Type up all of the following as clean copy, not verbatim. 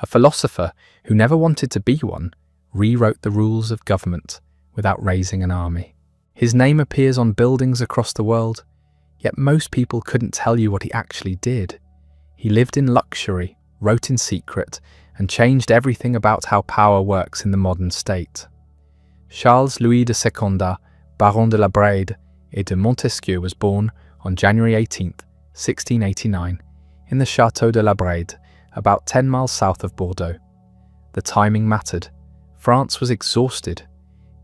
A philosopher who never wanted to be one rewrote the rules of government without raising an army. His name appears on buildings across the world, yet most people couldn't tell you what he actually did. He lived in luxury, wrote in secret, and changed everything about how power works in the modern state. Charles Louis de Secondat, Baron de la Brède et de Montesquieu was born on January 18, 1689, in the Château de la Brède, about 10 miles south of Bordeaux. The timing mattered. France was exhausted.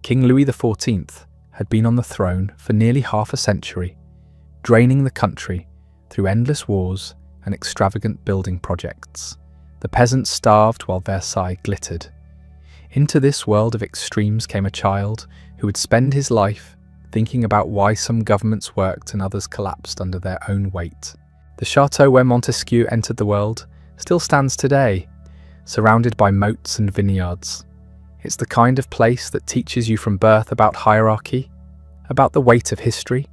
King Louis XIV had been on the throne for nearly half a century, draining the country through endless wars and extravagant building projects. The peasants starved while Versailles glittered. Into this world of extremes came a child who would spend his life thinking about why some governments worked and others collapsed under their own weight. The chateau where Montesquieu entered the world still stands today, surrounded by moats and vineyards. It's the kind of place that teaches you from birth about hierarchy, about the weight of history,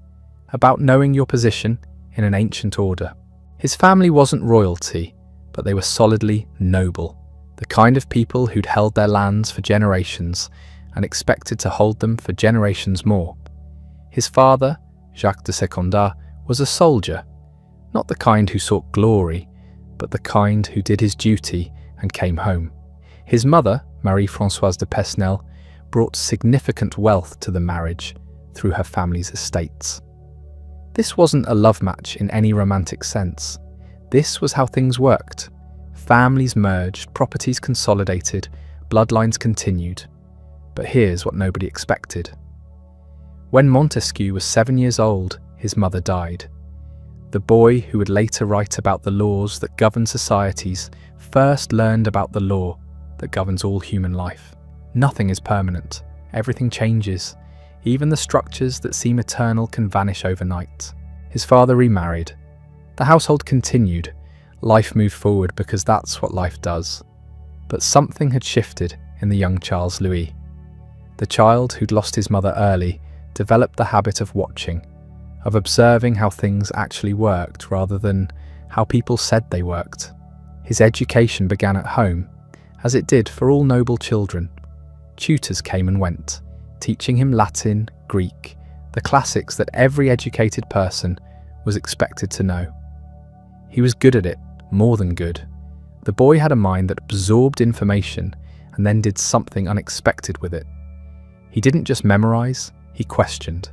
about knowing your position in an ancient order. His family wasn't royalty, but they were solidly noble, the kind of people who'd held their lands for generations and expected to hold them for generations more. His father, Jacques de Secondat, was a soldier, not the kind who sought glory, but the kind who did his duty and came home. His mother, Marie-Françoise de Pesnel, brought significant wealth to the marriage through her family's estates. This wasn't a love match in any romantic sense. This was how things worked. Families merged, properties consolidated, bloodlines continued. But here's what nobody expected. When Montesquieu was 7 years old, his mother died. The boy who would later write about the laws that govern societies first learned about the law that governs all human life. Nothing is permanent. Everything changes. Even the structures that seem eternal can vanish overnight. His father remarried. The household continued. Life moved forward because that's what life does. But something had shifted in the young Charles Louis. The child who'd lost his mother early developed the habit of watching, of observing how things actually worked rather than how people said they worked. His education began at home, as it did for all noble children. Tutors came and went, teaching him Latin, Greek, the classics that every educated person was expected to know. He was good at it, more than good. The boy had a mind that absorbed information and then did something unexpected with it. He didn't just memorize, he questioned.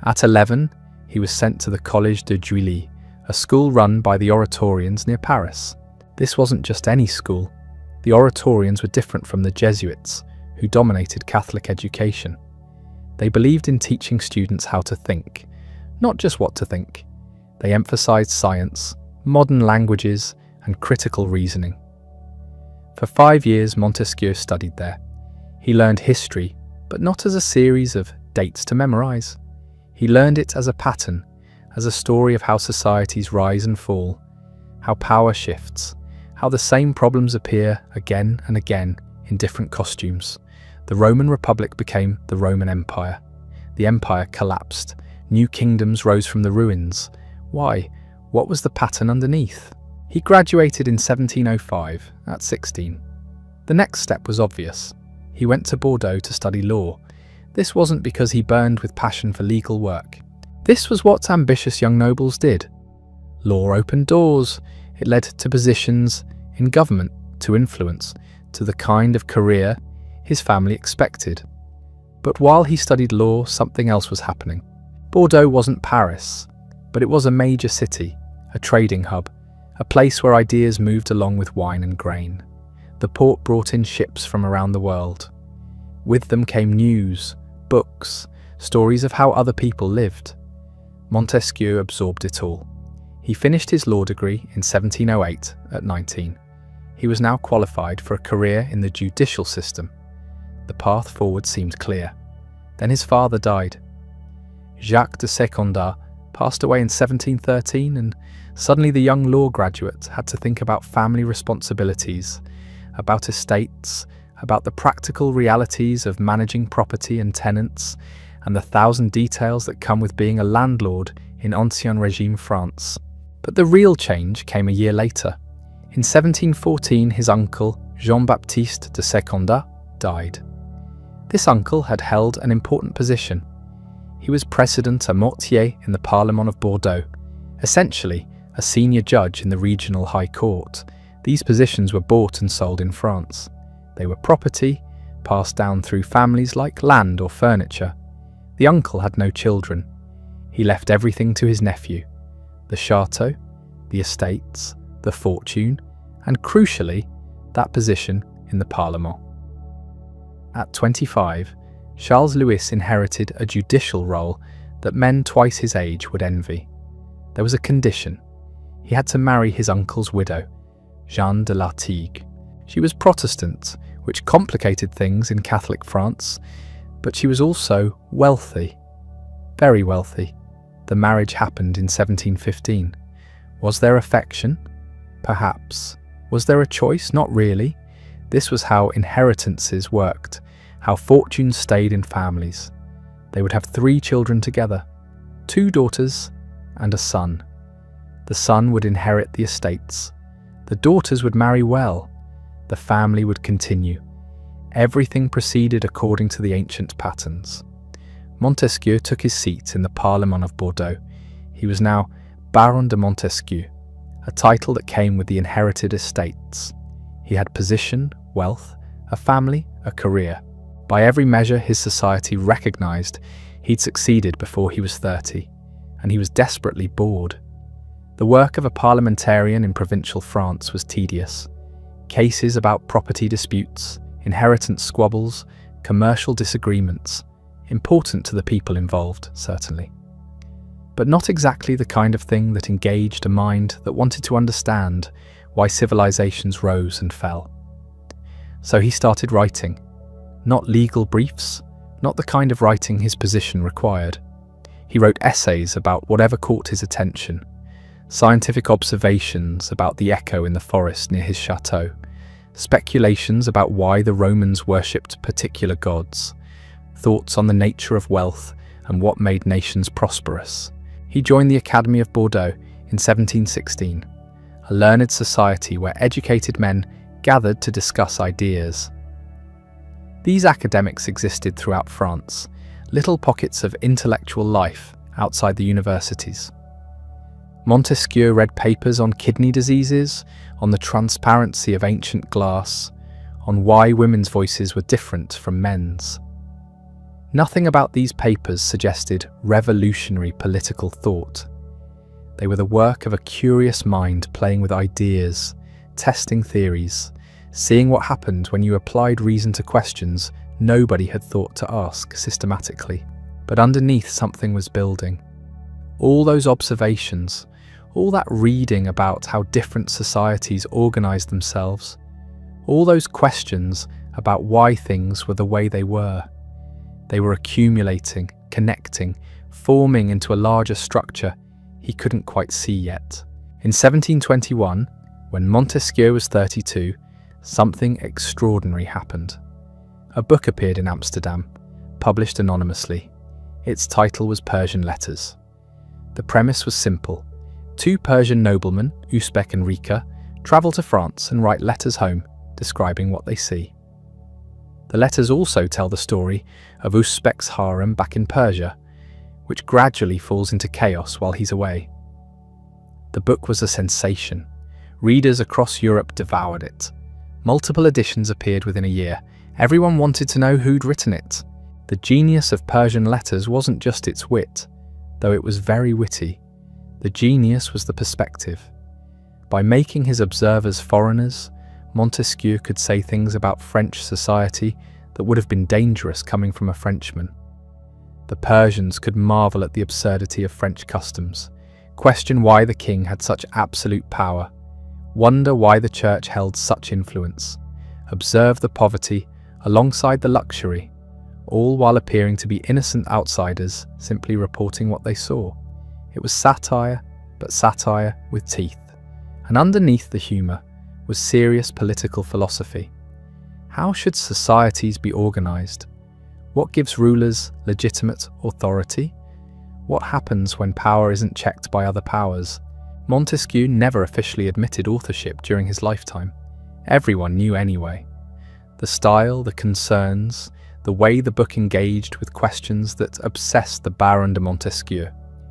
At 11, he was sent to the Collège de Juilly, a school run by the Oratorians near Paris. This wasn't just any school. The Oratorians were different from the Jesuits, who dominated Catholic education. They believed in teaching students how to think, not just what to think. They emphasized science, modern languages, and critical reasoning. For 5 years, Montesquieu studied there. He learned history, but not as a series of dates to memorize. He learned it as a pattern, as a story of how societies rise and fall, how power shifts, how the same problems appear again and again in different costumes. The Roman Republic became the Roman Empire. The empire collapsed. New kingdoms rose from the ruins. Why? What was the pattern underneath? He graduated in 1705, at 16. The next step was obvious. He went to Bordeaux to study law. This wasn't because he burned with passion for legal work. This was what ambitious young nobles did. Law opened doors. It led to positions in government, to influence, to the kind of career his family expected. But while he studied law, something else was happening. Bordeaux wasn't Paris, but it was a major city, a trading hub, a place where ideas moved along with wine and grain. The port brought in ships from around the world. With them came news, books, stories of how other people lived. Montesquieu absorbed it all. He finished his law degree in 1708 at 19. He was now qualified for a career in the judicial system. The path forward seemed clear. Then his father died. Jacques de Secondat passed away in 1713, and suddenly the young law graduate had to think about family responsibilities, about estates, about the practical realities of managing property and tenants, and the 1,000 details that come with being a landlord in Ancien Régime France. But the real change came a year later. In 1714, his uncle, Jean-Baptiste de Secondat, died. This uncle had held an important position. He was president à mortier in the Parlement of Bordeaux, essentially a senior judge in the regional high court. These positions were bought and sold in France. They were property, passed down through families like land or furniture. The uncle had no children. He left everything to his nephew: the chateau, the estates, the fortune, and crucially, that position in the Parlement. At 25, Charles Louis inherited a judicial role that men twice his age would envy. There was a condition. He had to marry his uncle's widow, Jeanne de Lartigue. She was Protestant, which complicated things in Catholic France, but she was also wealthy, very wealthy. The marriage happened in 1715. Was there affection? Perhaps. Was there a choice? Not really. This was how inheritances worked, how fortunes stayed in families. They would have 3 children together, 2 daughters and a son. The son would inherit the estates. The daughters would marry well. The family would continue. Everything proceeded according to the ancient patterns. Montesquieu took his seat in the Parlement of Bordeaux. He was now Baron de Montesquieu, a title that came with the inherited estates. He had position, wealth, a family, a career. By every measure his society recognised, he'd succeeded before he was 30, and he was desperately bored. The work of a parliamentarian in provincial France was tedious. Cases about property disputes, inheritance squabbles, commercial disagreements, important to the people involved, certainly. But not exactly the kind of thing that engaged a mind that wanted to understand why civilizations rose and fell. So he started writing. Not legal briefs, not the kind of writing his position required. He wrote essays about whatever caught his attention, scientific observations about the echo in the forest near his chateau, speculations about why the Romans worshipped particular gods, thoughts on the nature of wealth and what made nations prosperous. He joined the Academy of Bordeaux in 1716, a learned society where educated men gathered to discuss ideas. These academics existed throughout France, little pockets of intellectual life outside the universities. Montesquieu read papers on kidney diseases, on the transparency of ancient glass, on why women's voices were different from men's. Nothing about these papers suggested revolutionary political thought. They were the work of a curious mind playing with ideas, testing theories, seeing what happened when you applied reason to questions nobody had thought to ask systematically. But underneath something was building. All those observations, all that reading about how different societies organised themselves, all those questions about why things were the way they were. They were accumulating, connecting, forming into a larger structure he couldn't quite see yet. In 1721, when Montesquieu was 32, something extraordinary happened. A book appeared in Amsterdam, published anonymously. Its title was Persian Letters. The premise was simple. 2 Persian noblemen, Uzbek and Rika, travel to France and write letters home describing what they see. The letters also tell the story of Uzbek's harem back in Persia, which gradually falls into chaos while he's away. The book was a sensation. Readers across Europe devoured it. Multiple editions appeared within a year. Everyone wanted to know who'd written it. The genius of Persian Letters wasn't just its wit, though it was very witty. The genius was the perspective. By making his observers foreigners, Montesquieu could say things about French society that would have been dangerous coming from a Frenchman. The Persians could marvel at the absurdity of French customs, question why the king had such absolute power, wonder why the church held such influence, observe the poverty alongside the luxury, all while appearing to be innocent outsiders simply reporting what they saw. It was satire, but satire with teeth. And underneath the humour was serious political philosophy. How should societies be organised? What gives rulers legitimate authority? What happens when power isn't checked by other powers? Montesquieu never officially admitted authorship during his lifetime. Everyone knew anyway. The style, the concerns, the way the book engaged with questions that obsessed the Baron de Montesquieu.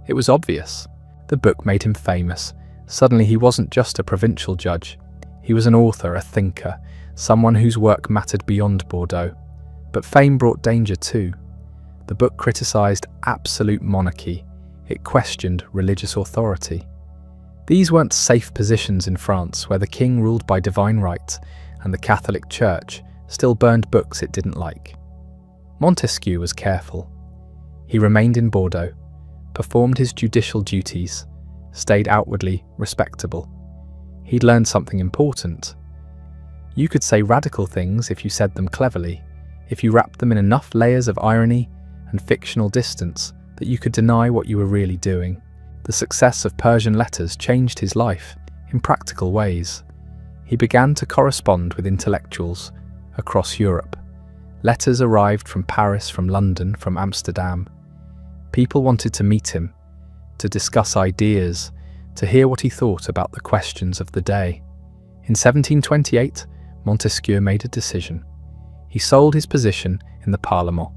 It was obvious. The book made him famous. Suddenly he wasn't just a provincial judge. He was an author, a thinker, someone whose work mattered beyond Bordeaux. But fame brought danger too. The book criticised absolute monarchy. It questioned religious authority. These weren't safe positions in France, where the king ruled by divine right and the Catholic Church still burned books it didn't like. Montesquieu was careful. He remained in Bordeaux, performed his judicial duties, stayed outwardly respectable. He'd learned something important. You could say radical things if you said them cleverly, if you wrapped them in enough layers of irony and fictional distance that you could deny what you were really doing. The success of Persian letters changed his life in practical ways. He began to correspond with intellectuals across Europe. Letters arrived from Paris, from London, from Amsterdam. People wanted to meet him, to discuss ideas, to hear what he thought about the questions of the day. In 1728, Montesquieu made a decision. He sold his position in the Parlement.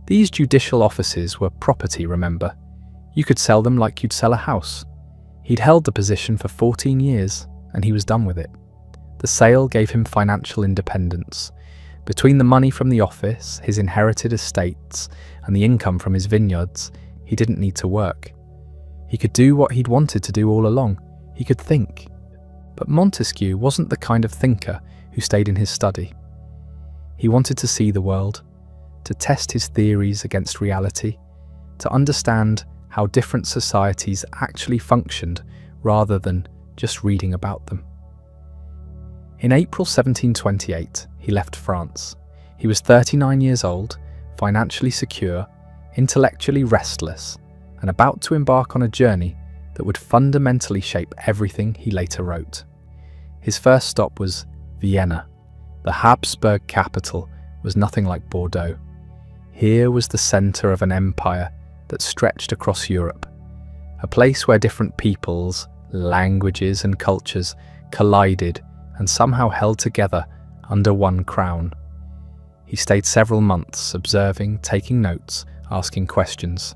These judicial offices were property, remember. You could sell them like you'd sell a house. He'd held the position for 14 years, and he was done with it. The sale gave him financial independence. Between the money from the office, his inherited estates, and the income from his vineyards, he didn't need to work. He could do what he'd wanted to do all along. He could think. But Montesquieu wasn't the kind of thinker who stayed in his study. He wanted to see the world, to test his theories against reality, to understand how different societies actually functioned rather than just reading about them. In April 1728, he left France. He was 39 years old, financially secure, intellectually restless, and about to embark on a journey that would fundamentally shape everything he later wrote. His first stop was Vienna. The Habsburg capital was nothing like Bordeaux. Here was the centre of an empire that stretched across Europe, a place where different peoples, languages and cultures collided and somehow held together under one crown. He stayed several months, observing, taking notes, asking questions.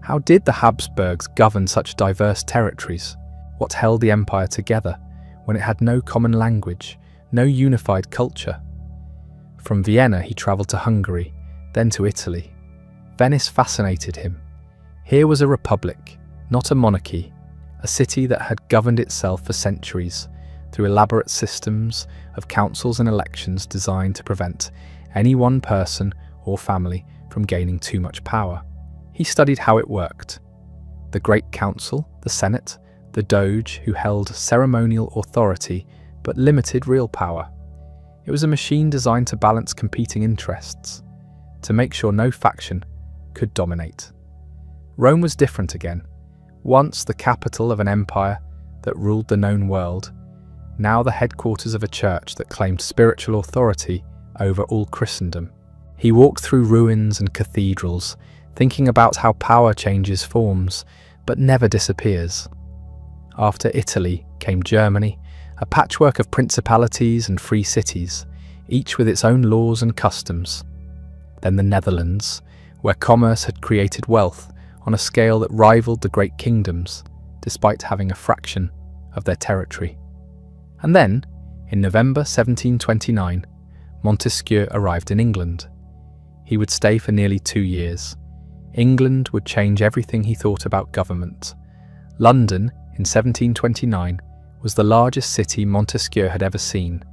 How did the Habsburgs govern such diverse territories? What held the empire together when it had no common language, no unified culture? From Vienna he travelled to Hungary, then to Italy. Venice fascinated him. Here was a republic, not a monarchy, a city that had governed itself for centuries through elaborate systems of councils and elections designed to prevent any one person or family from gaining too much power. He studied how it worked. The Great Council, the Senate, the Doge, who held ceremonial authority but limited real power. It was a machine designed to balance competing interests, to make sure no faction could dominate. Rome was different again. Once the capital of an empire that ruled the known world, now the headquarters of a church that claimed spiritual authority over all Christendom. He walked through ruins and cathedrals, thinking about how power changes forms, but never disappears. After Italy came Germany, a patchwork of principalities and free cities, each with its own laws and customs. Then the Netherlands, where commerce had created wealth on a scale that rivaled the great kingdoms, despite having a fraction of their territory. And then, in November 1729, Montesquieu arrived in England. He would stay for nearly 2 years. England would change everything he thought about government. London, in 1729, was the largest city Montesquieu had ever seen.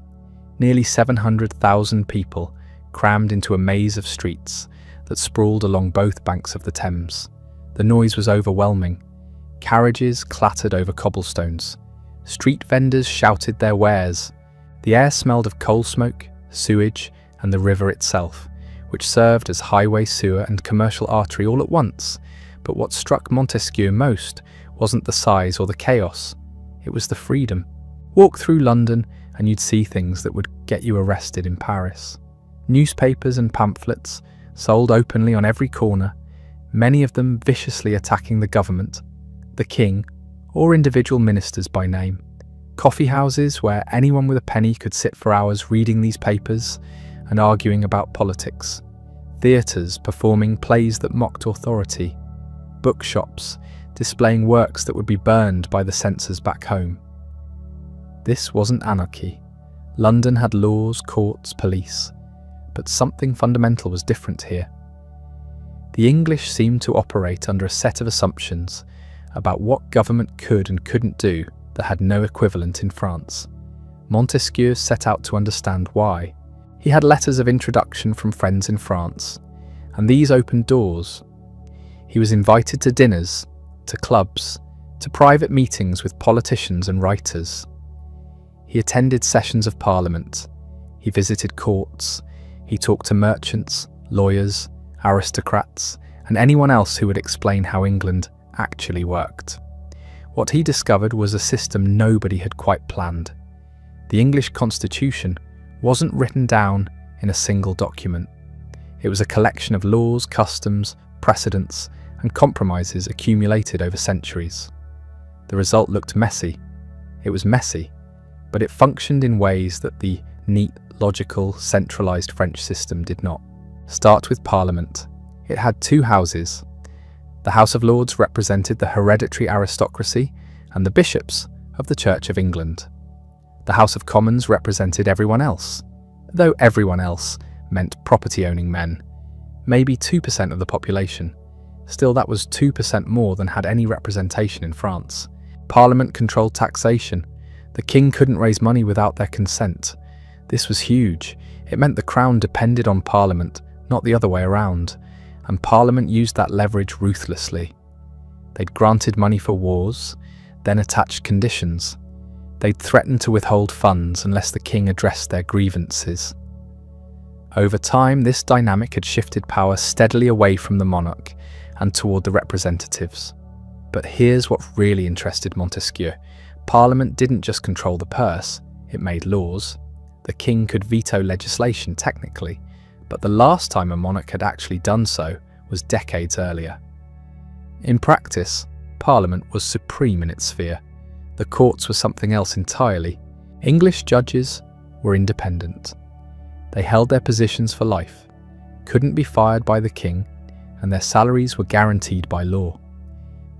Nearly 700,000 people crammed into a maze of streets that sprawled along both banks of the Thames. The noise was overwhelming. Carriages clattered over cobblestones. Street vendors shouted their wares. The air smelled of coal smoke, sewage, and the river itself, which served as highway, sewer, and commercial artery all at once. But what struck Montesquieu most wasn't the size or the chaos. It was the freedom. Walk through London and you'd see things that would get you arrested in Paris. Newspapers and pamphlets sold openly on every corner, many of them viciously attacking the government, the king, or individual ministers by name. Coffee houses where anyone with a penny could sit for hours reading these papers and arguing about politics. Theatres performing plays that mocked authority. Bookshops displaying works that would be burned by the censors back home. This wasn't anarchy. London had laws, courts, police, but something fundamental was different here. The English seemed to operate under a set of assumptions about what government could and couldn't do that had no equivalent in France. Montesquieu set out to understand why. He had letters of introduction from friends in France, and these opened doors. He was invited to dinners, to clubs, to private meetings with politicians and writers. He attended sessions of Parliament. He visited courts. He talked to merchants, lawyers, aristocrats, and anyone else who would explain how England actually worked. What he discovered was a system nobody had quite planned. The English Constitution wasn't written down in a single document. It was a collection of laws, customs, precedents, and compromises accumulated over centuries. The result looked messy. It was messy, but it functioned in ways that the neat, logical, centralised French system did not. Start with Parliament. It had two houses. The House of Lords represented the hereditary aristocracy and the bishops of the Church of England. The House of Commons represented everyone else, though everyone else meant property-owning men, maybe 2% of the population. Still, that was 2% more than had any representation in France. Parliament controlled taxation. The king couldn't raise money without their consent. This was huge. It meant the crown depended on Parliament, not the other way around, and Parliament used that leverage ruthlessly. They'd granted money for wars, then attached conditions. They'd threatened to withhold funds unless the king addressed their grievances. Over time, this dynamic had shifted power steadily away from the monarch and toward the representatives. But here's what really interested Montesquieu. Parliament didn't just control the purse, it made laws. The king could veto legislation technically, but the last time a monarch had actually done so was decades earlier. In practice, Parliament was supreme in its sphere. The courts were something else entirely. English judges were independent. They held their positions for life, couldn't be fired by the king, and their salaries were guaranteed by law.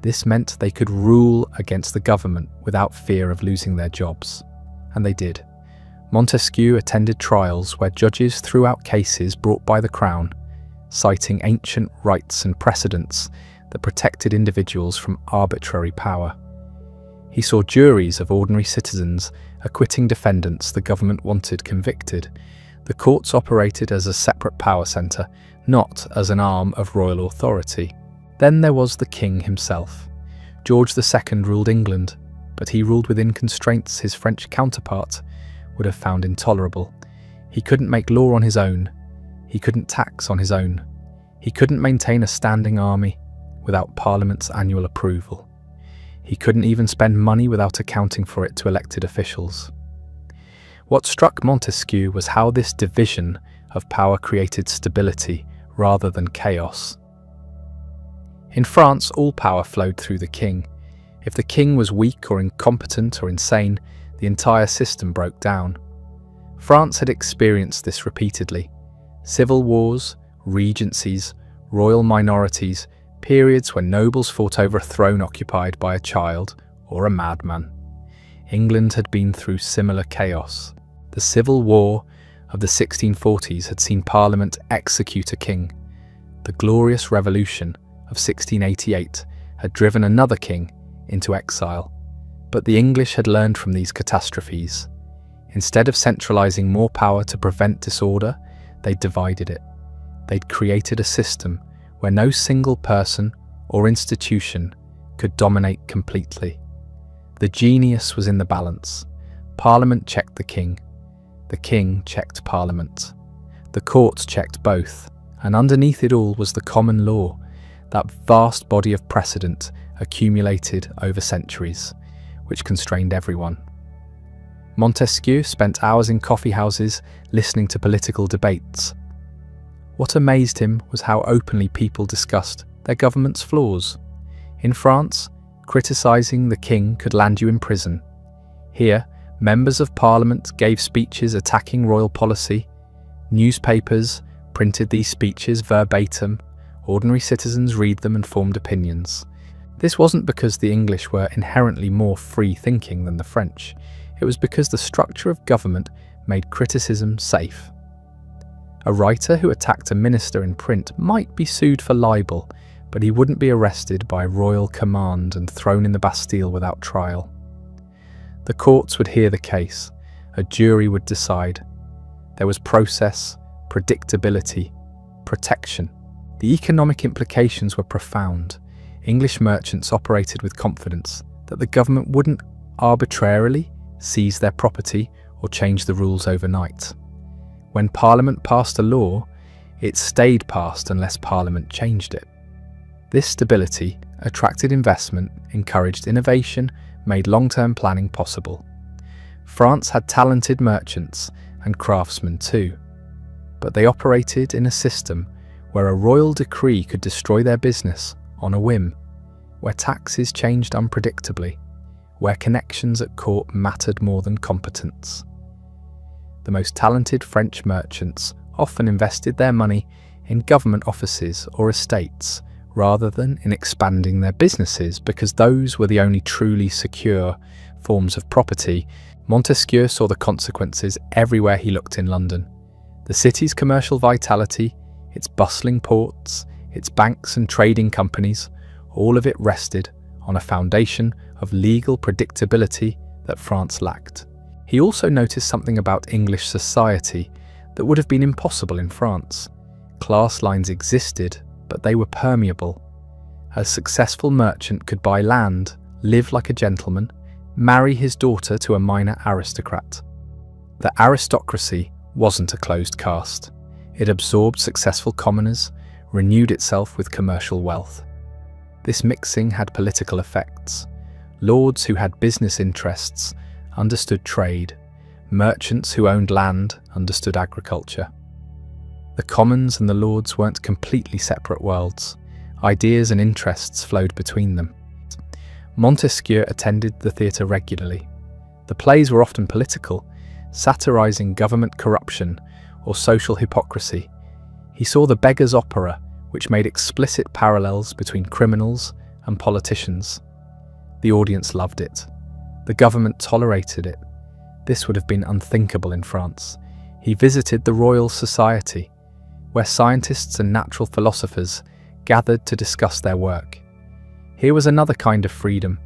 This meant they could rule against the government without fear of losing their jobs. And they did. Montesquieu attended trials where judges threw out cases brought by the crown, citing ancient rights and precedents that protected individuals from arbitrary power. He saw juries of ordinary citizens acquitting defendants the government wanted convicted. The courts operated as a separate power centre, not as an arm of royal authority. Then there was the king himself. George II ruled England, but he ruled within constraints his French counterpart would have found intolerable. He couldn't make law on his own. He couldn't tax on his own. He couldn't maintain a standing army without Parliament's annual approval. He couldn't even spend money without accounting for it to elected officials. What struck Montesquieu was how this division of power created stability rather than chaos. In France, all power flowed through the king. If the king was weak or incompetent or insane, the entire system broke down. France had experienced this repeatedly. Civil wars, regencies, royal minorities, periods when nobles fought over a throne occupied by a child or a madman. England had been through similar chaos. The Civil War of the 1640s had seen Parliament execute a king. The Glorious Revolution of 1688 had driven another king into exile. But the English had learned from these catastrophes. Instead of centralising more power to prevent disorder, they'd divided it. They'd created a system where no single person or institution could dominate completely. The genius was in the balance. Parliament checked the king checked Parliament. The courts checked both, and underneath it all was the common law, that vast body of precedent accumulated over centuries, which constrained everyone. Montesquieu spent hours in coffee houses listening to political debates. What amazed him was how openly people discussed their government's flaws. In France, Criticising the king could land you in prison. Here, members of parliament gave speeches attacking royal policy. Newspapers printed these speeches verbatim. Ordinary citizens read them and formed opinions. This wasn't because the English were inherently more free-thinking than the French. It was because the structure of government made criticism safe. A writer who attacked a minister in print might be sued for libel, but he wouldn't be arrested by royal command and thrown in the Bastille without trial. The courts would hear the case. A jury would decide. There was process, predictability, protection. The economic implications were profound. English merchants operated with confidence that the government wouldn't arbitrarily seize their property or change the rules overnight. When Parliament passed a law, it stayed passed unless Parliament changed it. This stability attracted investment, encouraged innovation, made long-term planning possible. France had talented merchants and craftsmen too, but they operated in a system where a royal decree could destroy their business on a whim, where taxes changed unpredictably, where connections at court mattered more than competence. The most talented French merchants often invested their money in government offices or estates rather than in expanding their businesses because those were the only truly secure forms of property. Montesquieu saw the consequences everywhere he looked in London. The city's commercial vitality, its bustling ports, its banks and trading companies, all of it rested on a foundation of legal predictability that France lacked. He also noticed something about English society that would have been impossible in France. Class lines existed, but they were permeable. A successful merchant could buy land, live like a gentleman, marry his daughter to a minor aristocrat. The aristocracy wasn't a closed caste. It absorbed successful commoners, renewed itself with commercial wealth. This mixing had political effects. Lords who had business interests understood trade. Merchants who owned land understood agriculture. The commons and the lords weren't completely separate worlds. Ideas and interests flowed between them. Montesquieu attended the theatre regularly. The plays were often political, satirizing government corruption or social hypocrisy. He saw the Beggar's Opera, which made explicit parallels between criminals and politicians. The audience loved it. The government tolerated it. This would have been unthinkable in France. He visited the Royal Society, where scientists and natural philosophers gathered to discuss their work. Here was another kind of freedom.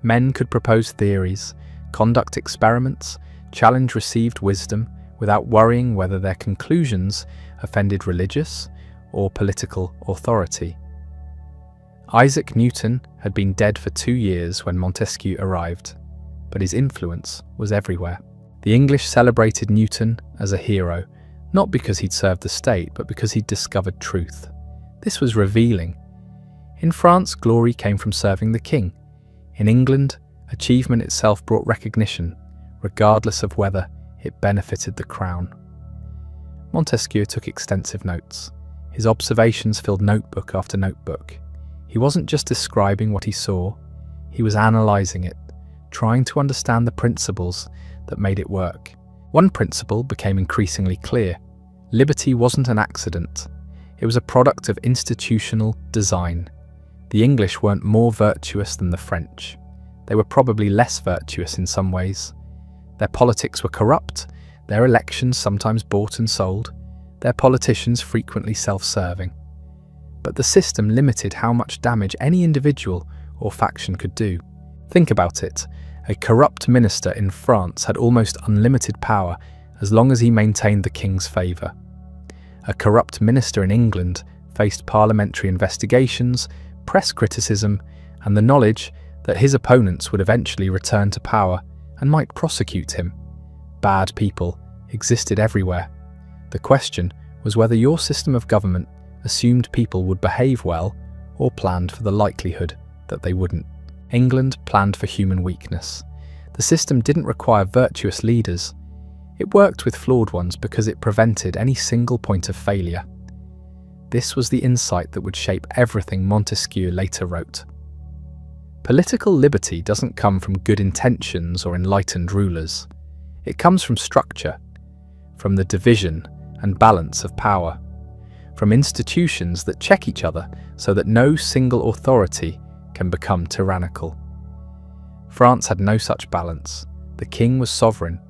Men could propose theories, conduct experiments, challenge received wisdom without worrying whether their conclusions offended religious or political authority. Isaac Newton had been dead for 2 years when Montesquieu arrived, but his influence was everywhere. The English celebrated Newton as a hero, not because he'd served the state, but because he'd discovered truth. This was revealing. In France, glory came from serving the king. In England, achievement itself brought recognition, regardless of whether it benefited the crown. Montesquieu took extensive notes. His observations filled notebook after notebook. He wasn't just describing what he saw, he was analysing it, trying to understand the principles that made it work. One principle became increasingly clear. Liberty wasn't an accident. It was a product of institutional design. The English weren't more virtuous than the French. They were probably less virtuous in some ways. Their politics were corrupt, their elections sometimes bought and sold, their politicians frequently self-serving. But the system limited how much damage any individual or faction could do. Think about it. A corrupt minister in France had almost unlimited power as long as he maintained the king's favour. A corrupt minister in England faced parliamentary investigations, press criticism, and the knowledge that his opponents would eventually return to power and might prosecute him. Bad people existed everywhere. The question was whether your system of government assumed people would behave well or planned for the likelihood that they wouldn't. England planned for human weakness. The system didn't require virtuous leaders. It worked with flawed ones because it prevented any single point of failure. This was the insight that would shape everything Montesquieu later wrote. Political liberty doesn't come from good intentions or enlightened rulers. It comes from structure, from the division and balance of power, from institutions that check each other so that no single authority can become tyrannical. France had no such balance. The king was sovereign.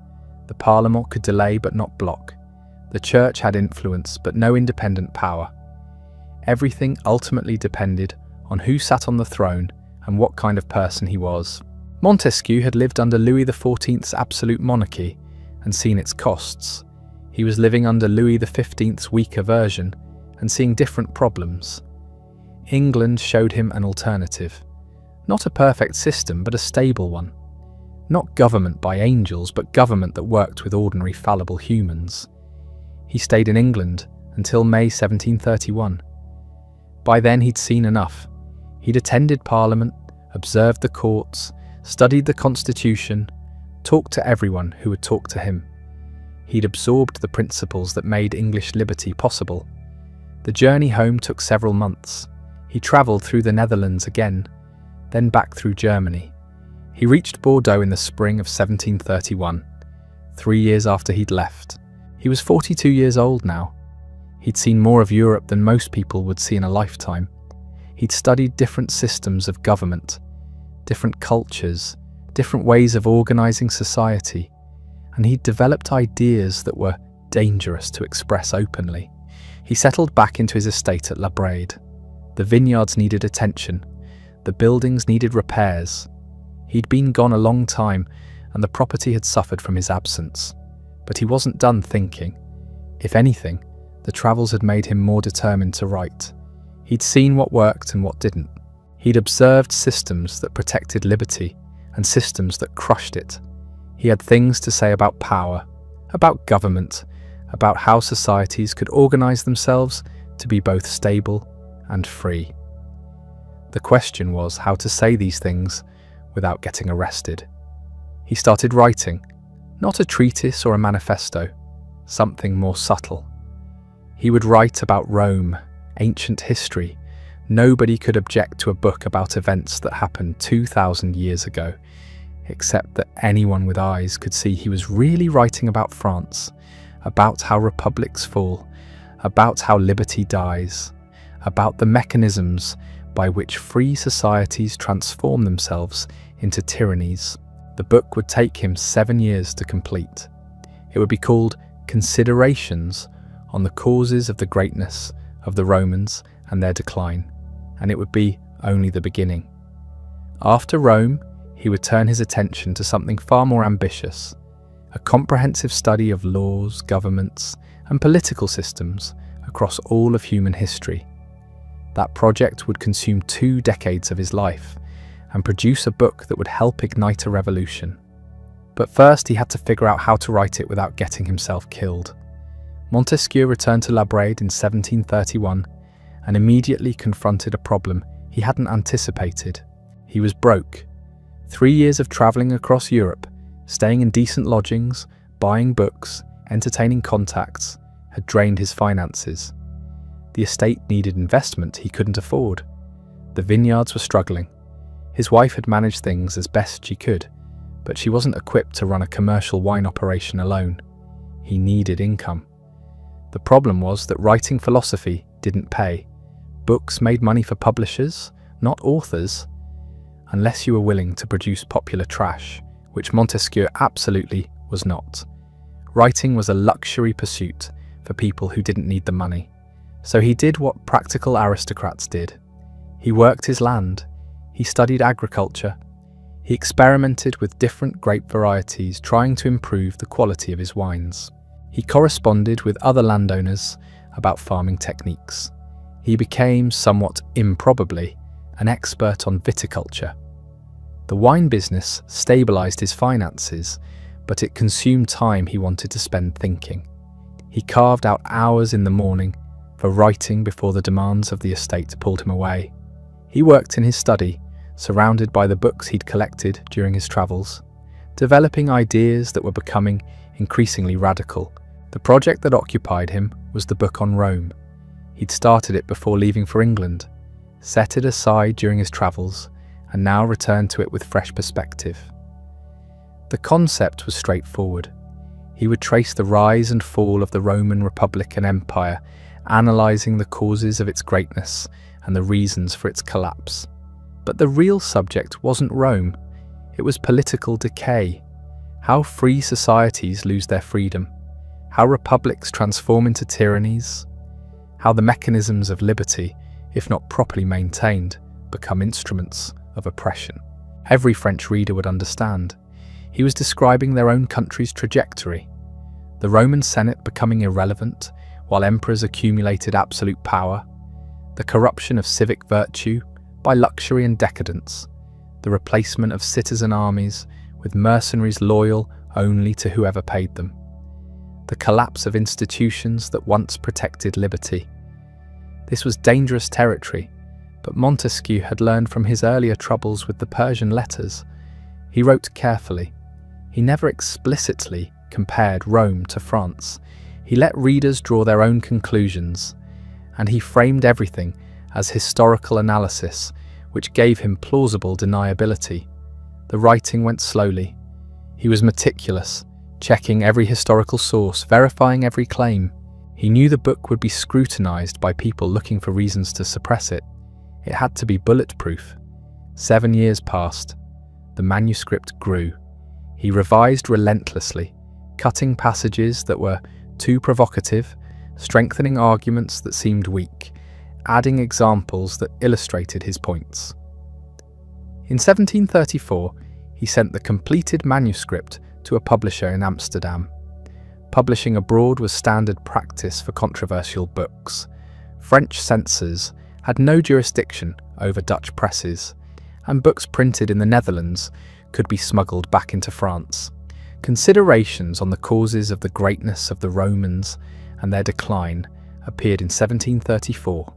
The parlement could delay but not block. The church had influence but no independent power. Everything ultimately depended on who sat on the throne and what kind of person he was. Montesquieu had lived under Louis XIV's absolute monarchy and seen its costs. He was living under Louis XV's weaker version and seeing different problems. England showed him an alternative. Not a perfect system, but a stable one. Not government by angels, but government that worked with ordinary fallible humans. He stayed in England until May 1731. By then he'd seen enough. He'd attended Parliament, observed the courts, studied the Constitution, talked to everyone who would talk to him. He'd absorbed the principles that made English liberty possible. The journey home took several months. He travelled through the Netherlands again, then back through Germany. He reached Bordeaux in the spring of 1731, 3 years after he'd left. He was 42 years old now. He'd seen more of Europe than most people would see in a lifetime. He'd studied different systems of government, different cultures, different ways of organising society, and he'd developed ideas that were dangerous to express openly. He settled back into his estate at La Brede. The vineyards needed attention. The buildings needed repairs. He'd been gone a long time, and the property had suffered from his absence. But he wasn't done thinking. If anything, the travels had made him more determined to write. He'd seen what worked and what didn't. He'd observed systems that protected liberty and systems that crushed it. He had things to say about power, about government, about how societies could organise themselves to be both stable and free. The question was how to say these things without getting arrested. He started writing, not a treatise or a manifesto, something more subtle. He would write about Rome, ancient history. Nobody could object to a book about events that happened 2,000 years ago, except that anyone with eyes could see he was really writing about France, about how republics fall, about how liberty dies, about the mechanisms by which free societies transform themselves into tyrannies. The book would take him 7 years to complete. It would be called Considerations on the Causes of the Greatness of the Romans and Their Decline, and it would be only the beginning. After Rome, he would turn his attention to something far more ambitious, a comprehensive study of laws, governments, and political systems across all of human history. That project would consume 2 decades of his life and produce a book that would help ignite a revolution. But first he had to figure out how to write it without getting himself killed. Montesquieu returned to La Brede in 1731 and immediately confronted a problem he hadn't anticipated. He was broke. 3 years of travelling across Europe, staying in decent lodgings, buying books, entertaining contacts, had drained his finances. The estate needed investment he couldn't afford. The vineyards were struggling. His wife had managed things as best she could, but she wasn't equipped to run a commercial wine operation alone. He needed income. The problem was that writing philosophy didn't pay. Books made money for publishers, not authors, unless you were willing to produce popular trash, which Montesquieu absolutely was not. Writing was a luxury pursuit for people who didn't need the money. So he did what practical aristocrats did. He worked his land. He studied agriculture. He experimented with different grape varieties, trying to improve the quality of his wines. He corresponded with other landowners about farming techniques. He became, somewhat improbably, an expert on viticulture. The wine business stabilized his finances, but it consumed time he wanted to spend thinking. He carved out hours in the morning for writing before the demands of the estate pulled him away. He worked in his study, surrounded by the books he'd collected during his travels, developing ideas that were becoming increasingly radical. The project that occupied him was the book on Rome. He'd started it before leaving for England, set it aside during his travels, and now returned to it with fresh perspective. The concept was straightforward. He would trace the rise and fall of the Roman Republic and Empire, analysing the causes of its greatness and the reasons for its collapse. But the real subject wasn't Rome, it was political decay. How free societies lose their freedom, how republics transform into tyrannies, how the mechanisms of liberty, if not properly maintained, become instruments of oppression. Every French reader would understand. He was describing their own country's trajectory. The Roman Senate becoming irrelevant, while emperors accumulated absolute power, the corruption of civic virtue by luxury and decadence, the replacement of citizen armies with mercenaries loyal only to whoever paid them, the collapse of institutions that once protected liberty. This was dangerous territory, but Montesquieu had learned from his earlier troubles with the Persian letters. He wrote carefully. He never explicitly compared Rome to France. He let readers draw their own conclusions, and he framed everything as historical analysis, which gave him plausible deniability. The writing went slowly. He was meticulous, checking every historical source, verifying every claim. He knew the book would be scrutinized by people looking for reasons to suppress it. It had to be bulletproof. 7 years passed. The manuscript grew. He revised relentlessly, cutting passages that were too provocative, strengthening arguments that seemed weak, adding examples that illustrated his points. In 1734, he sent the completed manuscript to a publisher in Amsterdam. Publishing abroad was standard practice for controversial books. French censors had no jurisdiction over Dutch presses, and books printed in the Netherlands could be smuggled back into France. Considerations on the causes of the greatness of the Romans and their decline appeared in 1734.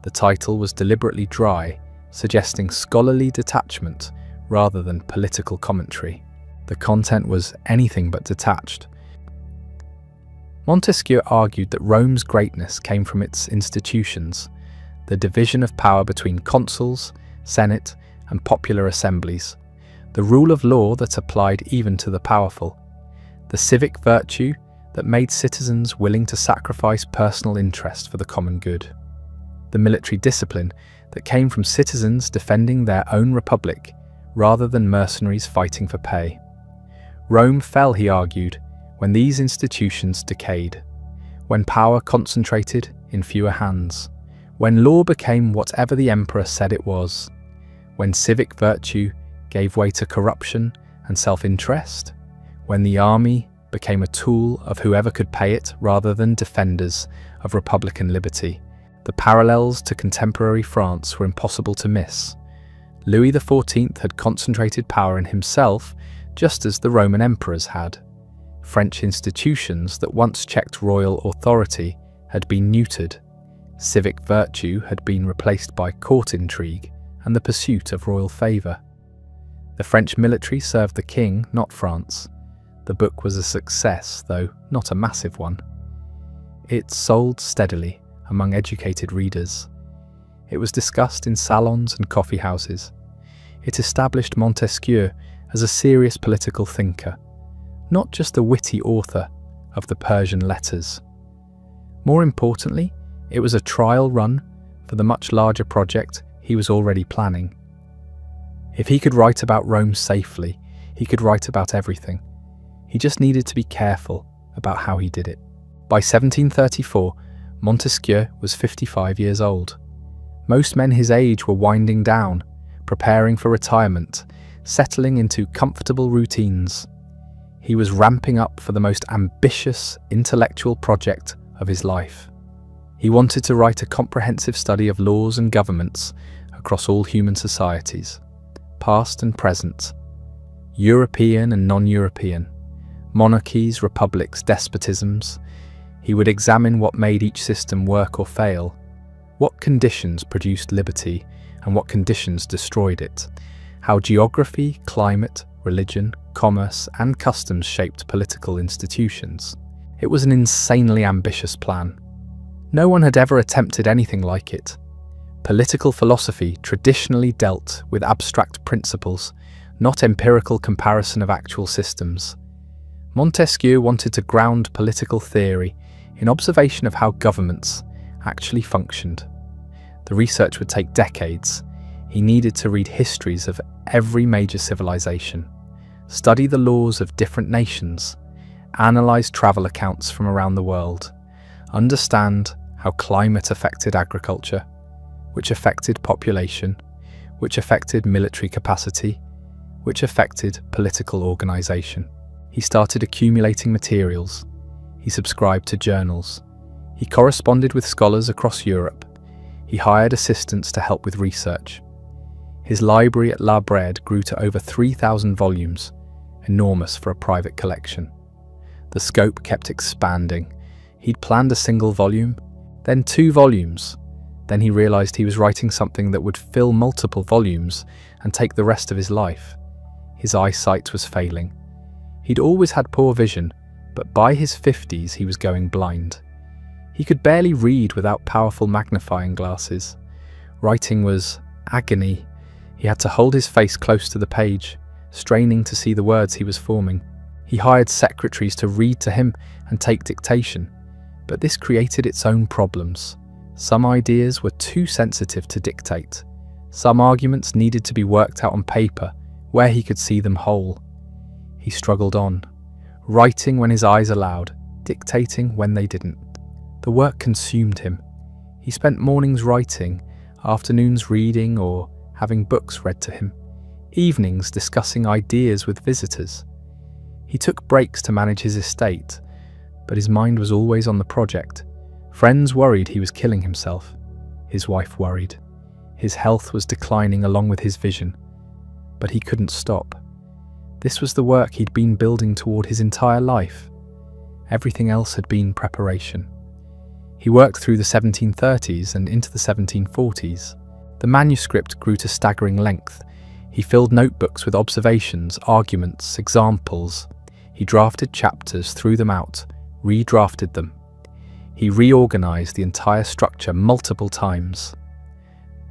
The title was deliberately dry, suggesting scholarly detachment rather than political commentary. The content was anything but detached. Montesquieu argued that Rome's greatness came from its institutions, the division of power between consuls, senate, and popular assemblies, the rule of law that applied even to the powerful, the civic virtue that made citizens willing to sacrifice personal interest for the common good, the military discipline that came from citizens defending their own republic rather than mercenaries fighting for pay. Rome fell, he argued, when these institutions decayed, when power concentrated in fewer hands, when law became whatever the emperor said it was, when civic virtue gave way to corruption and self-interest, when the army became a tool of whoever could pay it rather than defenders of republican liberty. The parallels to contemporary France were impossible to miss. Louis XIV had concentrated power in himself just as the Roman emperors had. French institutions that once checked royal authority had been neutered. Civic virtue had been replaced by court intrigue and the pursuit of royal favour. The French military served the king, not France. The book was a success, though not a massive one. It sold steadily among educated readers. It was discussed in salons and coffee houses. It established Montesquieu as a serious political thinker, not just a witty author of the Persian letters. More importantly, it was a trial run for the much larger project he was already planning. If he could write about Rome safely, he could write about everything. He just needed to be careful about how he did it. By 1734, Montesquieu was 55 years old. Most men his age were winding down, preparing for retirement, settling into comfortable routines. He was ramping up for the most ambitious intellectual project of his life. He wanted to write a comprehensive study of laws and governments across all human societies, past and present, European and non-European, monarchies, republics, despotisms. He would examine what made each system work or fail, what conditions produced liberty and what conditions destroyed it, how geography, climate, religion, commerce and customs shaped political institutions. It was an insanely ambitious plan. No one had ever attempted anything like it. Political philosophy traditionally dealt with abstract principles, not empirical comparison of actual systems. Montesquieu wanted to ground political theory in observation of how governments actually functioned. The research would take decades. He needed to read histories of every major civilization, study the laws of different nations, analyze travel accounts from around the world, understand how climate affected agriculture, which affected population, which affected military capacity, which affected political organization. He started accumulating materials. He subscribed to journals. He corresponded with scholars across Europe. He hired assistants to help with research. His library at La Brede grew to over 3,000 volumes, enormous for a private collection. The scope kept expanding. He'd planned a single volume, then 2 volumes. Then he realized he was writing something that would fill multiple volumes and take the rest of his life. His eyesight was failing. He'd always had poor vision, but by his 50s he was going blind. He could barely read without powerful magnifying glasses. Writing was agony. He had to hold his face close to the page, straining to see the words he was forming. He hired secretaries to read to him and take dictation, but this created its own problems. Some ideas were too sensitive to dictate. Some arguments needed to be worked out on paper, where he could see them whole. He struggled on, writing when his eyes allowed, dictating when they didn't. The work consumed him. He spent mornings writing, afternoons reading or having books read to him, evenings discussing ideas with visitors. He took breaks to manage his estate, but his mind was always on the project. Friends worried he was killing himself. His wife worried. His health was declining along with his vision, but he couldn't stop. This was the work he'd been building toward his entire life. Everything else had been preparation. He worked through the 1730s and into the 1740s. The manuscript grew to staggering length. He filled notebooks with observations, arguments, examples. He drafted chapters, threw them out, redrafted them. He reorganized the entire structure multiple times.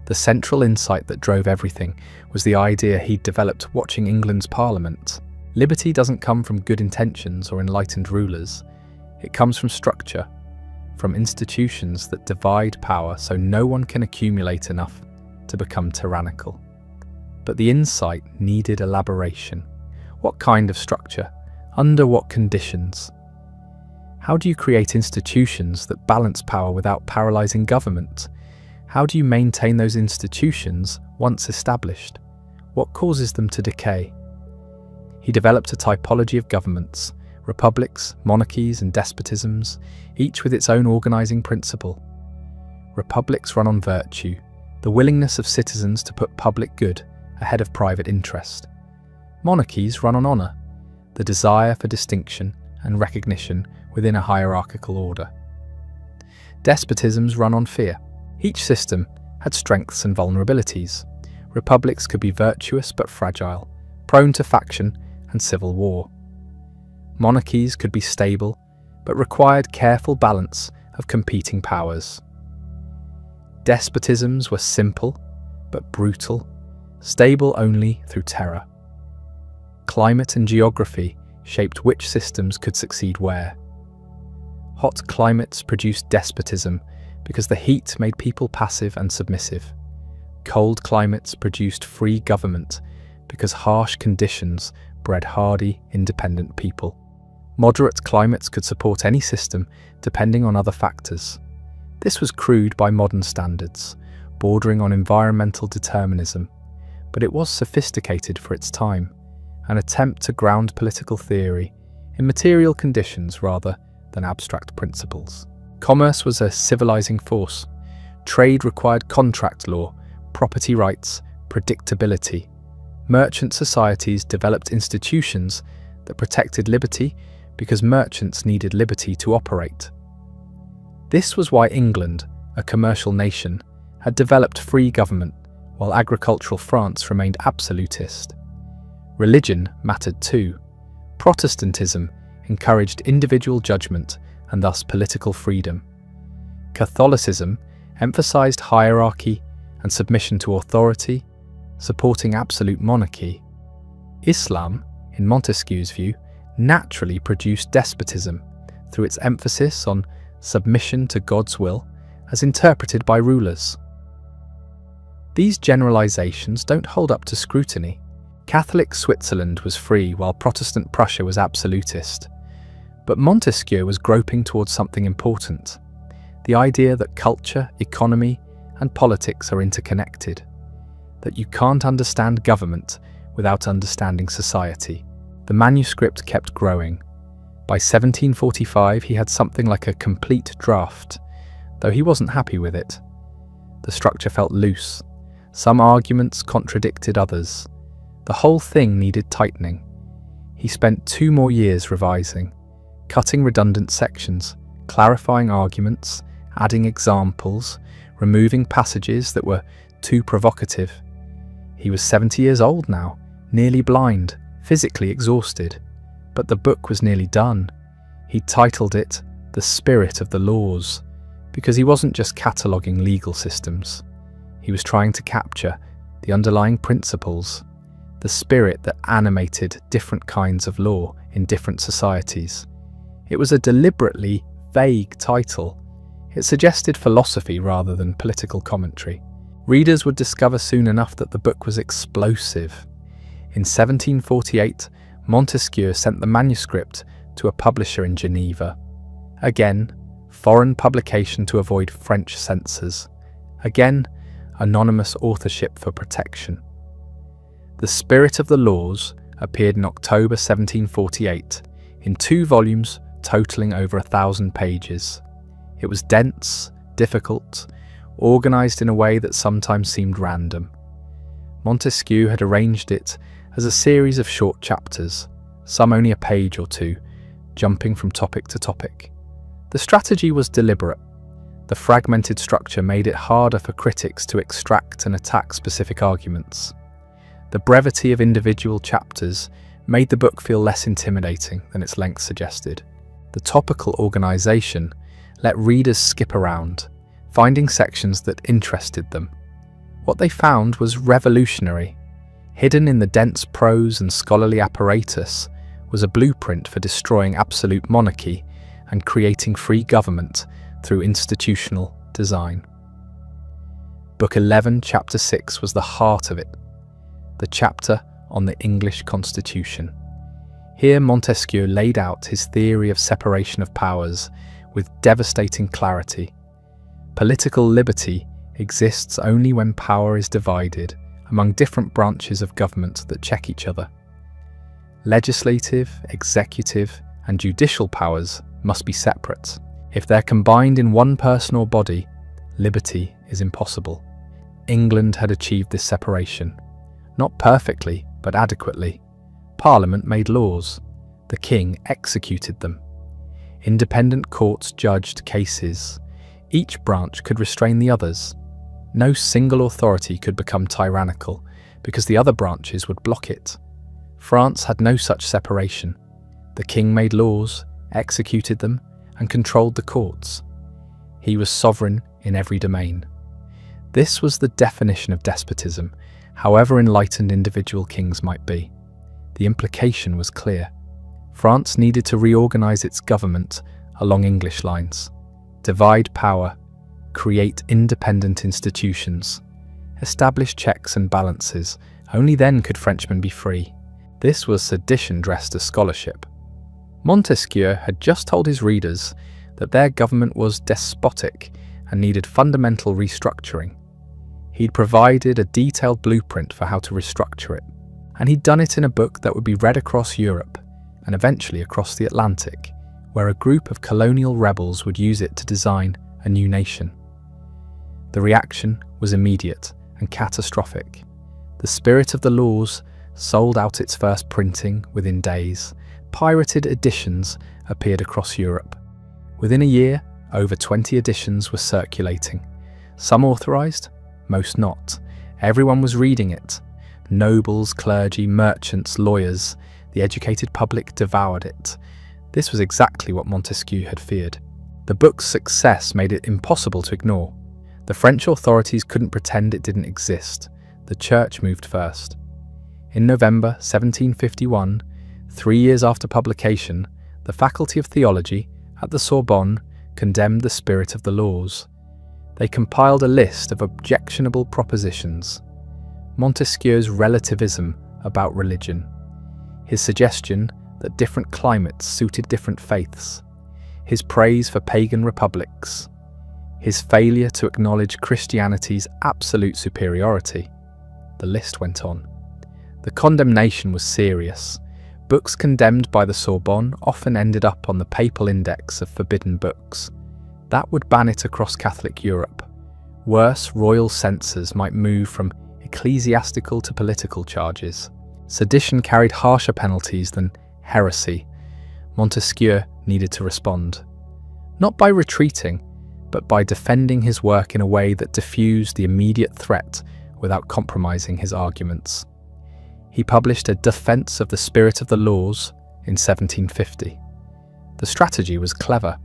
The central insight that drove everything was the idea he'd developed watching England's Parliament. Liberty doesn't come from good intentions or enlightened rulers. It comes from structure, from institutions that divide power so no one can accumulate enough to become tyrannical. But the insight needed elaboration. What kind of structure? Under what conditions? How do you create institutions that balance power without paralyzing government? How do you maintain those institutions once established? What causes them to decay? He developed a typology of governments, republics, monarchies and despotisms, each with its own organizing principle. Republics run on virtue, the willingness of citizens to put public good ahead of private interest. Monarchies run on honor, the desire for distinction and recognition within a hierarchical order. Despotisms run on fear. Each system had strengths and vulnerabilities. Republics could be virtuous but fragile, prone to faction and civil war. Monarchies could be stable but required careful balance of competing powers. Despotisms were simple but brutal, stable only through terror. Climate and geography shaped which systems could succeed where. Hot climates produced despotism because the heat made people passive and submissive. Cold climates produced free government because harsh conditions bred hardy, independent people. Moderate climates could support any system depending on other factors. This was crude by modern standards, bordering on environmental determinism, but it was sophisticated for its time, an attempt to ground political theory in material conditions rather than abstract principles. Commerce was a civilizing force. Trade required contract law, property rights, predictability. Merchant societies developed institutions that protected liberty because merchants needed liberty to operate. This was why England, a commercial nation, had developed free government, while agricultural France remained absolutist. Religion mattered too. Protestantism encouraged individual judgment and thus political freedom. Catholicism emphasized hierarchy, and submission to authority, supporting absolute monarchy. Islam, in Montesquieu's view, naturally produced despotism through its emphasis on submission to God's will as interpreted by rulers. These generalizations don't hold up to scrutiny. Catholic Switzerland was free while Protestant Prussia was absolutist. But Montesquieu was groping towards something important: the idea that culture, economy, and politics are interconnected, that you can't understand government without understanding society. The manuscript kept growing. By 1745, he had something like a complete draft, though he wasn't happy with it. The structure felt loose. Some arguments contradicted others. The whole thing needed tightening. He spent 2 more years revising, cutting redundant sections, clarifying arguments, adding examples, removing passages that were too provocative. He was 70 years old now, nearly blind, physically exhausted. But the book was nearly done. He titled it The Spirit of the Laws, because he wasn't just cataloguing legal systems. He was trying to capture the underlying principles, the spirit that animated different kinds of law in different societies. It was a deliberately vague title. It suggested philosophy rather than political commentary. Readers would discover soon enough that the book was explosive. In 1748, Montesquieu sent the manuscript to a publisher in Geneva. Again, foreign publication to avoid French censors. Again, anonymous authorship for protection. The Spirit of the Laws appeared in October 1748 in 2 volumes totaling over 1,000 pages. It was dense, difficult, organised in a way that sometimes seemed random. Montesquieu had arranged it as a series of short chapters, some only a page or 2, jumping from topic to topic. The strategy was deliberate. The fragmented structure made it harder for critics to extract and attack specific arguments. The brevity of individual chapters made the book feel less intimidating than its length suggested. The topical organisation let readers skip around, finding sections that interested them. What they found was revolutionary. Hidden in the dense prose and scholarly apparatus was a blueprint for destroying absolute monarchy and creating free government through institutional design. Book 11, Chapter 6 was the heart of it, the chapter on the English Constitution. Here Montesquieu laid out his theory of separation of powers with devastating clarity. Political liberty exists only when power is divided among different branches of government that check each other. Legislative, executive, and judicial powers must be separate. If they're combined in one person or body, liberty is impossible. England had achieved this separation. Not perfectly, but adequately. Parliament made laws. The king executed them. Independent courts judged cases. Each branch could restrain the others. No single authority could become tyrannical because the other branches would block it. France had no such separation. The king made laws, executed them, and controlled the courts. He was sovereign in every domain. This was the definition of despotism, however enlightened individual kings might be. The implication was clear. France needed to reorganize its government along English lines, divide power, create independent institutions, establish checks and balances. Only then could Frenchmen be free. This was sedition dressed as scholarship. Montesquieu had just told his readers that their government was despotic and needed fundamental restructuring. He'd provided a detailed blueprint for how to restructure it, and he'd done it in a book that would be read across Europe and eventually across the Atlantic, where a group of colonial rebels would use it to design a new nation. The reaction was immediate and catastrophic. The Spirit of the Laws sold out its first printing within days. Pirated editions appeared across Europe. Within a year, over 20 editions were circulating. Some authorized, most not. Everyone was reading it. Nobles, clergy, merchants, lawyers, the educated public devoured it. This was exactly what Montesquieu had feared. The book's success made it impossible to ignore. The French authorities couldn't pretend it didn't exist. The Church moved first. In November 1751, 3 years after publication, the Faculty of Theology at the Sorbonne condemned the spirit of the laws. They compiled a list of objectionable propositions. Montesquieu's relativism about religion, his suggestion that different climates suited different faiths, his praise for pagan republics, his failure to acknowledge Christianity's absolute superiority. The list went on. The condemnation was serious. Books condemned by the Sorbonne often ended up on the papal index of forbidden books. That would ban it across Catholic Europe. Worse, royal censors might move from ecclesiastical to political charges. Sedition carried harsher penalties than heresy. Montesquieu needed to respond. Not by retreating, but by defending his work in a way that diffused the immediate threat without compromising his arguments. He published a Defense of the Spirit of the Laws in 1750. The strategy was clever.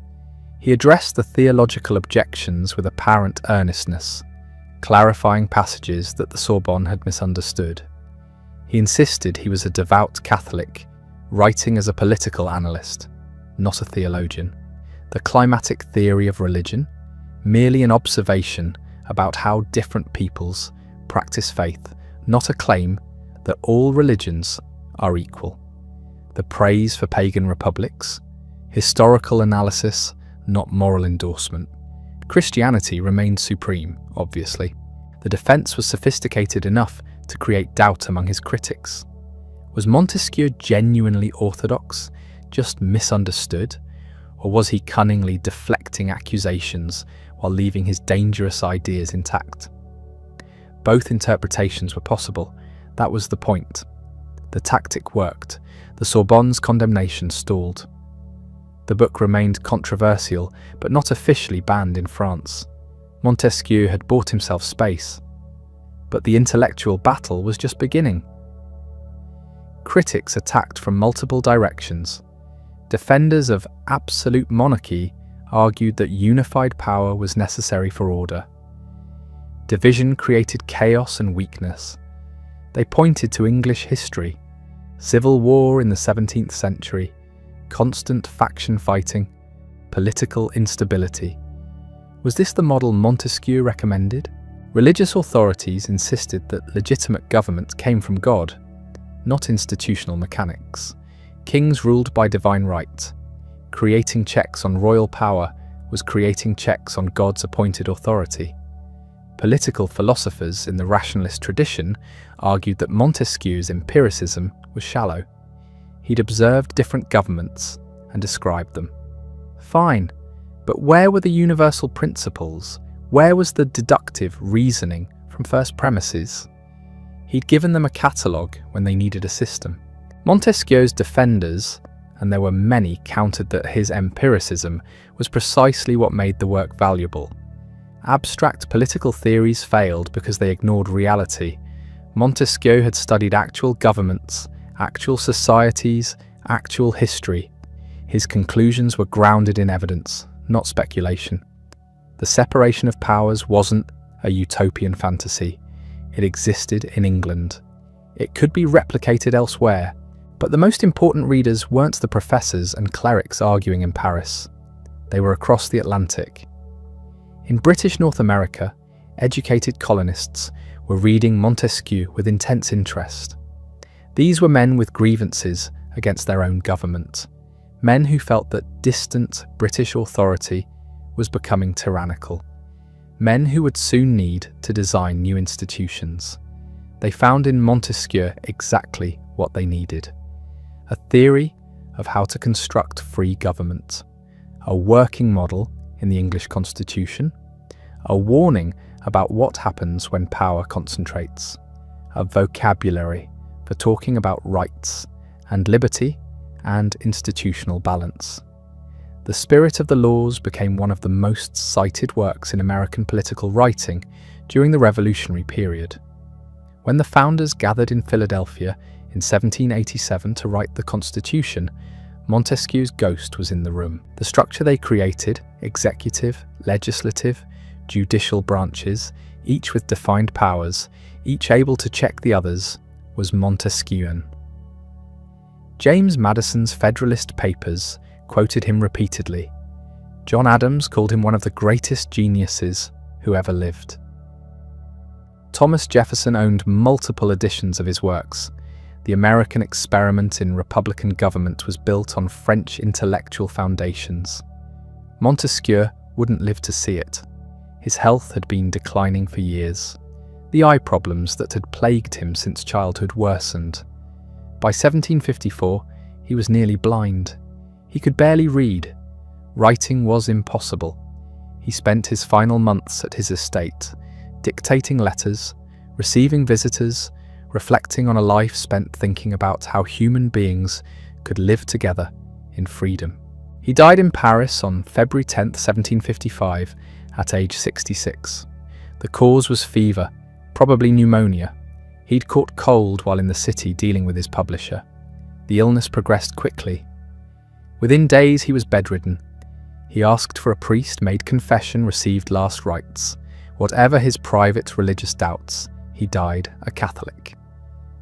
He addressed the theological objections with apparent earnestness, clarifying passages that the Sorbonne had misunderstood. He insisted he was a devout Catholic, writing as a political analyst, not a theologian. The climatic theory of religion, merely an observation about how different peoples practice faith, not a claim that all religions are equal. The praise for pagan republics, historical analysis, not moral endorsement. Christianity remained supreme, obviously. The defense was sophisticated enough to create doubt among his critics. Was Montesquieu genuinely orthodox, just misunderstood? Or was he cunningly deflecting accusations while leaving his dangerous ideas intact? Both interpretations were possible. That was the point. The tactic worked. The Sorbonne's condemnation stalled. The book remained controversial, but not officially banned in France. Montesquieu had bought himself space. But the intellectual battle was just beginning. Critics attacked from multiple directions. Defenders of absolute monarchy argued that unified power was necessary for order. Division created chaos and weakness. They pointed to English history, civil war in the 17th century, constant faction fighting, political instability. Was this the model Montesquieu recommended? Religious authorities insisted that legitimate government came from God, not institutional mechanics. Kings ruled by divine right. Creating checks on royal power was creating checks on God's appointed authority. Political philosophers in the rationalist tradition argued that Montesquieu's empiricism was shallow. He'd observed different governments and described them. Fine, but where were the universal principles? Where was the deductive reasoning from first premises? He'd given them a catalogue when they needed a system. Montesquieu's defenders, and there were many, countered that his empiricism was precisely what made the work valuable. Abstract political theories failed because they ignored reality. Montesquieu had studied actual governments, actual societies, actual history. His conclusions were grounded in evidence, not speculation. The separation of powers wasn't a utopian fantasy. It existed in England. It could be replicated elsewhere, but the most important readers weren't the professors and clerics arguing in Paris. They were across the Atlantic. In British North America, educated colonists were reading Montesquieu with intense interest. These were men with grievances against their own government, men who felt that distant British authority was becoming tyrannical, men who would soon need to design new institutions. They found in Montesquieu exactly what they needed: a theory of how to construct free government, a working model in the English Constitution, a warning about what happens when power concentrates, a vocabulary for talking about rights and liberty and institutional balance. The Spirit of the Laws became one of the most cited works in American political writing during the Revolutionary period. When the founders gathered in Philadelphia in 1787 to write the Constitution, Montesquieu's ghost was in the room. The structure they created, executive, legislative, judicial branches, each with defined powers, each able to check the others, was Montesquieuan. James Madison's Federalist Papers quoted him repeatedly. John Adams called him one of the greatest geniuses who ever lived. Thomas Jefferson owned multiple editions of his works. The American experiment in republican government was built on French intellectual foundations. Montesquieu wouldn't live to see it. His health had been declining for years. The eye problems that had plagued him since childhood worsened. By 1754, he was nearly blind. He could barely read. Writing was impossible. He spent his final months at his estate, dictating letters, receiving visitors, reflecting on a life spent thinking about how human beings could live together in freedom. He died in Paris on February 10, 1755, at age 66. The cause was fever, probably pneumonia. He'd caught cold while in the city dealing with his publisher. The illness progressed quickly. Within days he was bedridden. He asked for a priest, made confession, received last rites. Whatever his private religious doubts, he died a Catholic.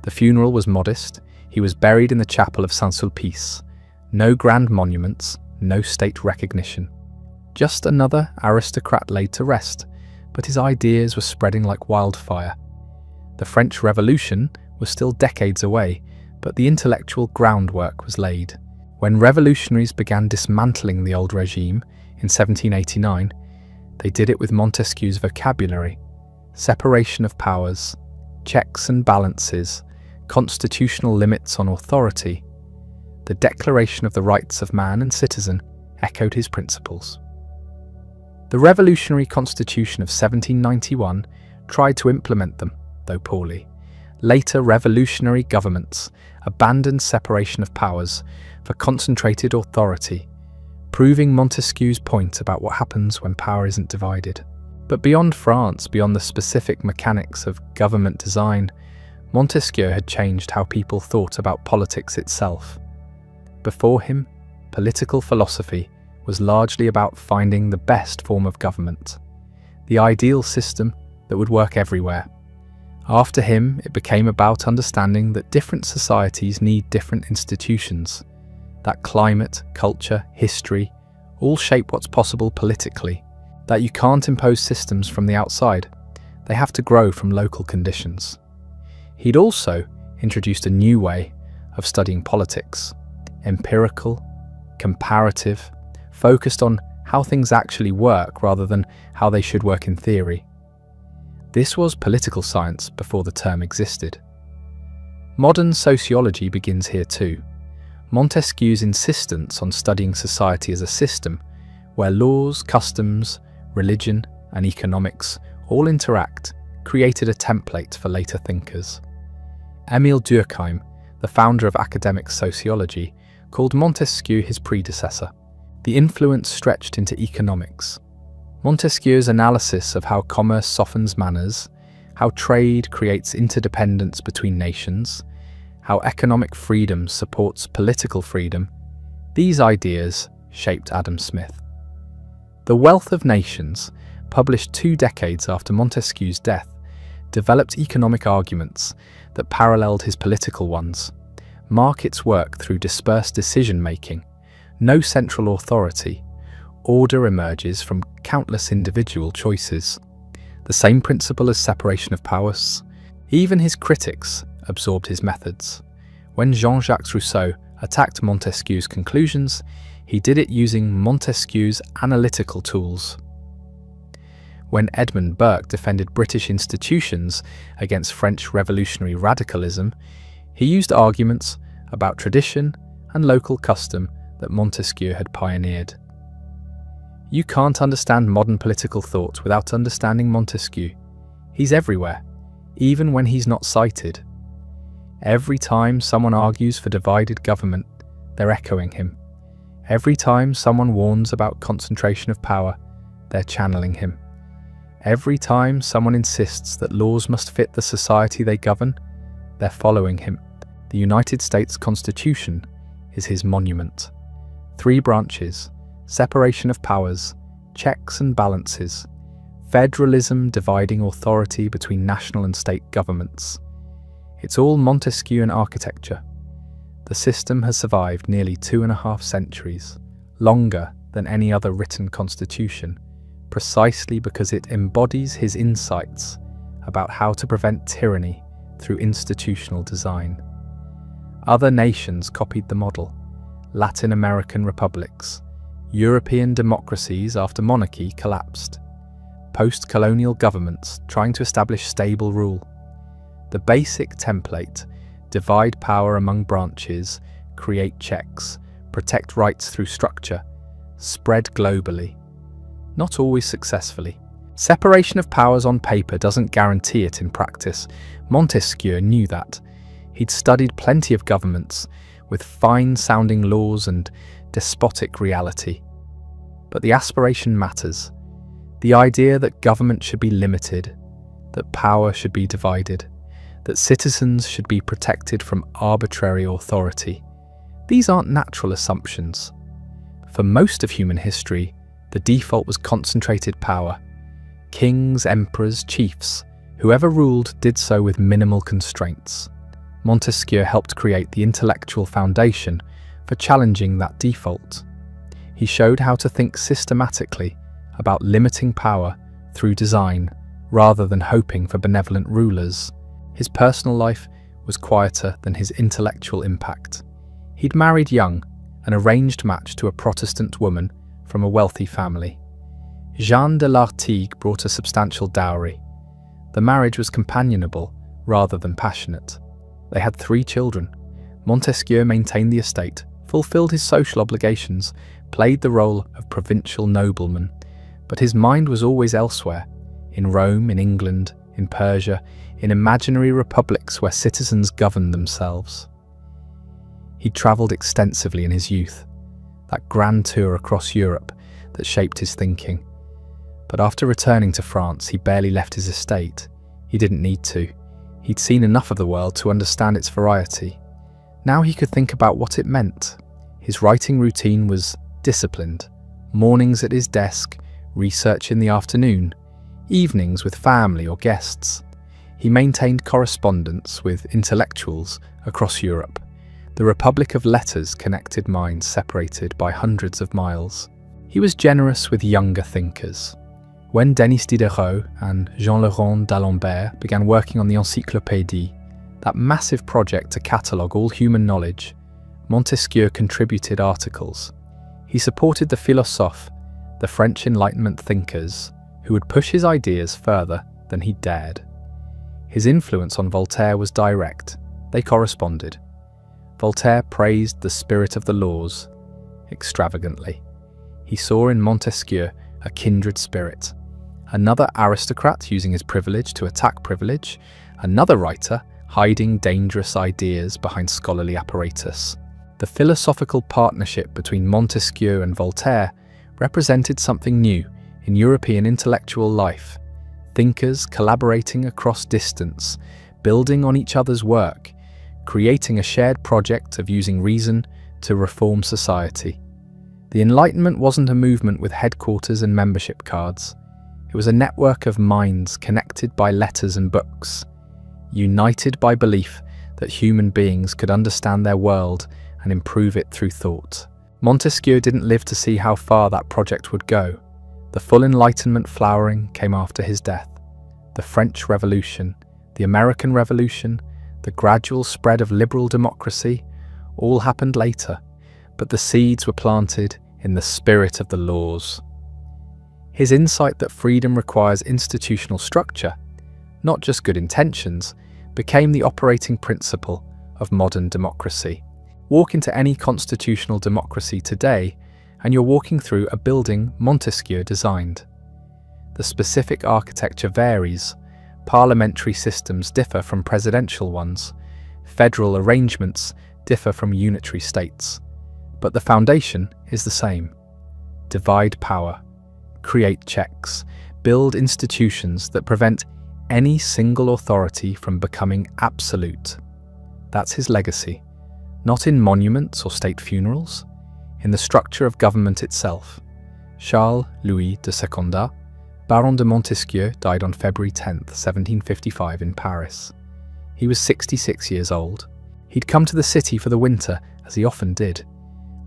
The funeral was modest. He was buried in the chapel of Saint-Sulpice. No grand monuments, no state recognition. Just another aristocrat laid to rest, but his ideas were spreading like wildfire. The French Revolution was still decades away, but the intellectual groundwork was laid. When revolutionaries began dismantling the old regime in 1789, they did it with Montesquieu's vocabulary: separation of powers, checks and balances, constitutional limits on authority. The Declaration of the Rights of Man and Citizen echoed his principles. The Revolutionary Constitution of 1791 tried to implement them, though poorly. Later revolutionary governments abandoned separation of powers for concentrated authority, proving Montesquieu's point about what happens when power isn't divided. But beyond France, beyond the specific mechanics of government design, Montesquieu had changed how people thought about politics itself. Before him, political philosophy was largely about finding the best form of government, the ideal system that would work everywhere. After him, it became about understanding that different societies need different institutions, that climate, culture, history all shape what's possible politically, that you can't impose systems from the outside. They have to grow from local conditions. He'd also introduced a new way of studying politics, empirical, comparative, focused on how things actually work rather than how they should work in theory. This was political science before the term existed. Modern sociology begins here too. Montesquieu's insistence on studying society as a system, where laws, customs, religion, and economics all interact, created a template for later thinkers. Émile Durkheim, the founder of academic sociology, called Montesquieu his predecessor. The influence stretched into economics. Montesquieu's analysis of how commerce softens manners, how trade creates interdependence between nations, how economic freedom supports political freedom, these ideas shaped Adam Smith. The Wealth of Nations, published 2 decades after Montesquieu's death, developed economic arguments that paralleled his political ones. Markets work through dispersed decision-making, no central authority. Order emerges from countless individual choices. The same principle as separation of powers. Even his critics absorbed his methods. When Jean-Jacques Rousseau attacked Montesquieu's conclusions, he did it using Montesquieu's analytical tools. When Edmund Burke defended British institutions against French revolutionary radicalism, he used arguments about tradition and local custom that Montesquieu had pioneered. You can't understand modern political thought without understanding Montesquieu. He's everywhere, even when he's not cited. Every time someone argues for divided government, they're echoing him. Every time someone warns about concentration of power, they're channeling him. Every time someone insists that laws must fit the society they govern, they're following him. The United States Constitution is his monument. 3 branches: separation of powers, checks and balances, Federalism dividing authority between national and state governments. It's all Montesquieuan architecture. The system has survived nearly 2.5 centuries, longer than any other written constitution, precisely because it embodies his insights about how to prevent tyranny through institutional design. Other nations copied the model: Latin American republics, European democracies after monarchy collapsed, post-colonial governments trying to establish stable rule. The basic template: divide power among branches, create checks, protect rights through structure, spread globally. Not always successfully. Separation of powers on paper doesn't guarantee it in practice. Montesquieu knew that. He'd studied plenty of governments with fine-sounding laws and despotic reality. But the aspiration matters. The idea that government should be limited, that power should be divided, that citizens should be protected from arbitrary authority. These aren't natural assumptions. For most of human history, the default was concentrated power. Kings, emperors, chiefs, whoever ruled did so with minimal constraints. Montesquieu helped create the intellectual foundation for challenging that default. He showed how to think systematically about limiting power through design rather than hoping for benevolent rulers. His personal life was quieter than his intellectual impact. He'd married young, an arranged match to a Protestant woman from a wealthy family. Jeanne de l'Artigue brought a substantial dowry. The marriage was companionable rather than passionate. They had 3 children. Montesquieu maintained the estate, fulfilled his social obligations, played the role of provincial nobleman, but his mind was always elsewhere, in Rome, in England, in Persia, in imaginary republics where citizens governed themselves. He travelled extensively in his youth, that grand tour across Europe that shaped his thinking. But after returning to France, he barely left his estate. He didn't need to. He'd seen enough of the world to understand its variety. Now he could think about what it meant. His writing routine was disciplined. Mornings at his desk, research in the afternoon, evenings with family or guests. He maintained correspondence with intellectuals across Europe. The republic of letters connected minds separated by hundreds of miles. He was generous with younger thinkers. When Denis Diderot and Jean-Laurent d'Alembert began working on the Encyclopédie, that massive project to catalogue all human knowledge, Montesquieu contributed articles. He supported the philosopher, the French Enlightenment thinkers, who would push his ideas further than he dared. His influence on Voltaire was direct. They corresponded. Voltaire praised the spirit of the laws extravagantly. He saw in Montesquieu a kindred spirit. Another aristocrat using his privilege to attack privilege, another writer hiding dangerous ideas behind scholarly apparatus. The philosophical partnership between Montesquieu and Voltaire represented something new in European intellectual life. Thinkers collaborating across distance, building on each other's work, creating a shared project of using reason to reform society. The Enlightenment wasn't a movement with headquarters and membership cards. It was a network of minds connected by letters and books, united by belief that human beings could understand their world and improve it through thought. Montesquieu didn't live to see how far that project would go. The full Enlightenment flowering came after his death. The French Revolution, the American Revolution, the gradual spread of liberal democracy, all happened later, but the seeds were planted in the spirit of the laws. His insight that freedom requires institutional structure, not just good intentions, became the operating principle of modern democracy. Walk into any constitutional democracy today, and you're walking through a building Montesquieu designed. The specific architecture varies. Parliamentary systems differ from presidential ones. Federal arrangements differ from unitary states. But the foundation is the same. Divide power, create checks, build institutions that prevent any single authority from becoming absolute. That's his legacy, not in monuments or state funerals, in the structure of government itself. Charles Louis de Secondat, Baron de Montesquieu died on February 10, 1755 in Paris. He was 66 years old. He'd come to the city for the winter, as he often did.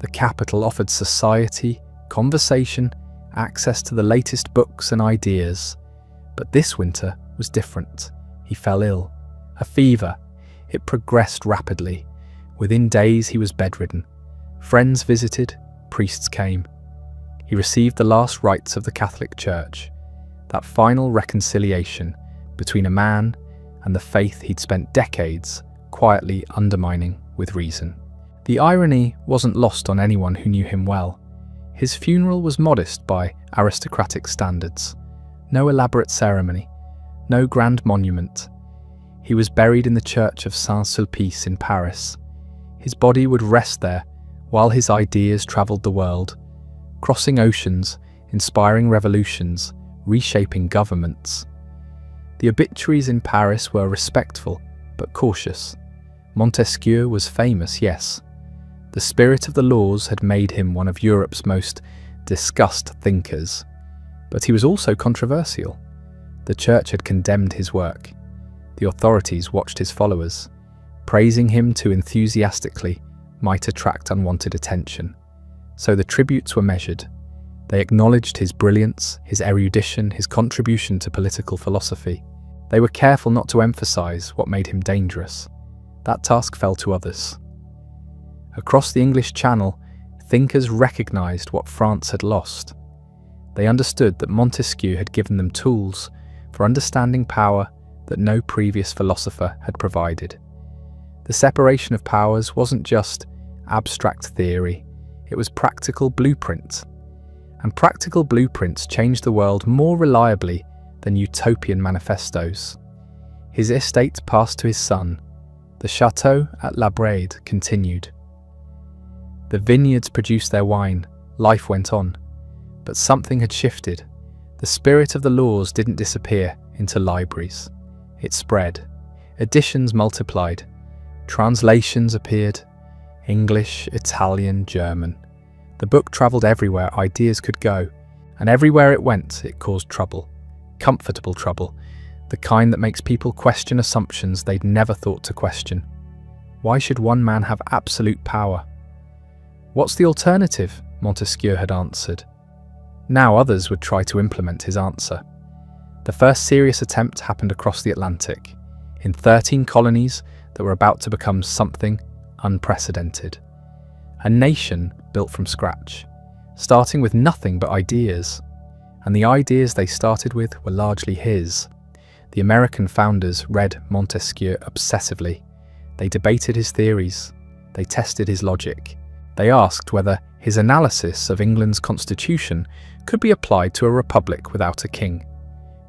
The capital offered society, conversation, access to the latest books and ideas. But this winter was different. He fell ill. A fever. It progressed rapidly. Within days he was bedridden. Friends visited, priests came. He received the last rites of the Catholic Church, that final reconciliation between a man and the faith he'd spent decades quietly undermining with reason. The irony wasn't lost on anyone who knew him well. His funeral was modest by aristocratic standards. No elaborate ceremony, no grand monument. He was buried in the church of Saint-Sulpice in Paris. His body would rest there while his ideas travelled the world, crossing oceans, inspiring revolutions, reshaping governments. The obituaries in Paris were respectful but cautious. Montesquieu was famous, yes. The spirit of the laws had made him one of Europe's most discussed thinkers. But he was also controversial. The church had condemned his work. The authorities watched his followers. Praising him too enthusiastically might attract unwanted attention. So the tributes were measured. They acknowledged his brilliance, his erudition, his contribution to political philosophy. They were careful not to emphasize what made him dangerous. That task fell to others. Across the English Channel, thinkers recognized what France had lost. They understood that Montesquieu had given them tools for understanding power that no previous philosopher had provided. The separation of powers wasn't just abstract theory, it was practical blueprint. And practical blueprints changed the world more reliably than utopian manifestos. His estate passed to his son. The chateau at La Brede continued. The vineyards produced their wine. Life went on. But something had shifted. The spirit of the laws didn't disappear into libraries. It spread. Editions multiplied. Translations appeared. English, Italian, German. The book travelled everywhere ideas could go, and everywhere it went, it caused trouble. Comfortable trouble, the kind that makes people question assumptions they'd never thought to question. Why should one man have absolute power? What's the alternative? Montesquieu had answered. Now others would try to implement his answer. The first serious attempt happened across the Atlantic, in 13 colonies that were about to become something unprecedented. A nation built from scratch, starting with nothing but ideas. And the ideas they started with were largely his. The American founders read Montesquieu obsessively. They debated his theories. They tested his logic. They asked whether his analysis of England's constitution could be applied to a republic without a king,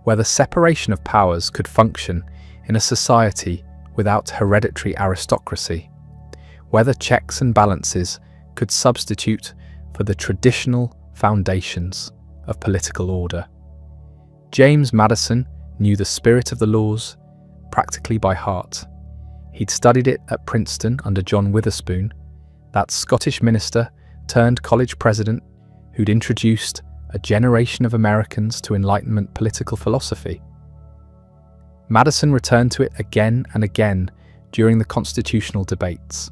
whether separation of powers could function in a society without hereditary aristocracy, whether checks and balances could substitute for the traditional foundations of political order. James Madison knew the spirit of the laws practically by heart. He'd studied it at Princeton under John Witherspoon, that Scottish minister turned college president who'd introduced a generation of Americans to Enlightenment political philosophy. Madison returned to it again and again during the constitutional debates.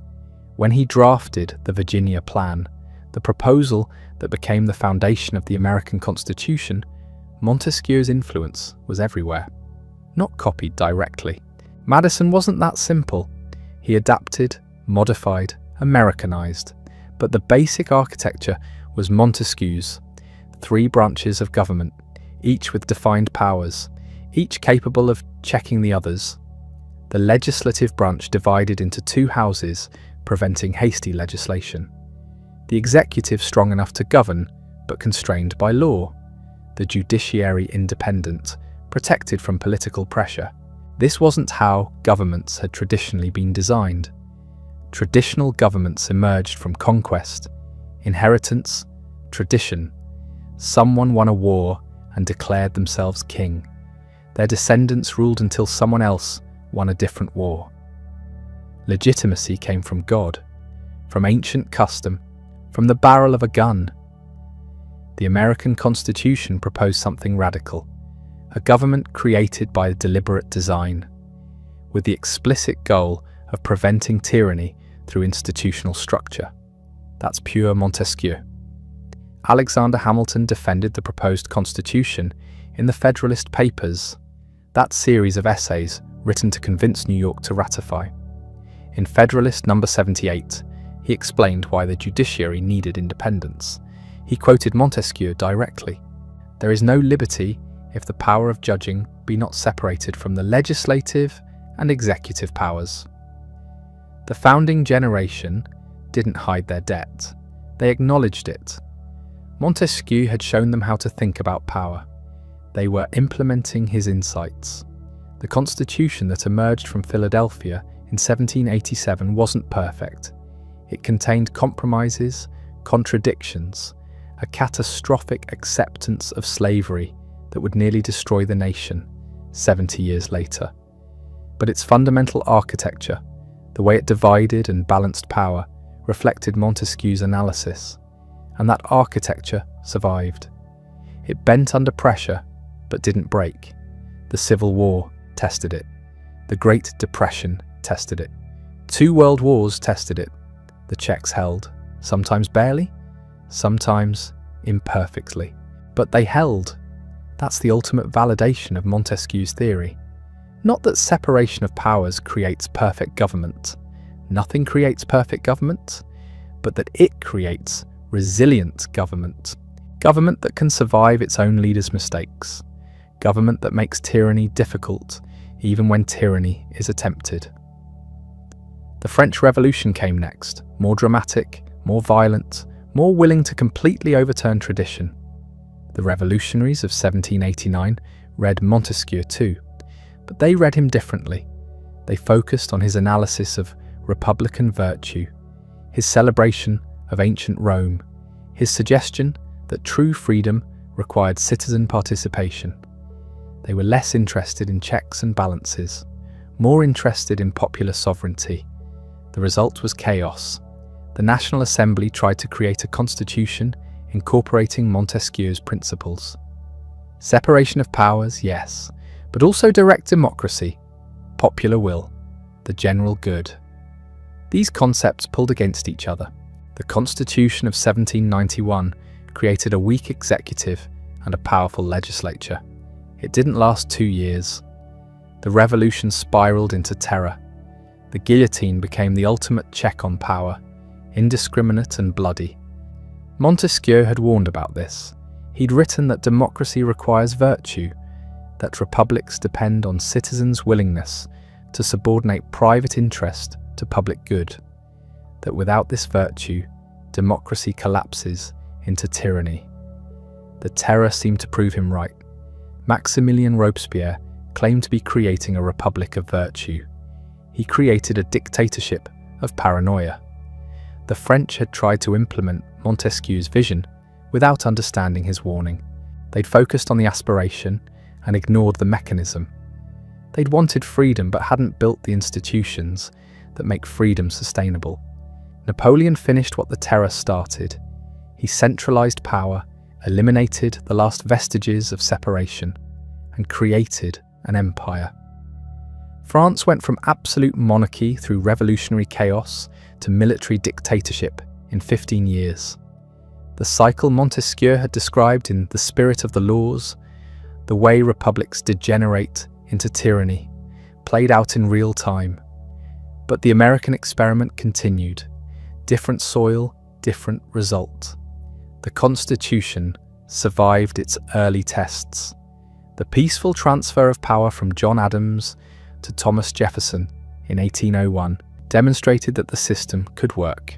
When he drafted the Virginia Plan, the proposal that became the foundation of the American Constitution, Montesquieu's influence was everywhere, not copied directly. Madison wasn't that simple. He adapted, modified, Americanized, but the basic architecture was Montesquieu's. 3 branches of government, each with defined powers, each capable of checking the others. The legislative branch divided into 2 houses, preventing hasty legislation. The executive strong enough to govern, but constrained by law. The judiciary independent, protected from political pressure. This wasn't how governments had traditionally been designed. Traditional governments emerged from conquest, inheritance, tradition. Someone won a war and declared themselves king. Their descendants ruled until someone else won a different war. Legitimacy came from God, from ancient custom, from the barrel of a gun. The American Constitution proposed something radical, a government created by deliberate design, with the explicit goal of preventing tyranny through institutional structure. That's pure Montesquieu. Alexander Hamilton defended the proposed constitution in the Federalist Papers, that series of essays written to convince New York to ratify. In Federalist number 78, he explained why the judiciary needed independence. He quoted Montesquieu directly. "There is no liberty if the power of judging be not separated from the legislative and executive powers." The founding generation didn't hide their debt. They acknowledged it. Montesquieu had shown them how to think about power. They were implementing his insights. The constitution that emerged from Philadelphia in 1787 wasn't perfect. It contained compromises, contradictions, a catastrophic acceptance of slavery that would nearly destroy the nation 70 years later. But its fundamental architecture, the way it divided and balanced power, reflected Montesquieu's analysis, and that architecture survived. It bent under pressure, but didn't break. The Civil War tested it. The Great Depression tested it. 2 world wars tested it. The checks held, sometimes barely, sometimes imperfectly. But they held. That's the ultimate validation of Montesquieu's theory. Not that separation of powers creates perfect government. Nothing creates perfect government, but that it creates resilient government. Government that can survive its own leaders' mistakes. Government that makes tyranny difficult, even when tyranny is attempted. The French Revolution came next, more dramatic, more violent, more willing to completely overturn tradition. The revolutionaries of 1789 read Montesquieu too, but they read him differently. They focused on his analysis of republican virtue, his celebration of ancient Rome, his suggestion that true freedom required citizen participation. They were less interested in checks and balances, more interested in popular sovereignty. The result was chaos. The National Assembly tried to create a constitution incorporating Montesquieu's principles. Separation of powers, yes, but also direct democracy, popular will, the general good. These concepts pulled against each other. The Constitution of 1791 created a weak executive and a powerful legislature. It didn't last 2 years. The revolution spiraled into terror. The guillotine became the ultimate check on power, indiscriminate and bloody. Montesquieu had warned about this. He'd written that democracy requires virtue, that republics depend on citizens' willingness to subordinate private interest to public good, that without this virtue, democracy collapses into tyranny. The terror seemed to prove him right. Maximilien Robespierre claimed to be creating a republic of virtue. He created a dictatorship of paranoia. The French had tried to implement Montesquieu's vision without understanding his warning. They'd focused on the aspiration and ignored the mechanism. They'd wanted freedom but hadn't built the institutions that make freedom sustainable. Napoleon finished what the terror started. He centralized power, eliminated the last vestiges of separation, and created an empire. France went from absolute monarchy through revolutionary chaos to military dictatorship in 15 years. The cycle Montesquieu had described in The Spirit of the Laws, the way republics degenerate into tyranny, played out in real time. But the American experiment continued. Different soil, different result. The Constitution survived its early tests. The peaceful transfer of power from John Adams to Thomas Jefferson in 1801 demonstrated that the system could work.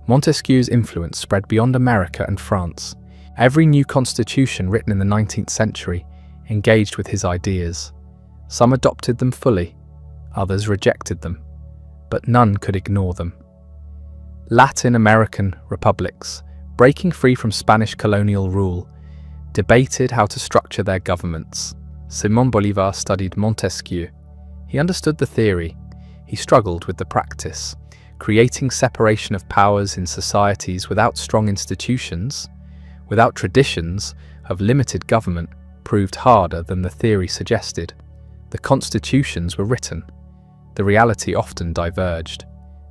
Montesquieu's influence spread beyond America and France. Every new constitution written in the 19th century engaged with his ideas. Some adopted them fully, others rejected them, but none could ignore them. Latin American republics, breaking free from Spanish colonial rule, debated how to structure their governments. Simón Bolívar studied Montesquieu. He understood the theory. He struggled with the practice. Creating separation of powers in societies without strong institutions, without traditions of limited government proved harder than the theory suggested. The constitutions were written. The reality often diverged.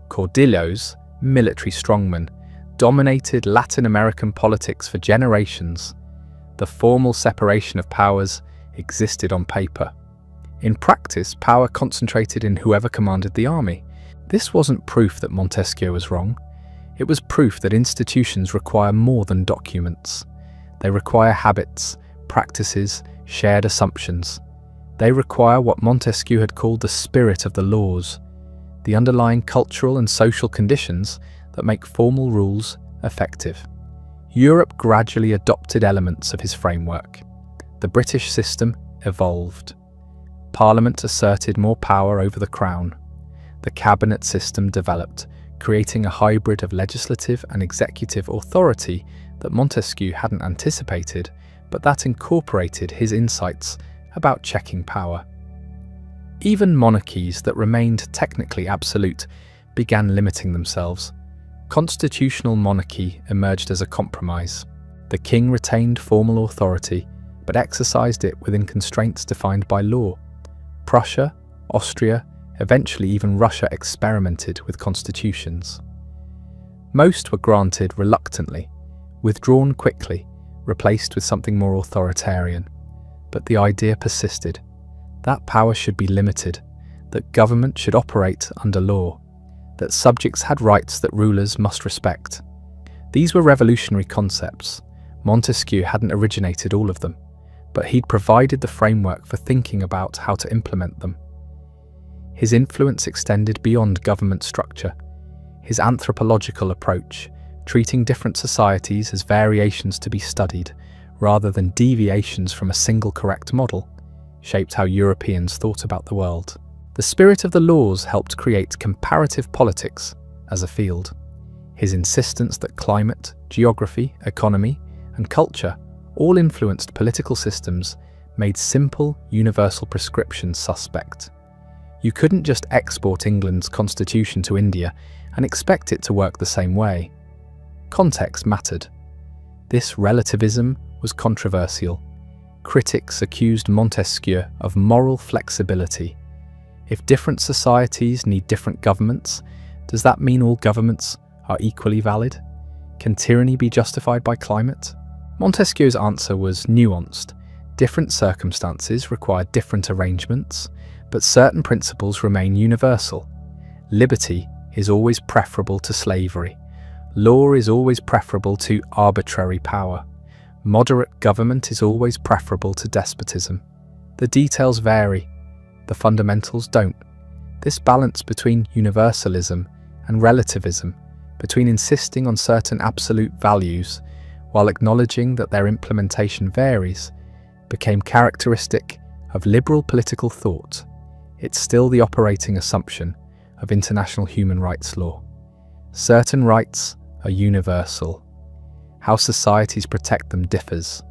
Caudillos, military strongmen, dominated Latin American politics for generations. The formal separation of powers existed on paper. In practice, power concentrated in whoever commanded the army. This wasn't proof that Montesquieu was wrong. It was proof that institutions require more than documents. They require habits, practices, shared assumptions. They require what Montesquieu had called the spirit of the laws, the underlying cultural and social conditions that make formal rules effective. Europe gradually adopted elements of his framework. The British system evolved. Parliament asserted more power over the crown. The cabinet system developed, creating a hybrid of legislative and executive authority that Montesquieu hadn't anticipated, but that incorporated his insights about checking power. Even monarchies that remained technically absolute began limiting themselves. Constitutional monarchy emerged as a compromise. The king retained formal authority, but exercised it within constraints defined by law. Prussia, Austria, eventually even Russia experimented with constitutions. Most were granted reluctantly, withdrawn quickly, replaced with something more authoritarian. But the idea persisted. That power should be limited, that government should operate under law, that subjects had rights that rulers must respect. These were revolutionary concepts. Montesquieu hadn't originated all of them, but he'd provided the framework for thinking about how to implement them. His influence extended beyond government structure. His anthropological approach, treating different societies as variations to be studied, rather than deviations from a single correct model, shaped how Europeans thought about the world. The spirit of the laws helped create comparative politics as a field. His insistence that climate, geography, economy, and culture all influenced political systems made simple, universal prescriptions suspect. You couldn't just export England's constitution to India and expect it to work the same way. Context mattered. This relativism was controversial. Critics accused Montesquieu of moral flexibility. If different societies need different governments, does that mean all governments are equally valid? Can tyranny be justified by climate? Montesquieu's answer was nuanced. Different circumstances require different arrangements, but certain principles remain universal. Liberty is always preferable to slavery. Law is always preferable to arbitrary power. Moderate government is always preferable to despotism. The details vary. The fundamentals don't. This balance between universalism and relativism, between insisting on certain absolute values while acknowledging that their implementation varies, became characteristic of liberal political thought. It's still the operating assumption of international human rights law. Certain rights are universal. How societies protect them differs,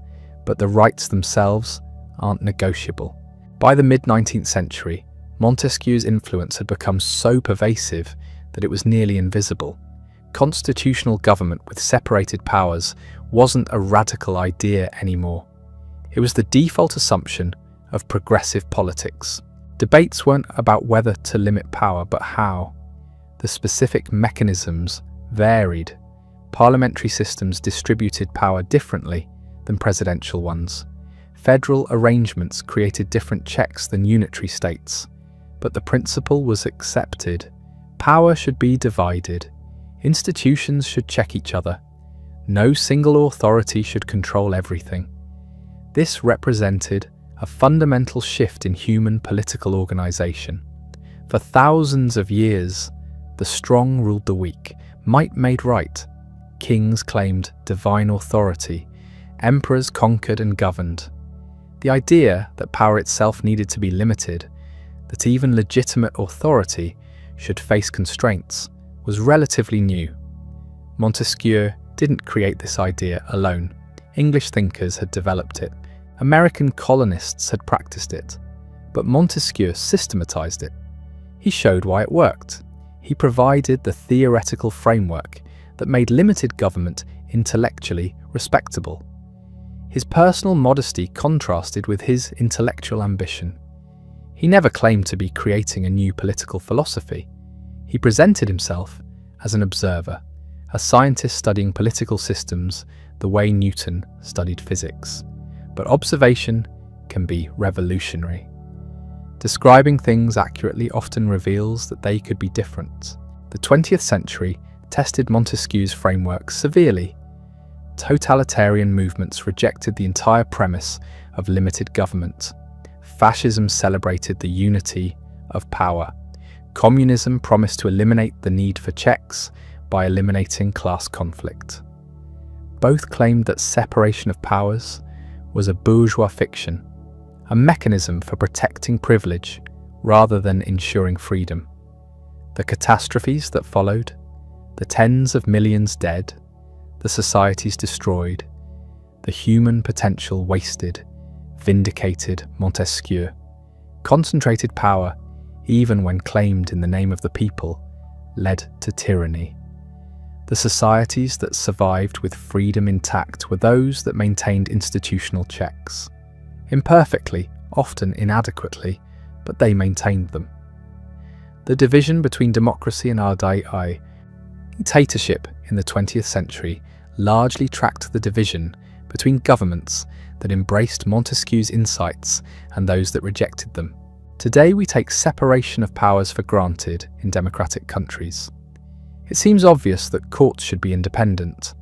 but the rights themselves aren't negotiable. By the mid-19th century, Montesquieu's influence had become so pervasive that it was nearly invisible. Constitutional government with separated powers wasn't a radical idea anymore. It was the default assumption of progressive politics. Debates weren't about whether to limit power, but how. The specific mechanisms varied. Parliamentary systems distributed power differently than presidential ones. Federal arrangements created different checks than unitary states. But the principle was accepted. Power should be divided. Institutions should check each other. No single authority should control everything. This represented a fundamental shift in human political organization. For thousands of years, the strong ruled the weak, might made right. Kings claimed divine authority. Emperors conquered and governed. The idea that power itself needed to be limited, that even legitimate authority should face constraints, was relatively new. Montesquieu didn't create this idea alone. English thinkers had developed it. American colonists had practiced it. But Montesquieu systematized it. He showed why it worked. He provided the theoretical framework that made limited government intellectually respectable. His personal modesty contrasted with his intellectual ambition. He never claimed to be creating a new political philosophy. He presented himself as an observer, a scientist studying political systems the way Newton studied physics. But observation can be revolutionary. Describing things accurately often reveals that they could be different. The 20th century tested Montesquieu's framework severely. Totalitarian movements rejected the entire premise of limited government. Fascism celebrated the unity of power. Communism promised to eliminate the need for checks by eliminating class conflict. Both claimed that separation of powers was a bourgeois fiction, a mechanism for protecting privilege rather than ensuring freedom. The catastrophes that followed, the tens of millions dead, the societies destroyed, the human potential wasted, vindicated Montesquieu. Concentrated power, even when claimed in the name of the people, led to tyranny. The societies that survived with freedom intact were those that maintained institutional checks. Imperfectly, often inadequately, but they maintained them. The division between democracy and dictatorship in the 20th century largely tracked the division between governments that embraced Montesquieu's insights and those that rejected them. Today we take separation of powers for granted in democratic countries. It seems obvious that courts should be independent,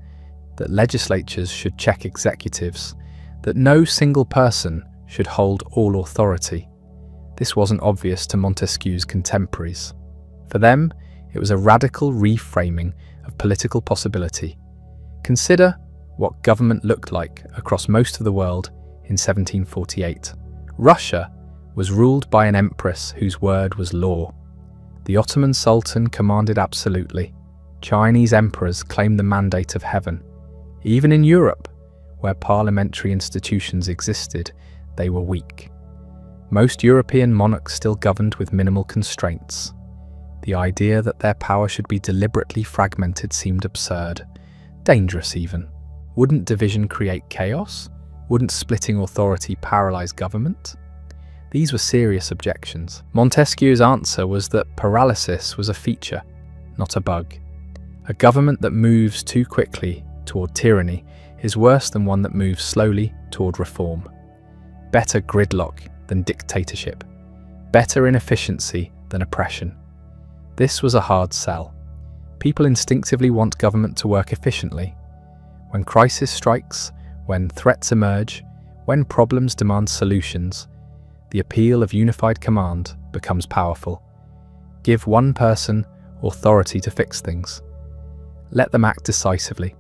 that legislatures should check executives, that no single person should hold all authority. This wasn't obvious to Montesquieu's contemporaries. For them, it was a radical reframing of political possibility. Consider what government looked like across most of the world in 1748. Russia was ruled by an empress whose word was law. The Ottoman Sultan commanded absolutely. Chinese emperors claimed the mandate of heaven. Even in Europe, where parliamentary institutions existed, they were weak. Most European monarchs still governed with minimal constraints. The idea that their power should be deliberately fragmented seemed absurd, dangerous even. Wouldn't division create chaos? Wouldn't splitting authority paralyze government? These were serious objections. Montesquieu's answer was that paralysis was a feature, not a bug. A government that moves too quickly toward tyranny is worse than one that moves slowly toward reform. Better gridlock than dictatorship. Better inefficiency than oppression. This was a hard sell. People instinctively want government to work efficiently. When crisis strikes, when threats emerge, when problems demand solutions, the appeal of unified command becomes powerful. Give one person authority to fix things. Let them act decisively.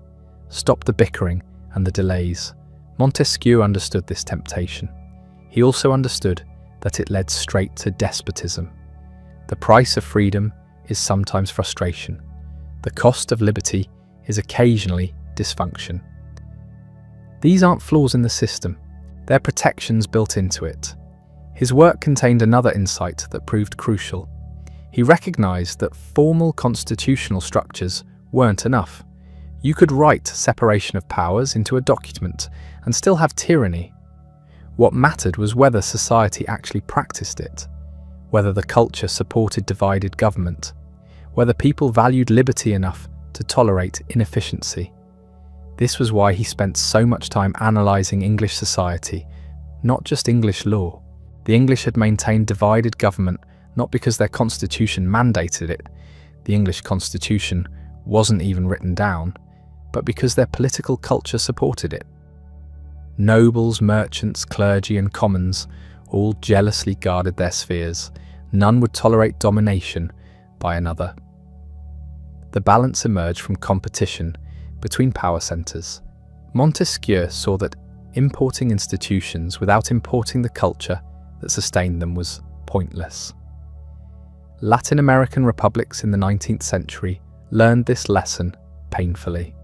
Stop the bickering and the delays. Montesquieu understood this temptation. He also understood that it led straight to despotism. The price of freedom is sometimes frustration. The cost of liberty is occasionally dysfunction. These aren't flaws in the system, they're protections built into it. His work contained another insight that proved crucial. He recognized that formal constitutional structures weren't enough. You could write separation of powers into a document and still have tyranny. What mattered was whether society actually practiced it, whether the culture supported divided government, whether people valued liberty enough to tolerate inefficiency. This was why he spent so much time analysing English society, not just English law. The English had maintained divided government not because their constitution mandated it, the English constitution wasn't even written down, but because their political culture supported it. Nobles, merchants, clergy and commons all jealously guarded their spheres. None would tolerate domination by another. The balance emerged from competition between power centres. Montesquieu saw that importing institutions without importing the culture that sustained them was pointless. Latin American republics in the 19th century learned this lesson painfully.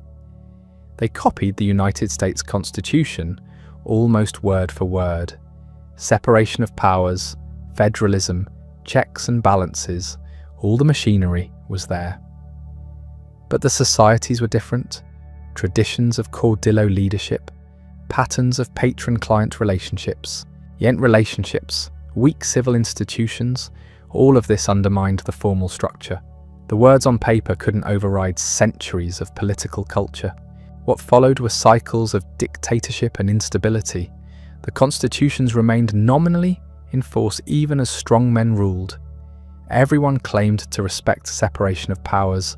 They copied the United States Constitution almost word for word. Separation of powers, federalism, checks and balances, all the machinery was there. But the societies were different. traditions of caudillo leadership, patterns of patron-client relationships, relationships, weak civil institutions, all of this undermined the formal structure. The words on paper couldn't override centuries of political culture. What followed were cycles of dictatorship and instability. The constitutions remained nominally in force even as strongmen ruled. Everyone claimed to respect separation of powers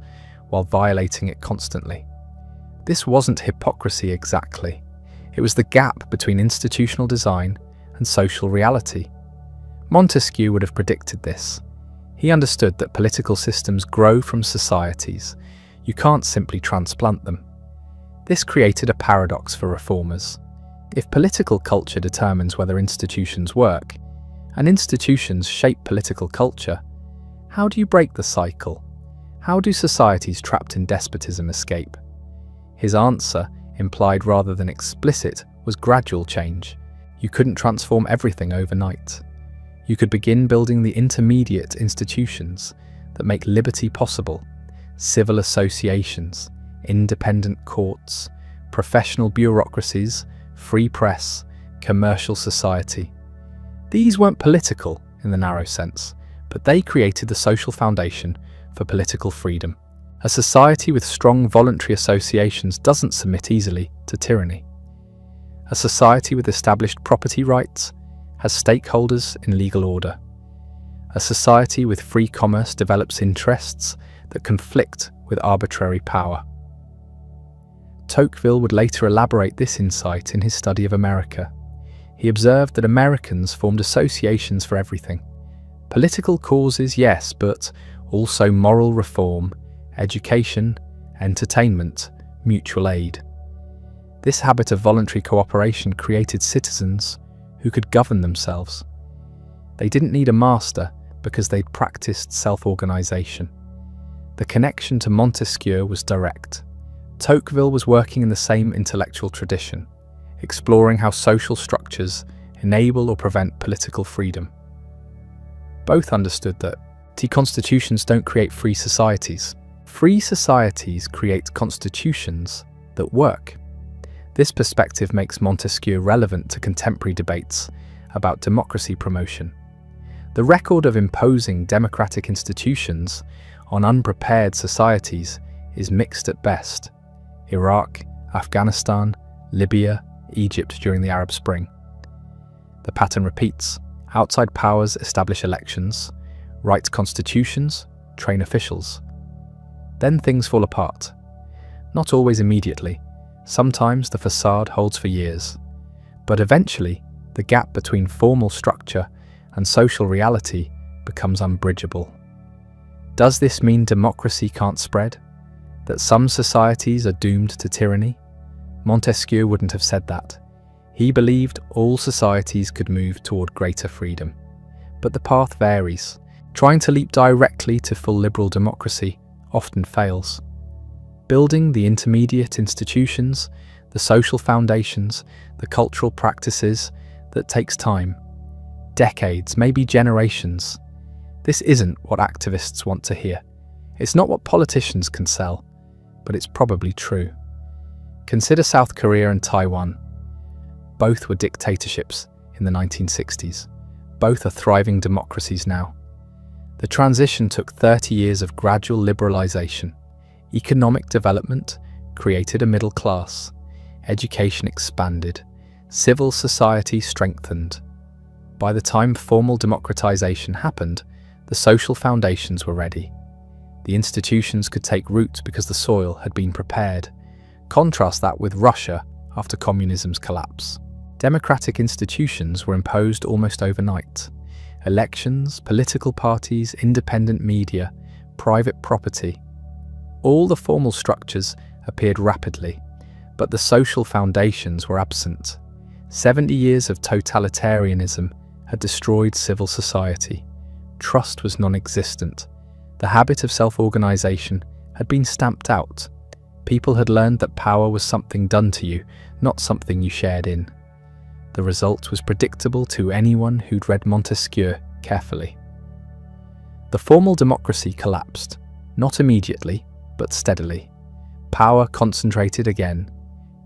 while violating it constantly. This wasn't hypocrisy exactly. It was the gap between institutional design and social reality. Montesquieu would have predicted this. He understood that political systems grow from societies. You can't simply transplant them. This created a paradox for reformers. If political culture determines whether institutions work, and institutions shape political culture, how do you break the cycle? How do societies trapped in despotism escape? His answer, implied rather than explicit, was gradual change. You couldn't transform everything overnight. You could begin building the intermediate institutions that make liberty possible: civil associations, independent courts, professional bureaucracies, free press, commercial society. These weren't political in the narrow sense, but they created the social foundation for political freedom. A society with strong voluntary associations doesn't submit easily to tyranny. A society with established property rights has stakeholders in legal order. A society with free commerce develops interests that conflict with arbitrary power. Tocqueville would later elaborate this insight in his study of America. He observed that Americans formed associations for everything. Political causes, yes, but also moral reform, education, entertainment, mutual aid. This habit of voluntary cooperation created citizens who could govern themselves. They didn't need a master because they'd practiced self-organization. The connection to Montesquieu was direct. Tocqueville was working in the same intellectual tradition, exploring how social structures enable or prevent political freedom. Both understood that constitutions don't create free societies. Free societies create constitutions that work. This perspective makes Montesquieu relevant to contemporary debates about democracy promotion. The record of imposing democratic institutions on unprepared societies is mixed at best. Iraq, Afghanistan, Libya, Egypt during the Arab Spring. The pattern repeats. Outside powers establish elections, write constitutions, train officials. Then things fall apart. Not always immediately. Sometimes the facade holds for years. But eventually, the gap between formal structure and social reality becomes unbridgeable. Does this mean democracy can't spread? That some societies are doomed to tyranny? Montesquieu wouldn't have said that. He believed all societies could move toward greater freedom. But the path varies. Trying to leap directly to full liberal democracy often fails. Building the intermediate institutions, the social foundations, the cultural practices, that takes time. Decades, maybe generations. This isn't what activists want to hear. It's not what politicians can sell, but it's probably true. Consider South Korea and Taiwan. Both were dictatorships in the 1960s. Both are thriving democracies now. The transition took 30 years of gradual liberalization. Economic development created a middle class. Education expanded. Civil society strengthened. By the time formal democratization happened, the social foundations were ready. The institutions could take root because the soil had been prepared. Contrast that with Russia after communism's collapse. Democratic institutions were imposed almost overnight. Elections, political parties, independent media, private property. All the formal structures appeared rapidly, but the social foundations were absent. 70 years of totalitarianism had destroyed civil society. Trust was non-existent. The habit of self-organization had been stamped out. People had learned that power was something done to you, not something you shared in. The result was predictable to anyone who'd read Montesquieu carefully. The formal democracy collapsed, not immediately, but steadily. Power concentrated again.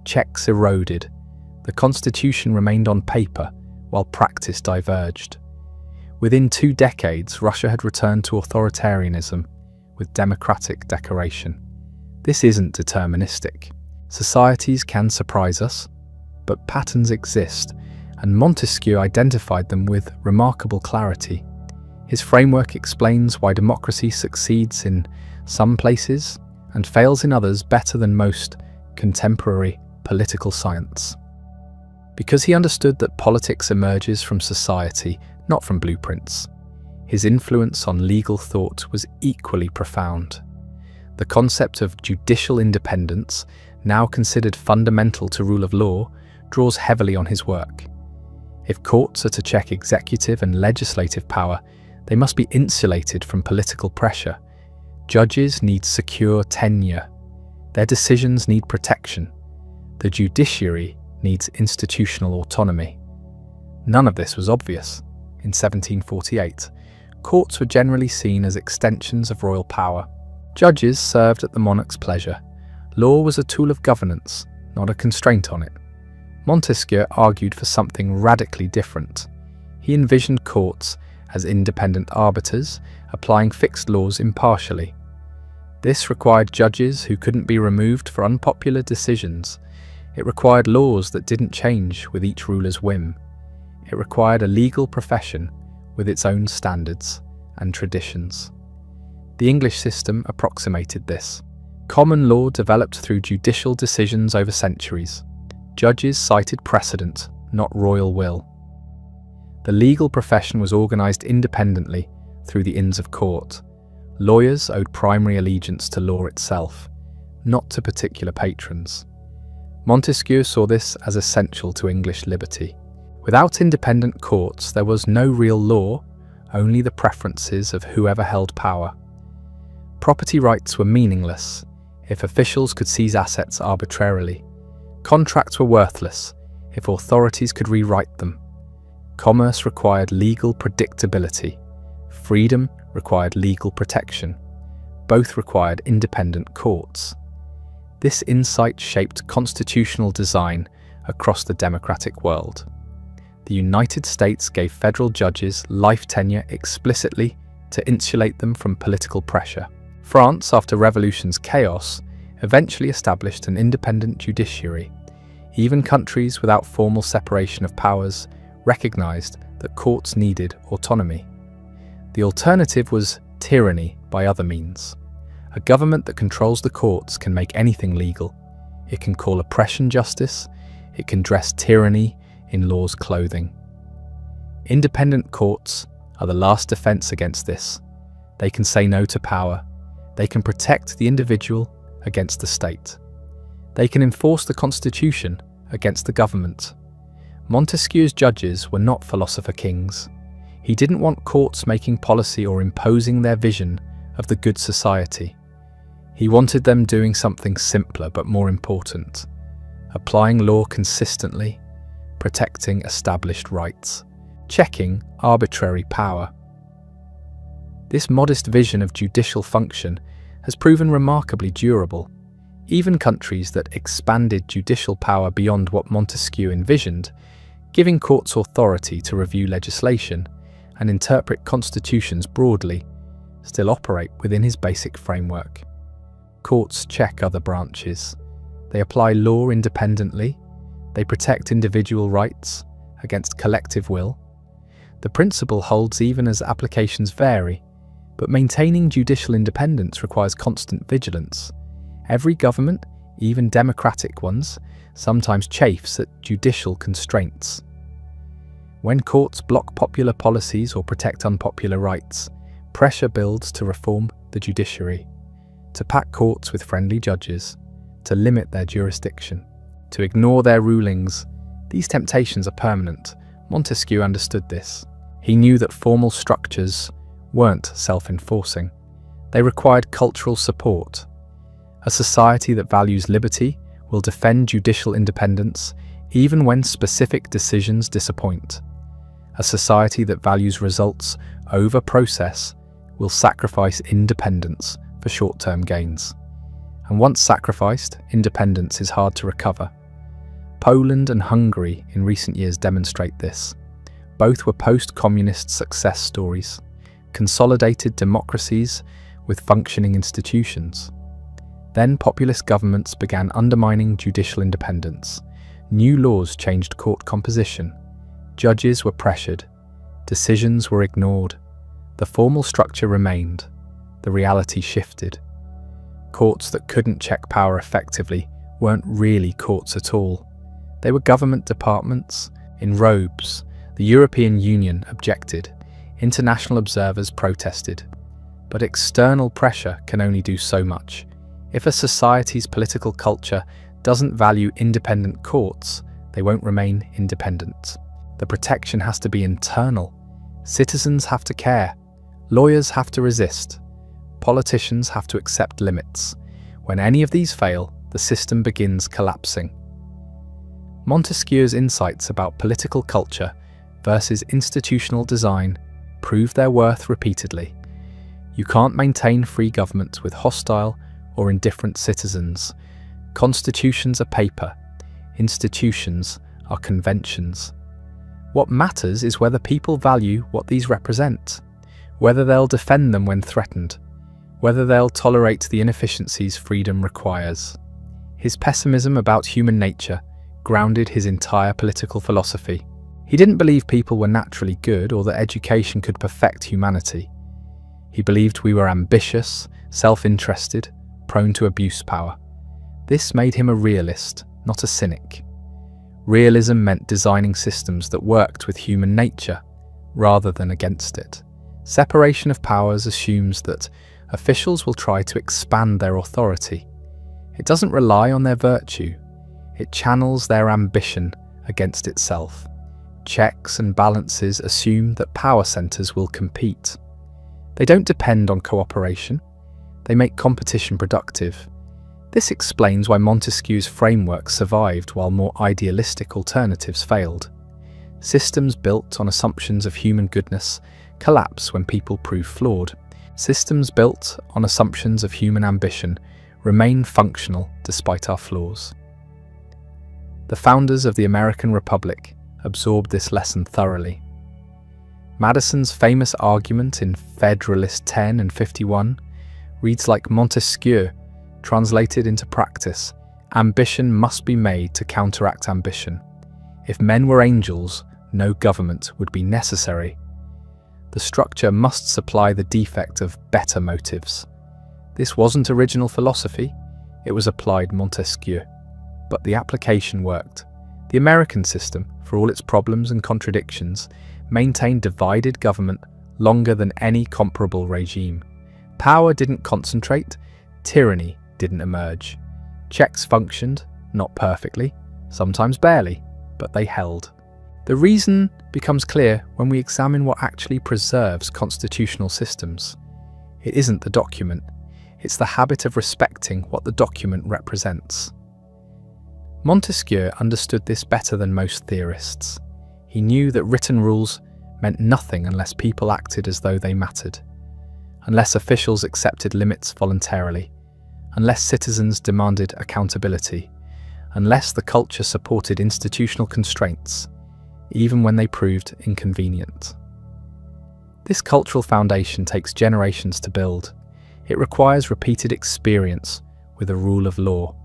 Checks eroded. The constitution remained on paper, while practice diverged. Within 2 decades, Russia had returned to authoritarianism with democratic decoration. This isn't deterministic. Societies can surprise us, but patterns exist, and Montesquieu identified them with remarkable clarity. His framework explains why democracy succeeds in some places and fails in others better than most contemporary political science. Because he understood that politics emerges from society, not from blueprints, his influence on legal thought was equally profound. The concept of judicial independence, now considered fundamental to rule of law, draws heavily on his work. If courts are to check executive and legislative power, they must be insulated from political pressure. Judges need secure tenure. Their decisions need protection. The judiciary needs institutional autonomy. None of this was obvious. In 1748, courts were generally seen as extensions of royal power. Judges served at the monarch's pleasure. Law was a tool of governance, not a constraint on it. Montesquieu argued for something radically different. He envisioned courts as independent arbiters, applying fixed laws impartially. This required judges who couldn't be removed for unpopular decisions. It required laws that didn't change with each ruler's whim. It required a legal profession with its own standards and traditions. The English system approximated this. Common law developed through judicial decisions over centuries. Judges cited precedent, not royal will. The legal profession was organized independently through the Inns of Court. Lawyers owed primary allegiance to law itself, not to particular patrons. Montesquieu saw this as essential to English liberty. Without independent courts, there was no real law, only the preferences of whoever held power. Property rights were meaningless if officials could seize assets arbitrarily. Contracts were worthless if authorities could rewrite them. Commerce required legal predictability. Freedom required legal protection. Both required independent courts. This insight shaped constitutional design across the democratic world. The United States gave federal judges life tenure explicitly to insulate them from political pressure. France, after revolution's chaos, eventually established an independent judiciary. Even countries without formal separation of powers recognized that courts needed autonomy. The alternative was tyranny by other means. A government that controls the courts can make anything legal. It can call oppression justice. It can dress tyranny in law's clothing. Independent courts are the last defense against this. They can say no to power. They can protect the individual against the state. They can enforce the constitution against the government. Montesquieu's judges were not philosopher kings. He didn't want courts making policy or imposing their vision of the good society. He wanted them doing something simpler but more important, applying law consistently, protecting established rights, checking arbitrary power. This modest vision of judicial function has proven remarkably durable. Even countries that expanded judicial power beyond what Montesquieu envisioned, giving courts authority to review legislation and interpret constitutions broadly, still operate within his basic framework. Courts check other branches. They apply law independently. They protect individual rights against collective will. The principle holds even as applications vary, but maintaining judicial independence requires constant vigilance. Every government, even democratic ones, sometimes chafes at judicial constraints. When courts block popular policies or protect unpopular rights, pressure builds to reform the judiciary, to pack courts with friendly judges, to limit their jurisdiction, to ignore their rulings. These temptations are permanent. Montesquieu understood this. He knew that formal structures weren't self-enforcing. They required cultural support. A society that values liberty will defend judicial independence even when specific decisions disappoint. A society that values results over process will sacrifice independence for short-term gains. and once sacrificed, independence is hard to recover. Poland and Hungary in recent years demonstrate this. Both were post-communist success stories, consolidated democracies with functioning institutions. Then populist governments began undermining judicial independence. New laws changed court composition. Judges were pressured. Decisions were ignored. The formal structure remained. The reality shifted. Courts that couldn't check power effectively weren't really courts at all. They were government departments in robes. The European Union objected. International observers protested. But external pressure can only do so much. If a society's political culture doesn't value independent courts, they won't remain independent. The protection has to be internal. Citizens have to care. Lawyers have to resist. Politicians have to accept limits. When any of these fail, the system begins collapsing. Montesquieu's insights about political culture versus institutional design prove their worth repeatedly. You can't maintain free government with hostile or indifferent citizens. Constitutions are paper. Institutions are conventions. What matters is whether people value what these represent, whether they'll defend them when threatened, whether they'll tolerate the inefficiencies freedom requires. His pessimism about human nature grounded his entire political philosophy. He didn't believe people were naturally good or that education could perfect humanity. He believed we were ambitious, self-interested, prone to abuse power. This made him a realist, not a cynic. Realism meant designing systems that worked with human nature, rather than against it. Separation of powers assumes that officials will try to expand their authority. It doesn't rely on their virtue. It channels their ambition against itself. Checks and balances assume that power centers will compete. They don't depend on cooperation. They make competition productive. This explains why Montesquieu's framework survived while more idealistic alternatives failed. Systems built on assumptions of human goodness collapse when people prove flawed. Systems built on assumptions of human ambition remain functional despite our flaws. The founders of the American Republic absorbed this lesson thoroughly. Madison's famous argument in Federalist 10 and 51 reads like Montesquieu, translated into practice: ambition must be made to counteract ambition. If men were angels, no government would be necessary. The structure must supply the defect of better motives. This wasn't original philosophy, it was applied Montesquieu. But the application worked. The American system, for all its problems and contradictions, maintained divided government longer than any comparable regime. Power didn't concentrate, tyranny didn't emerge. Checks functioned, not perfectly, sometimes barely, but they held. The reason becomes clear when we examine what actually preserves constitutional systems. It isn't the document, it's the habit of respecting what the document represents. Montesquieu understood this better than most theorists. He knew that written rules meant nothing unless people acted as though they mattered, unless officials accepted limits voluntarily, unless citizens demanded accountability, unless the culture supported institutional constraints, even when they proved inconvenient. This cultural foundation takes generations to build. It requires repeated experience with a rule of law.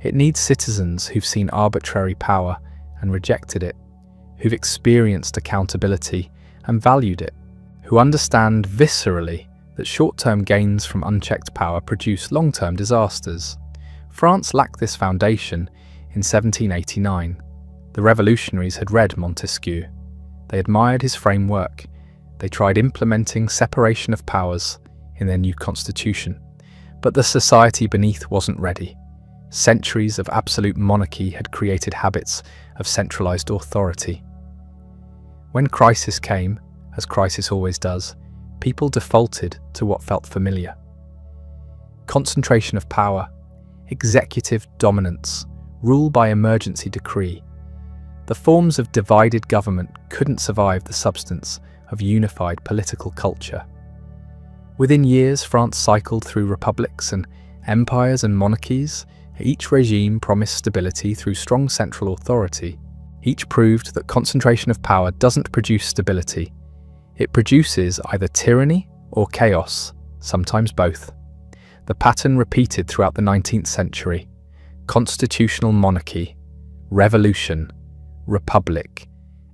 It needs citizens who've seen arbitrary power and rejected it, who've experienced accountability and valued it, who understand viscerally that short-term gains from unchecked power produce long-term disasters. France lacked this foundation in 1789. The revolutionaries had read Montesquieu. They admired his framework. They tried implementing separation of powers in their new constitution. But the society beneath wasn't ready. Centuries of absolute monarchy had created habits of centralized authority. When crisis came, as crisis always does, people defaulted to what felt familiar. Concentration of power, executive dominance, rule by emergency decree. The forms of divided government couldn't survive the substance of unified political culture. Within years, France cycled through republics and Empires and monarchies, each regime promised stability through strong central authority. Each proved that concentration of power doesn't produce stability. It produces either tyranny or chaos, sometimes both. The pattern repeated throughout the 19th century: constitutional monarchy, revolution, republic,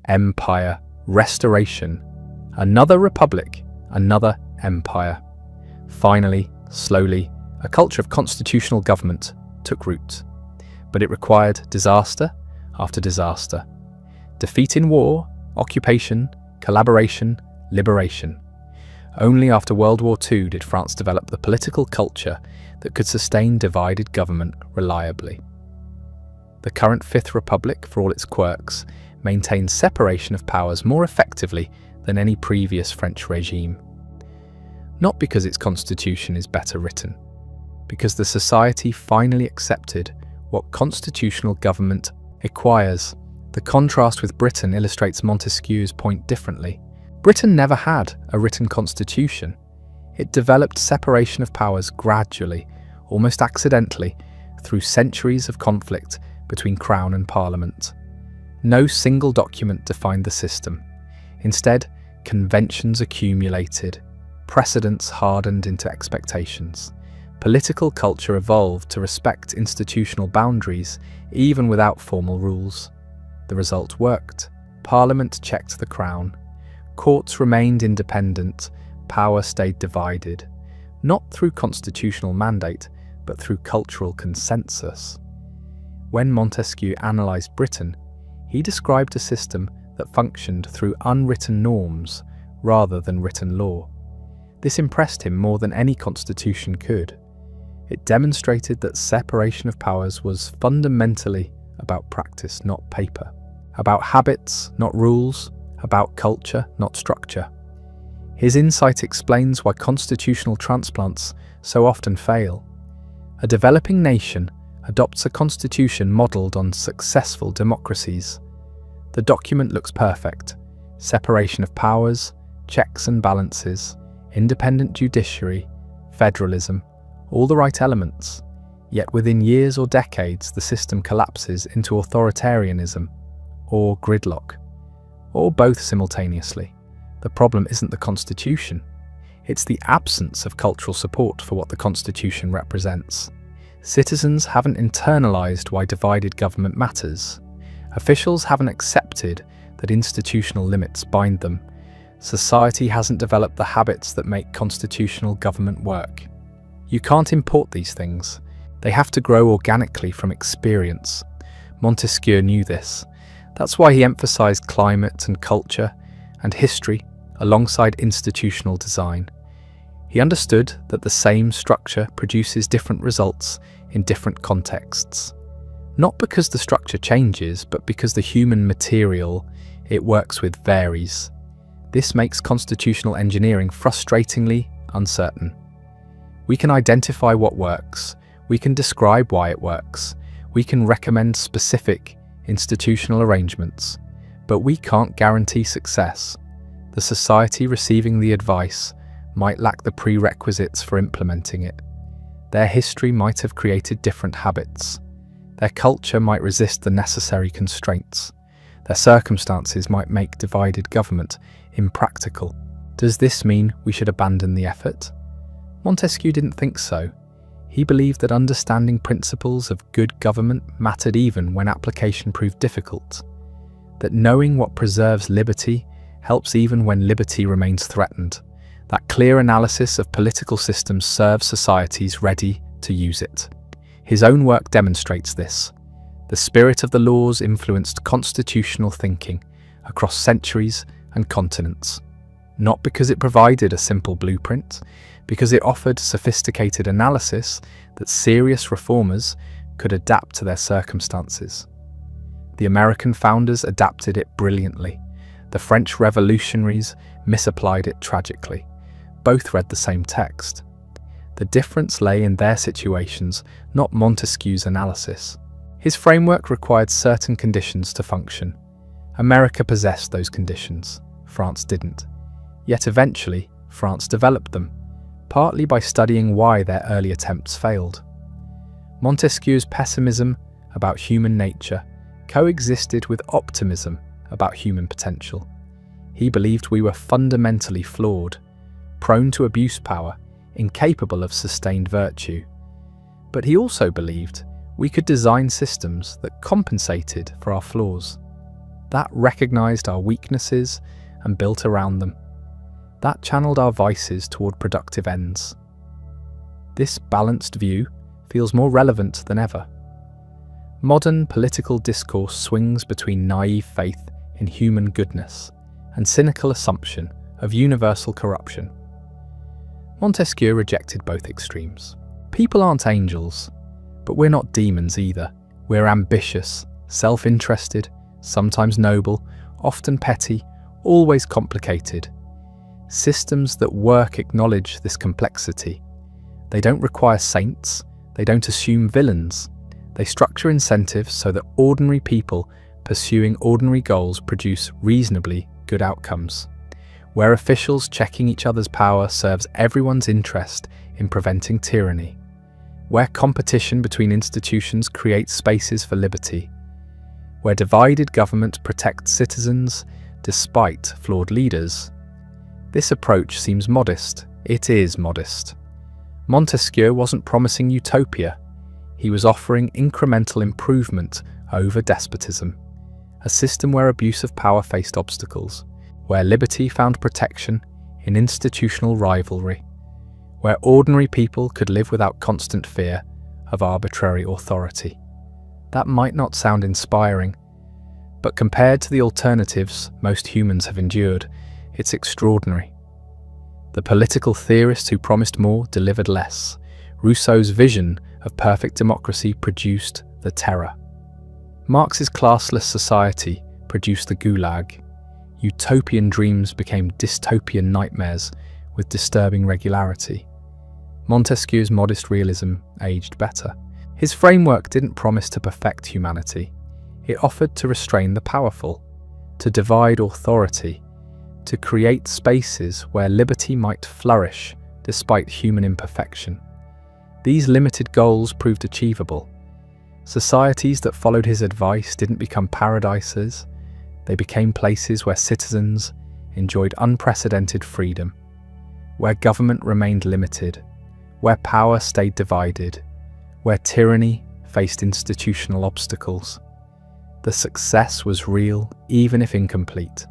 empire, restoration, another republic, another empire. Finally, slowly, a culture of constitutional government took root. But it required disaster after disaster. Defeat in war, occupation, collaboration, liberation. Only after World War II did France develop the political culture that could sustain divided government reliably. The current Fifth Republic, for all its quirks, maintains separation of powers more effectively than any previous French regime. Not because its constitution is better written, because the society finally accepted what constitutional government acquires. The contrast with Britain illustrates Montesquieu's point differently. Britain never had a written constitution. It developed separation of powers gradually, almost accidentally, through centuries of conflict between Crown and Parliament. No single document defined the system. Instead, conventions accumulated, precedents hardened into expectations. Political culture evolved to respect institutional boundaries, even without formal rules. The result worked. Parliament checked the Crown. Courts remained independent. Power stayed divided, not through constitutional mandate, but through cultural consensus. When Montesquieu analysed Britain, he described a system that functioned through unwritten norms rather than written law. This impressed him more than any constitution could. It demonstrated that separation of powers was fundamentally about practice, not paper. About habits, not rules. About culture, not structure. His insight explains why constitutional transplants so often fail. A developing nation adopts a constitution modelled on successful democracies. The document looks perfect. Separation of powers, checks and balances, independent judiciary, federalism, all the right elements. Yet within years or decades, the system collapses into authoritarianism or gridlock, or both simultaneously. The problem isn't the Constitution. It's the absence of cultural support for what the Constitution represents. Citizens haven't internalized why divided government matters. Officials haven't accepted that institutional limits bind them. Society hasn't developed the habits that make constitutional government work. You can't import these things. They have to grow organically from experience. Montesquieu knew this. That's why he emphasized climate and culture and history alongside institutional design. He understood that the same structure produces different results in different contexts. Not because the structure changes, but because the human material it works with varies. This makes constitutional engineering frustratingly uncertain. We can identify what works, we can describe why it works, we can recommend specific institutional arrangements, but we can't guarantee success. The society receiving the advice might lack the prerequisites for implementing it. Their history might have created different habits. Their culture might resist the necessary constraints. Their circumstances might make divided government impractical. Does this mean we should abandon the effort? Montesquieu didn't think so. He believed that understanding principles of good government mattered even when application proved difficult. That knowing what preserves liberty helps even when liberty remains threatened. That clear analysis of political systems serves societies ready to use it. His own work demonstrates this. The spirit of the laws influenced constitutional thinking across centuries and continents. Not because it provided a simple blueprint, because it offered sophisticated analysis that serious reformers could adapt to their circumstances. The American founders adapted it brilliantly. The French revolutionaries misapplied it tragically. Both read the same text. The difference lay in their situations, not Montesquieu's analysis. His framework required certain conditions to function. America possessed those conditions. France didn't. Yet eventually, France developed them. partly by studying why their early attempts failed. Montesquieu's pessimism about human nature coexisted with optimism about human potential. He believed we were fundamentally flawed, prone to abuse power, incapable of sustained virtue. But he also believed we could design systems that compensated for our flaws, that recognized our weaknesses and built around them, that channeled our vices toward productive ends. This balanced view feels more relevant than ever. Modern political discourse swings between naive faith in human goodness and cynical assumption of universal corruption. Montesquieu rejected both extremes. People aren't angels, but we're not demons either. We're ambitious, self-interested, sometimes noble, often petty, always complicated. Systems that work acknowledge this complexity. They don't require saints, they don't assume villains. They structure incentives so that ordinary people pursuing ordinary goals produce reasonably good outcomes, where officials checking each other's power serves everyone's interest in preventing tyranny, where competition between institutions creates spaces for liberty, where divided government protects citizens despite flawed leaders. This approach seems modest. It is modest. Montesquieu wasn't promising utopia. He was offering incremental improvement over despotism, a system where abuse of power faced obstacles, where liberty found protection in institutional rivalry, where ordinary people could live without constant fear of arbitrary authority. That might not sound inspiring, but compared to the alternatives most humans have endured, it's extraordinary. The political theorists who promised more delivered less. Rousseau's vision of perfect democracy produced the terror. Marx's classless society produced the gulag. Utopian dreams became dystopian nightmares with disturbing regularity. Montesquieu's modest realism aged better. His framework didn't promise to perfect humanity. It offered to restrain the powerful, to divide authority, to create spaces where liberty might flourish despite human imperfection. These limited goals proved achievable. Societies that followed his advice didn't become paradises. They became places where citizens enjoyed unprecedented freedom, where government remained limited, where power stayed divided, where tyranny faced institutional obstacles. The success was real, even if incomplete.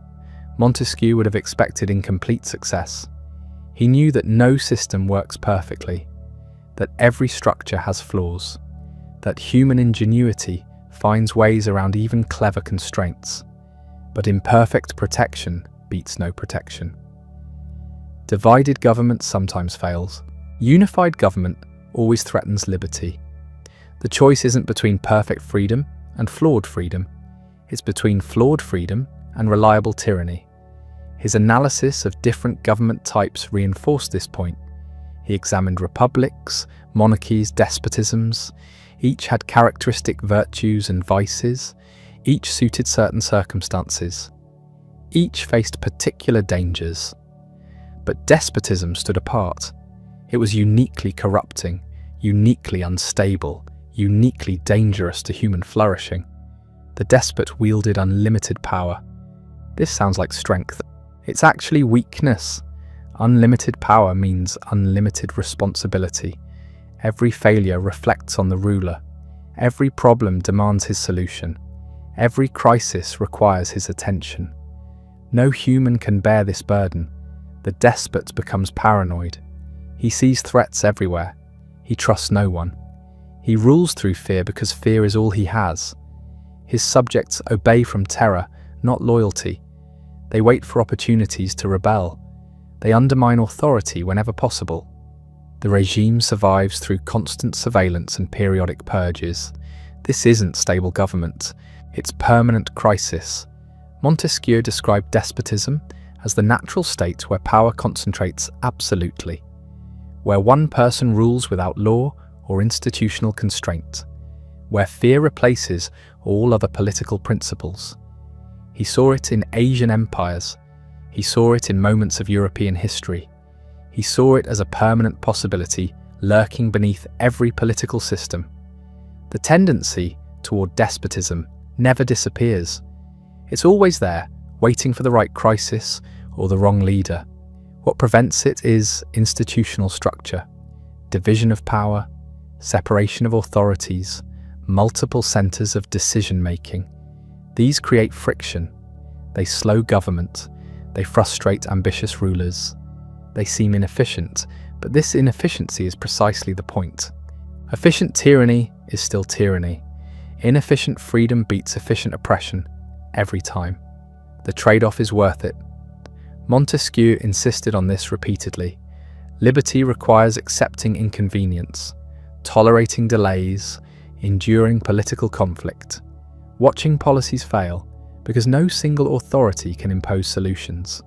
Montesquieu would have expected incomplete success. He knew that no system works perfectly, that every structure has flaws, that human ingenuity finds ways around even clever constraints, but imperfect protection beats no protection. Divided government sometimes fails. Unified government always threatens liberty. The choice isn't between perfect freedom and flawed freedom. It's between flawed freedom and reliable tyranny. His analysis of different government types reinforced this point. He examined republics, monarchies, despotisms. Each had characteristic virtues and vices. Each suited certain circumstances. Each faced particular dangers. But despotism stood apart. It was uniquely corrupting, uniquely unstable, uniquely dangerous to human flourishing. The despot wielded unlimited power. This sounds like strength. It's actually weakness. Unlimited power means unlimited responsibility. Every failure reflects on the ruler. Every problem demands his solution. Every crisis requires his attention. No human can bear this burden. The despot becomes paranoid. He sees threats everywhere. He trusts no one. He rules through fear because fear is all he has. His subjects obey from terror, not loyalty. They wait for opportunities to rebel. They undermine authority whenever possible. The regime survives through constant surveillance and periodic purges. This isn't stable government. It's permanent crisis. Montesquieu described despotism as the natural state where power concentrates absolutely, where one person rules without law or institutional constraint, where fear replaces all other political principles. He saw it in Asian empires. He saw it in moments of European history. He saw it as a permanent possibility lurking beneath every political system. The tendency toward despotism never disappears. It's always there, waiting for the right crisis or the wrong leader. What prevents it is institutional structure, division of power, separation of authorities, multiple centres of decision-making. These create friction. They slow government. They frustrate ambitious rulers. They seem inefficient, but this inefficiency is precisely the point. Efficient tyranny is still tyranny. Inefficient freedom beats efficient oppression every time. The trade-off is worth it. Montesquieu insisted on this repeatedly. Liberty requires accepting inconvenience, tolerating delays, enduring political conflict, watching policies fail, because no single authority can impose solutions.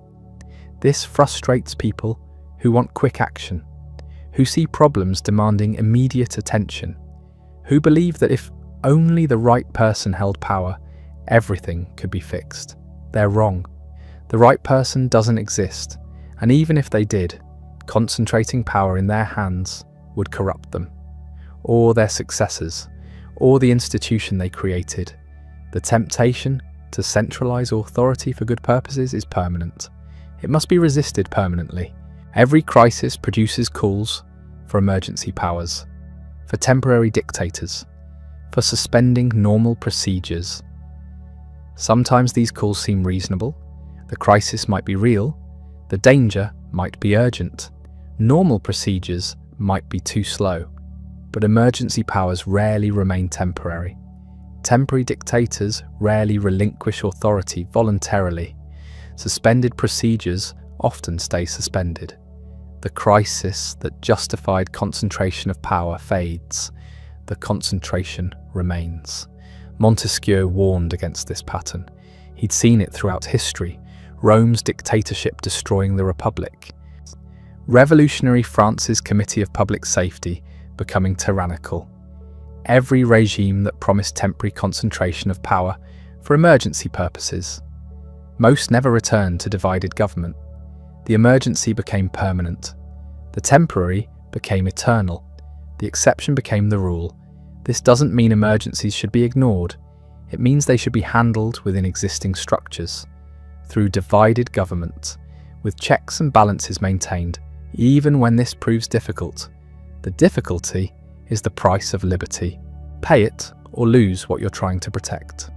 This frustrates people who want quick action, who see problems demanding immediate attention, who believe that if only the right person held power, everything could be fixed. They're wrong. The right person doesn't exist, and even if they did, concentrating power in their hands would corrupt them, or their successors, or the institution they created. The temptation to centralize authority for good purposes is permanent. It must be resisted permanently. Every crisis produces calls for emergency powers, for temporary dictators, for suspending normal procedures. Sometimes these calls seem reasonable. The crisis might be real. The danger might be urgent. Normal procedures might be too slow. But emergency powers rarely remain temporary. Temporary dictators rarely relinquish authority voluntarily. Suspended procedures often stay suspended. The crisis that justified concentration of power fades. The concentration remains. Montesquieu warned against this pattern. He'd seen it throughout history, Rome's dictatorship destroying the Republic, revolutionary France's Committee of Public Safety becoming tyrannical, every regime that promised temporary concentration of power for emergency purposes. Most never returned to divided government. The emergency became permanent. The temporary became eternal. The exception became the rule. This doesn't mean emergencies should be ignored. It means they should be handled within existing structures, through divided government, with checks and balances maintained, even when this proves difficult. The difficulty is the price of liberty. Pay it or lose what you're trying to protect.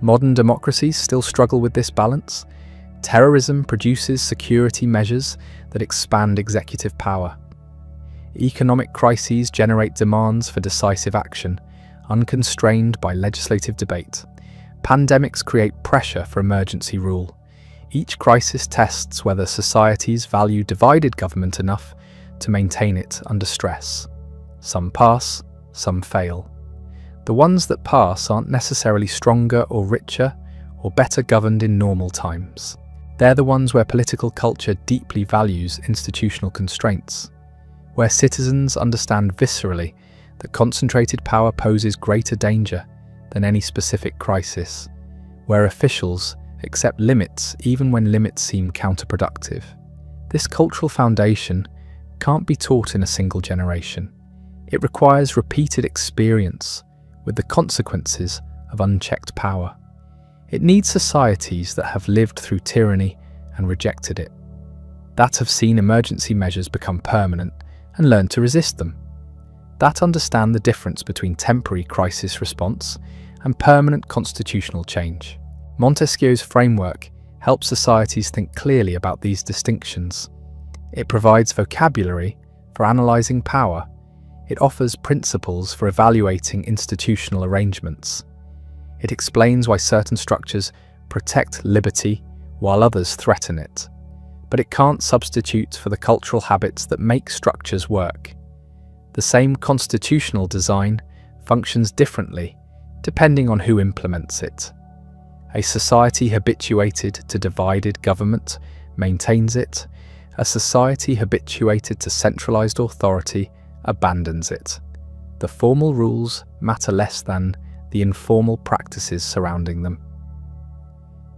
Modern democracies still struggle with this balance. Terrorism produces security measures that expand executive power. Economic crises generate demands for decisive action, unconstrained by legislative debate. Pandemics create pressure for emergency rule. Each crisis tests whether societies value divided government enough to maintain it under stress. Some pass, some fail. The ones that pass aren't necessarily stronger or richer or better governed in normal times. They're the ones where political culture deeply values institutional constraints, where citizens understand viscerally that concentrated power poses greater danger than any specific crisis, where officials accept limits even when limits seem counterproductive. This cultural foundation can't be taught in a single generation. It requires repeated experience with the consequences of unchecked power. It needs societies that have lived through tyranny and rejected it, that have seen emergency measures become permanent and learned to resist them, that understand the difference between temporary crisis response and permanent constitutional change. Montesquieu's framework helps societies think clearly about these distinctions. It provides vocabulary for analysing power. It offers principles for evaluating institutional arrangements. It explains why certain structures protect liberty while others threaten it. But it can't substitute for the cultural habits that make structures work. The same constitutional design functions differently depending on who implements it. A society habituated to divided government maintains it. A society habituated to centralized authority abandons it. The formal rules matter less than the informal practices surrounding them.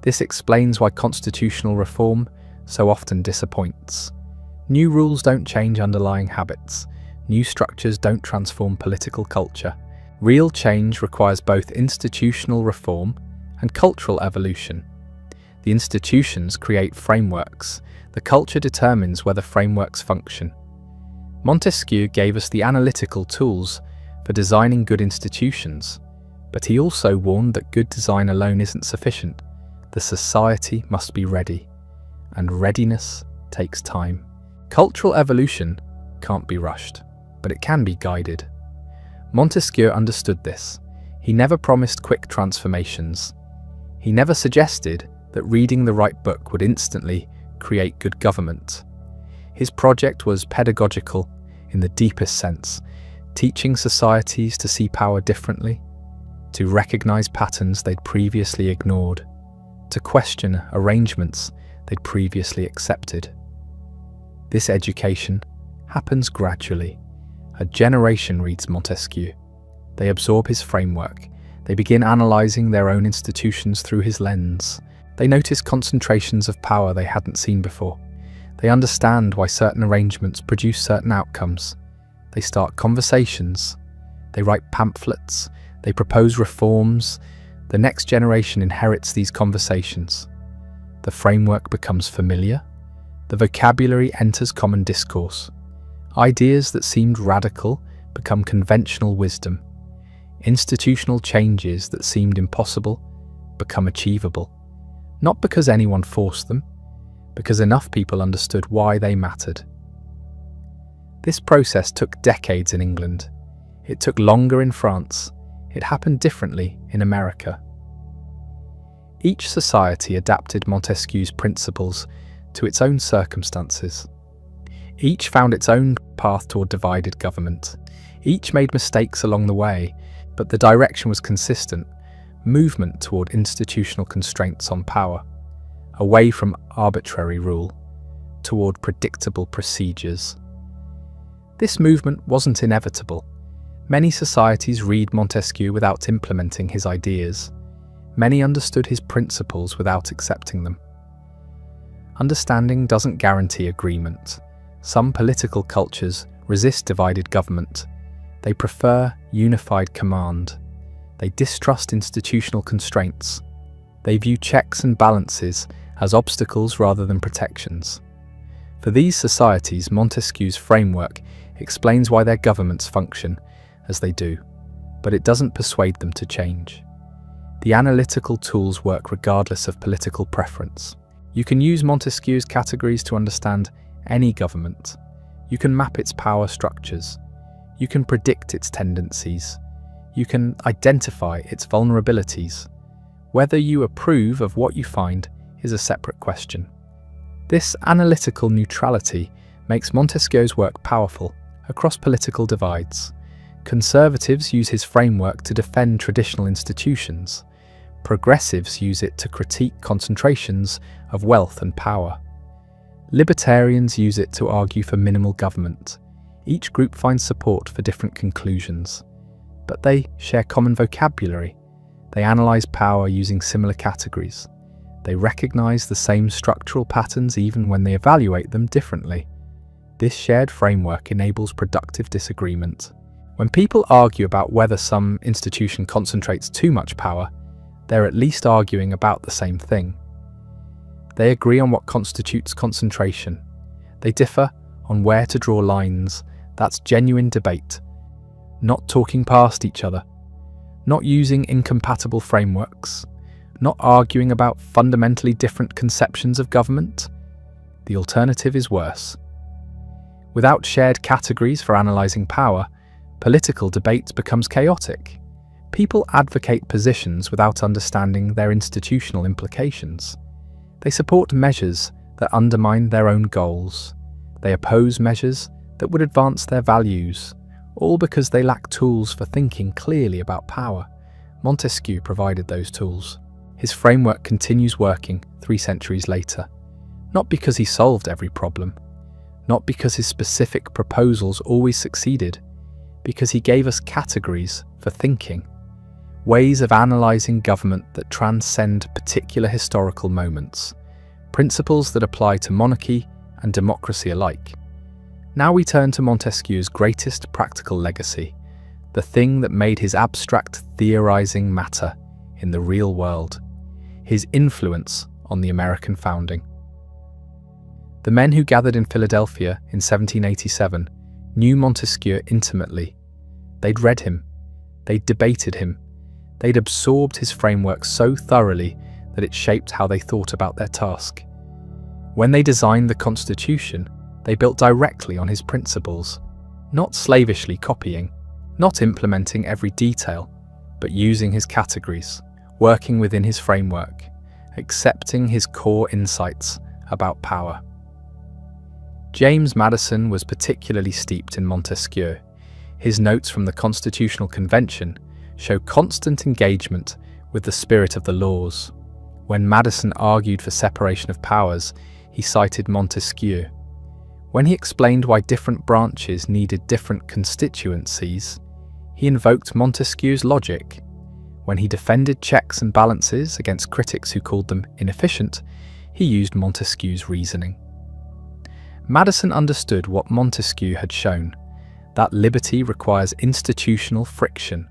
This explains why constitutional reform so often disappoints. New rules don't change underlying habits. New structures don't transform political culture. Real change requires both institutional reform and cultural evolution. The institutions create frameworks. The culture determines whether frameworks function. Montesquieu gave us the analytical tools for designing good institutions, but he also warned that good design alone isn't sufficient. The society must be ready, and readiness takes time. Cultural evolution can't be rushed, but it can be guided. Montesquieu understood this. He never promised quick transformations. He never suggested that reading the right book would instantly create good government. His project was pedagogical in the deepest sense, teaching societies to see power differently, to recognize patterns they'd previously ignored, to question arrangements they'd previously accepted. This education happens gradually. A generation reads Montesquieu. They absorb his framework. They begin analyzing their own institutions through his lens. They notice concentrations of power they hadn't seen before. They understand why certain arrangements produce certain outcomes. They start conversations. They write pamphlets. They propose reforms. The next generation inherits these conversations. The framework becomes familiar. The vocabulary enters common discourse. Ideas that seemed radical become conventional wisdom. Institutional changes that seemed impossible become achievable. Not because anyone forced them, because enough people understood why they mattered. This process took decades in England. It took longer in France. It happened differently in America. Each society adapted Montesquieu's principles to its own circumstances. Each found its own path toward divided government. Each made mistakes along the way, but the direction was consistent: movement toward institutional constraints on power, away from arbitrary rule, toward predictable procedures. This movement wasn't inevitable. Many societies read Montesquieu without implementing his ideas. Many understood his principles without accepting them. Understanding doesn't guarantee agreement. Some political cultures resist divided government. They prefer unified command. They distrust institutional constraints. They view checks and balances as obstacles rather than protections. For these societies, Montesquieu's framework explains why their governments function as they do, but it doesn't persuade them to change. The analytical tools work regardless of political preference. You can use Montesquieu's categories to understand any government. You can map its power structures. You can predict its tendencies. You can identify its vulnerabilities. Whether you approve of what you find is a separate question. This analytical neutrality makes Montesquieu's work powerful across political divides. Conservatives use his framework to defend traditional institutions. Progressives use it to critique concentrations of wealth and power. Libertarians use it to argue for minimal government. Each group finds support for different conclusions, but they share common vocabulary. They analyze power using similar categories. They recognize the same structural patterns even when they evaluate them differently. This shared framework enables productive disagreement. When people argue about whether some institution concentrates too much power, they're at least arguing about the same thing. They agree on what constitutes concentration. They differ on where to draw lines. That's genuine debate. Not talking past each other. Not using incompatible frameworks. Not arguing about fundamentally different conceptions of government. The alternative is worse. Without shared categories for analysing power, political debate becomes chaotic. People advocate positions without understanding their institutional implications. They support measures that undermine their own goals. They oppose measures that would advance their values, all because they lack tools for thinking clearly about power. Montesquieu provided those tools. His framework continues working 3 centuries later, not because he solved every problem, not because his specific proposals always succeeded, because he gave us categories for thinking, ways of analysing government that transcend particular historical moments, principles that apply to monarchy and democracy alike. Now we turn to Montesquieu's greatest practical legacy, the thing that made his abstract theorizing matter in the real world, his influence on the American founding. The men who gathered in Philadelphia in 1787 knew Montesquieu intimately. They'd read him, they'd debated him, they'd absorbed his framework so thoroughly that it shaped how they thought about their task. When they designed the Constitution, they built directly on his principles, not slavishly copying, not implementing every detail, but using his categories, working within his framework, accepting his core insights about power. James Madison was particularly steeped in Montesquieu. His notes from the Constitutional Convention show constant engagement with the spirit of the laws. When Madison argued for separation of powers, he cited Montesquieu. When he explained why different branches needed different constituencies, he invoked Montesquieu's logic. When he defended checks and balances against critics who called them inefficient, he used Montesquieu's reasoning. Madison understood what Montesquieu had shown, that liberty requires institutional friction,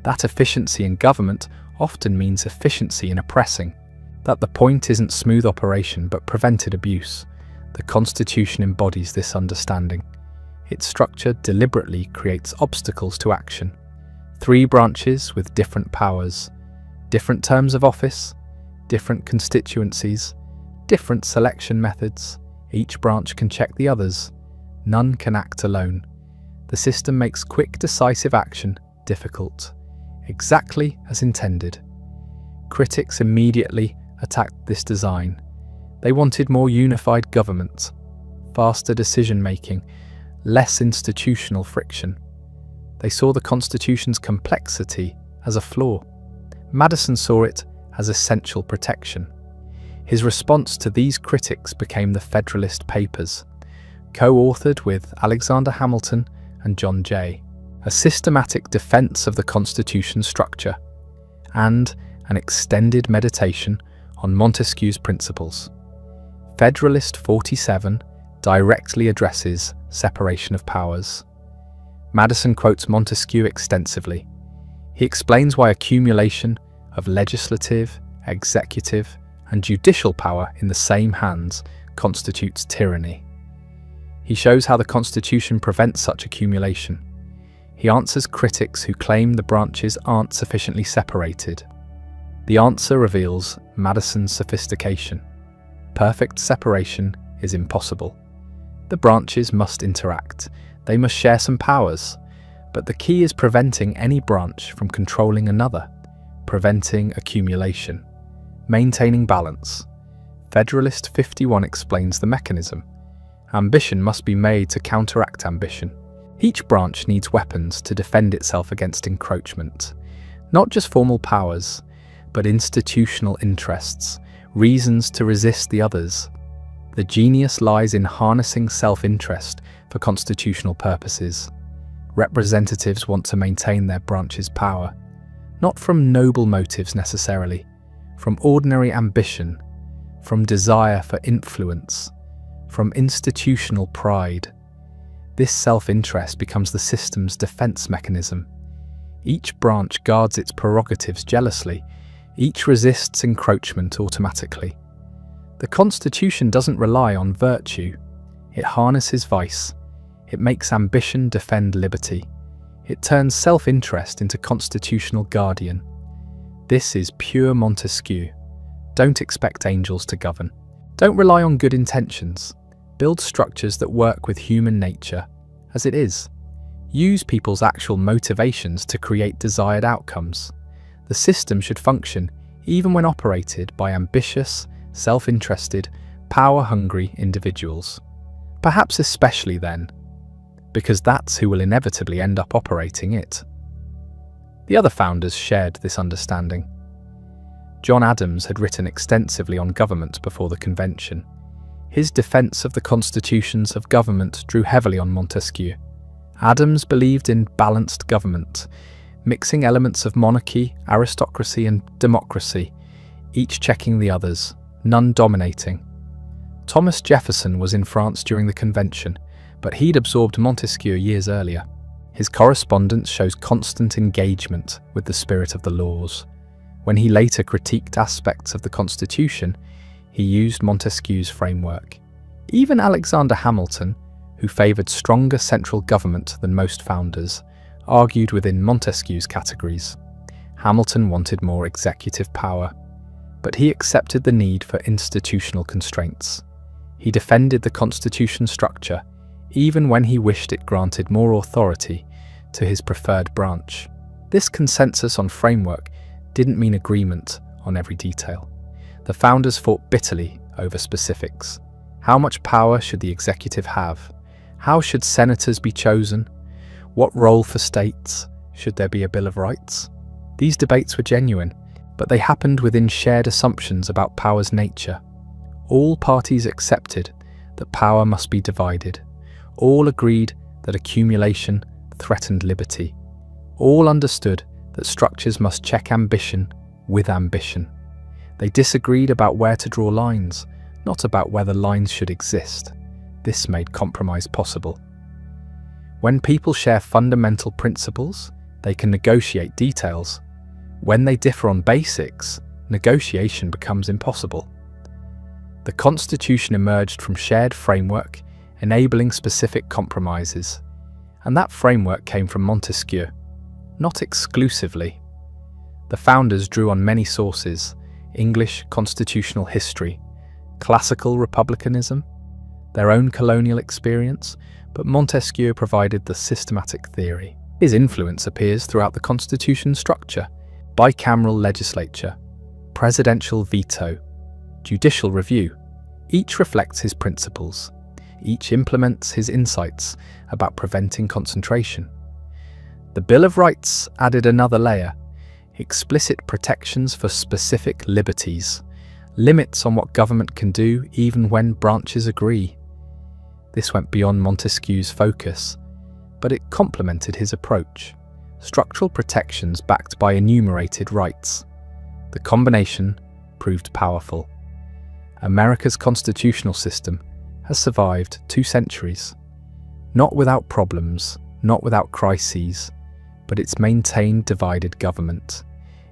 that efficiency in government often means efficiency in oppressing, that the point isn't smooth operation but prevented abuse. The Constitution embodies this understanding. Its structure deliberately creates obstacles to action. 3 branches with different powers, different terms of office, different constituencies, different selection methods. Each branch can check the others. None can act alone. The system makes quick, decisive action difficult, exactly as intended. Critics immediately attacked this design. They wanted more unified government, faster decision-making, less institutional friction. They saw the Constitution's complexity as a flaw. Madison saw it as essential protection. His response to these critics became the Federalist Papers, co-authored with Alexander Hamilton and John Jay, a systematic defense of the Constitution's structure, and an extended meditation on Montesquieu's principles. Federalist 47 directly addresses separation of powers. Madison quotes Montesquieu extensively. He explains why accumulation of legislative, executive, and judicial power in the same hands constitutes tyranny. He shows how the Constitution prevents such accumulation. He answers critics who claim the branches aren't sufficiently separated. The answer reveals Madison's sophistication. Perfect separation is impossible. The branches must interact. They must share some powers. But the key is preventing any branch from controlling another, preventing accumulation, maintaining balance. Federalist 51 explains the mechanism. Ambition must be made to counteract ambition. Each branch needs weapons to defend itself against encroachment. Not just formal powers, but institutional interests, reasons to resist the others. The genius lies in harnessing self-interest for constitutional purposes. Representatives want to maintain their branch's power, not from noble motives necessarily, from ordinary ambition, from desire for influence, from institutional pride. This self-interest becomes the system's defense mechanism. Each branch guards its prerogatives jealously, each resists encroachment automatically. The Constitution doesn't rely on virtue. It harnesses vice. It makes ambition defend liberty. It turns self-interest into constitutional guardian. This is pure Montesquieu. Don't expect angels to govern. Don't rely on good intentions. Build structures that work with human nature, as it is. Use people's actual motivations to create desired outcomes. The system should function even when operated by ambitious, self-interested, power-hungry individuals. Perhaps especially then, because that's who will inevitably end up operating it. The other founders shared this understanding. John Adams had written extensively on government before the convention. His defense of the constitutions of government drew heavily on Montesquieu. Adams believed in balanced government, mixing elements of monarchy, aristocracy, and democracy, each checking the others, none dominating. Thomas Jefferson was in France during the convention, but he'd absorbed Montesquieu years earlier. His correspondence shows constant engagement with the spirit of the laws. When he later critiqued aspects of the Constitution, he used Montesquieu's framework. Even Alexander Hamilton, who favoured stronger central government than most founders, argued within Montesquieu's categories. Hamilton wanted more executive power, but he accepted the need for institutional constraints. He defended the Constitution structure, even when he wished it granted more authority to his preferred branch. This consensus on framework didn't mean agreement on every detail. The founders fought bitterly over specifics. How much power should the executive have? How should senators be chosen? What role for states? Should there be a Bill of Rights? These debates were genuine, but they happened within shared assumptions about power's nature. All parties accepted that power must be divided. All agreed that accumulation threatened liberty. All understood that structures must check ambition with ambition. They disagreed about where to draw lines, not about whether lines should exist. This made compromise possible. When people share fundamental principles, they can negotiate details. When they differ on basics, negotiation becomes impossible. The Constitution emerged from shared framework, enabling specific compromises. And that framework came from Montesquieu, not exclusively. The founders drew on many sources: English constitutional history, classical republicanism, their own colonial experience, but Montesquieu provided the systematic theory. His influence appears throughout the Constitution structure: bicameral legislature, presidential veto, judicial review. Each reflects his principles. Each implements his insights about preventing concentration. The Bill of Rights added another layer: explicit protections for specific liberties, limits on what government can do even when branches agree. This went beyond Montesquieu's focus, but it complemented his approach: structural protections backed by enumerated rights. The combination proved powerful. America's constitutional system has survived 2 centuries. Not without problems, not without crises, but it's maintained divided government.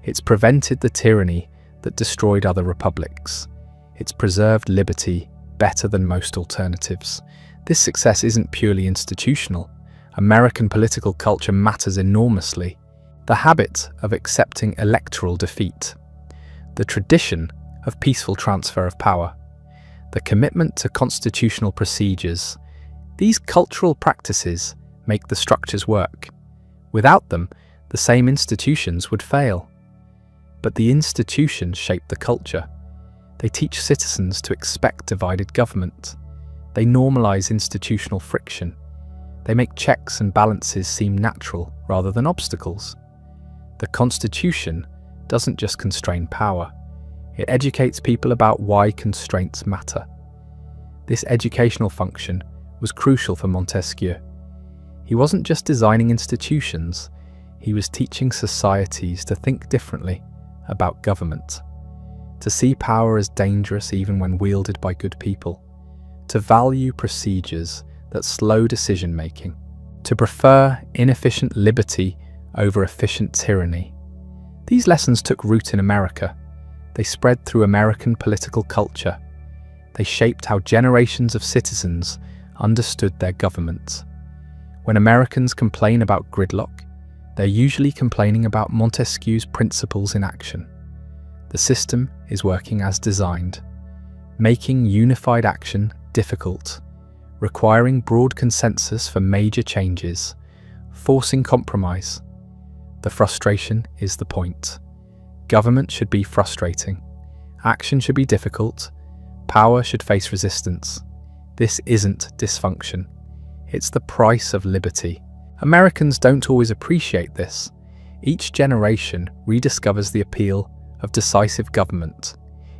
It's prevented the tyranny that destroyed other republics. It's preserved liberty better than most alternatives. This success isn't purely institutional. American political culture matters enormously. The habit of accepting electoral defeat, the tradition of peaceful transfer of power, the commitment to constitutional procedures. These cultural practices make the structures work. Without them, the same institutions would fail. But the institutions shape the culture. They teach citizens to expect divided government. They normalize institutional friction. They make checks and balances seem natural rather than obstacles. The Constitution doesn't just constrain power. It educates people about why constraints matter. This educational function was crucial for Montesquieu. He wasn't just designing institutions, he was teaching societies to think differently about government, to see power as dangerous even when wielded by good people, to value procedures that slow decision-making, to prefer inefficient liberty over efficient tyranny. These lessons took root in America. They spread through American political culture. They shaped how generations of citizens understood their government. When Americans complain about gridlock, they're usually complaining about Montesquieu's principles in action. The system is working as designed, making unified action difficult, requiring broad consensus for major changes, forcing compromise. The frustration is the point. Government should be frustrating. Action should be difficult. Power should face resistance. This isn't dysfunction. It's the price of liberty. Americans don't always appreciate this. Each generation rediscovers the appeal of decisive government.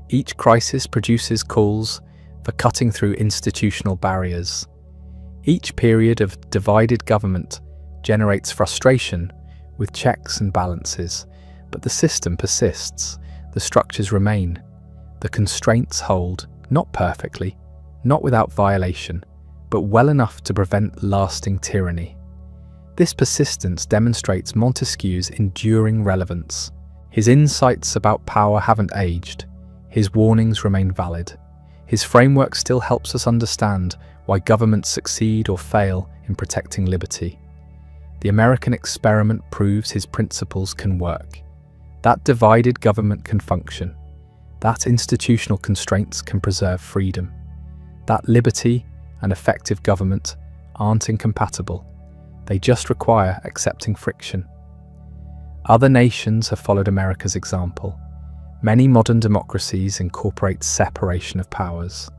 Each crisis produces calls for cutting through institutional barriers. Each period of divided government generates frustration with checks and balances, but the system persists, the structures remain, the constraints hold, not perfectly, not without violation, but well enough to prevent lasting tyranny. This persistence demonstrates Montesquieu's enduring relevance. His insights about power haven't aged. His warnings remain valid. His framework still helps us understand why governments succeed or fail in protecting liberty. The American experiment proves his principles can work. That divided government can function. That institutional constraints can preserve freedom. That liberty and effective government aren't incompatible. They just require accepting friction. Other nations have followed America's example. Many modern democracies incorporate separation of powers.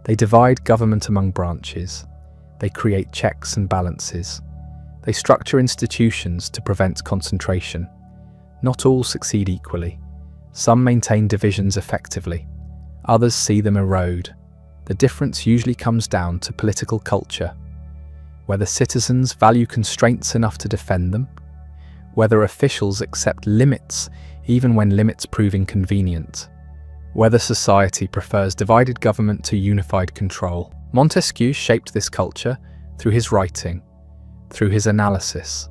They divide government among branches. They create checks and balances. They structure institutions to prevent concentration. Not all succeed equally. Some maintain divisions effectively. Others see them erode. The difference usually comes down to political culture. Whether citizens value constraints enough to defend them, whether officials accept limits even when limits prove inconvenient, whether society prefers divided government to unified control. Montesquieu shaped this culture through his writing, through his analysis,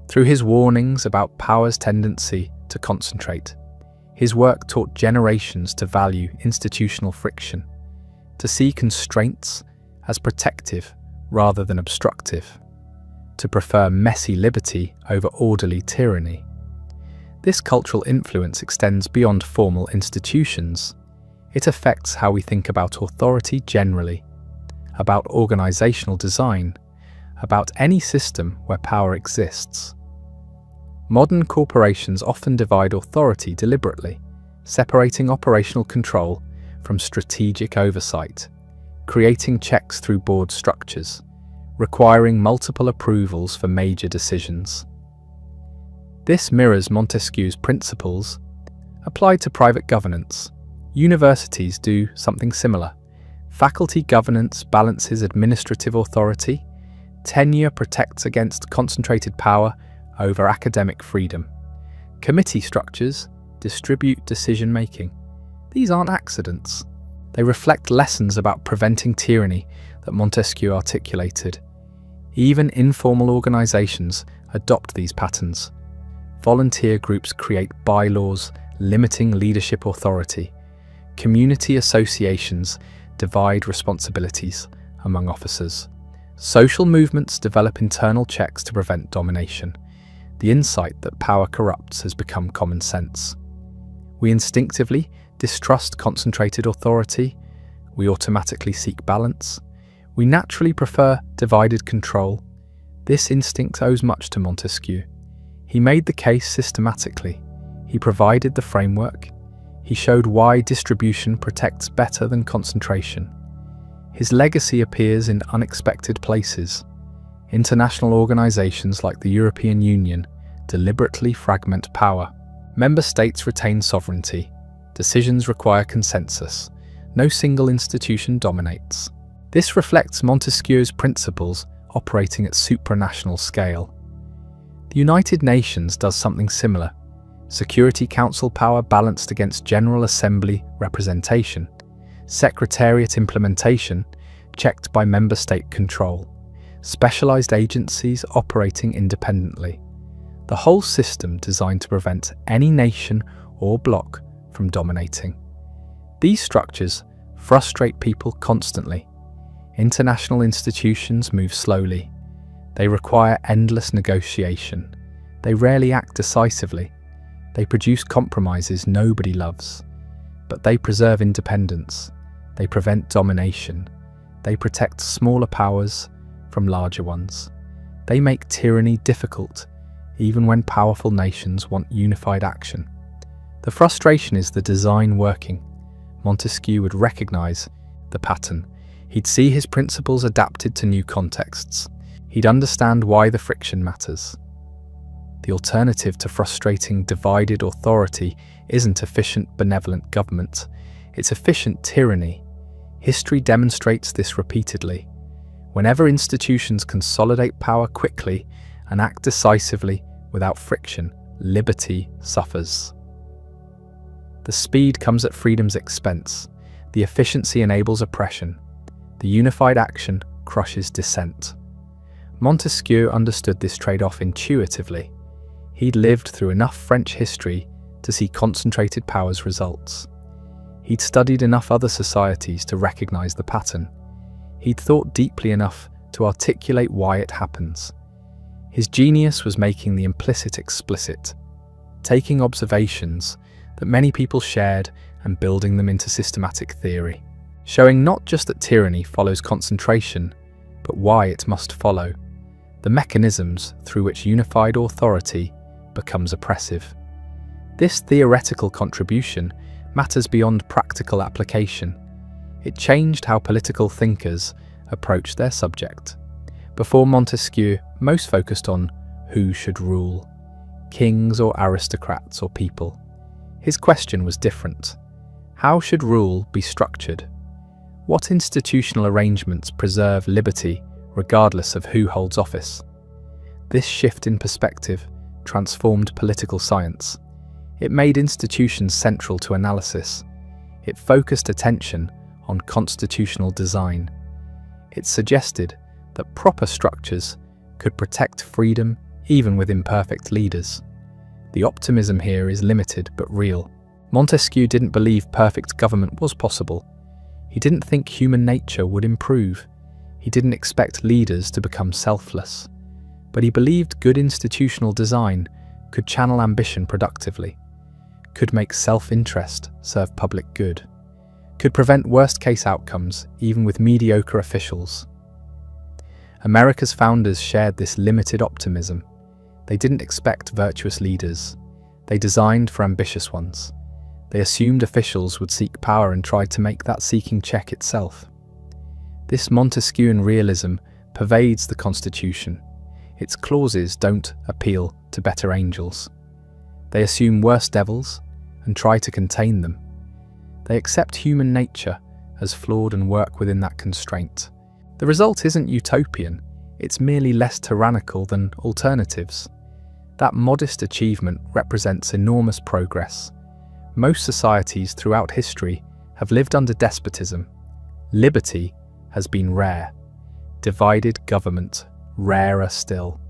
through his warnings about power's tendency to concentrate. His work taught generations to value institutional friction, to see constraints as protective rather than obstructive, to prefer messy liberty over orderly tyranny. This cultural influence extends beyond formal institutions. It affects how we think about authority generally, about organizational design, about any system where power exists. Modern corporations often divide authority deliberately, separating operational control from strategic oversight, creating checks through board structures, requiring multiple approvals for major decisions. This mirrors Montesquieu's principles applied to private governance. Universities do something similar. Faculty governance balances administrative authority. Tenure protects against concentrated power over academic freedom. Committee structures distribute decision-making. These aren't accidents. They reflect lessons about preventing tyranny that Montesquieu articulated. Even informal organizations adopt these patterns. Volunteer groups create bylaws limiting leadership authority. Community associations divide responsibilities among officers. Social movements develop internal checks to prevent domination. The insight that power corrupts has become common sense. We instinctively distrust concentrated authority. We automatically seek balance. We naturally prefer divided control. This instinct owes much to Montesquieu. He made the case systematically. He provided the framework. He showed why distribution protects better than concentration. His legacy appears in unexpected places. International organizations like the European Union deliberately fragment power. Member states retain sovereignty. Decisions require consensus. No single institution dominates. This reflects Montesquieu's principles operating at supranational scale. The United Nations does something similar. Security Council power balanced against General Assembly representation. Secretariat implementation checked by member state control. Specialized agencies operating independently. The whole system designed to prevent any nation or bloc from dominating. These structures frustrate people constantly. International institutions move slowly. They require endless negotiation. They rarely act decisively. They produce compromises nobody loves. But they preserve independence. They prevent domination. They protect smaller powers from larger ones. They make tyranny difficult, even when powerful nations want unified action. The frustration is the design working. Montesquieu would recognize the pattern. He'd see his principles adapted to new contexts. He'd understand why the friction matters. The alternative to frustrating divided authority isn't efficient, benevolent government. It's efficient tyranny. History demonstrates this repeatedly. Whenever institutions consolidate power quickly and act decisively without friction, liberty suffers. The speed comes at freedom's expense. The efficiency enables oppression. The unified action crushes dissent. Montesquieu understood this trade-off intuitively. He'd lived through enough French history to see concentrated power's results. He'd studied enough other societies to recognize the pattern. He'd thought deeply enough to articulate why it happens. His genius was making the implicit explicit, taking observations that many people shared and building them into systematic theory, showing not just that tyranny follows concentration, but why it must follow, the mechanisms through which unified authority becomes oppressive. This theoretical contribution matters beyond practical application. It changed how political thinkers approached their subject. Before Montesquieu, most focused on who should rule, kings or aristocrats or people. His question was different. How should rule be structured? What institutional arrangements preserve liberty regardless of who holds office? This shift in perspective transformed political science. It made institutions central to analysis. It focused attention on constitutional design. It suggested that proper structures could protect freedom even with imperfect leaders. The optimism here is limited but real. Montesquieu didn't believe perfect government was possible. He didn't think human nature would improve. He didn't expect leaders to become selfless. But he believed good institutional design could channel ambition productively, could make self-interest serve public good, could prevent worst-case outcomes even with mediocre officials. America's founders shared this limited optimism. They didn't expect virtuous leaders. They designed for ambitious ones. They assumed officials would seek power and tried to make that seeking check itself. This Montesquieuan realism pervades the Constitution. Its clauses don't appeal to better angels. They assume worse devils and try to contain them. They accept human nature as flawed and work within that constraint. The result isn't utopian, it's merely less tyrannical than alternatives. That modest achievement represents enormous progress. Most societies throughout history have lived under despotism. Liberty has been rare. Divided government, rarer still.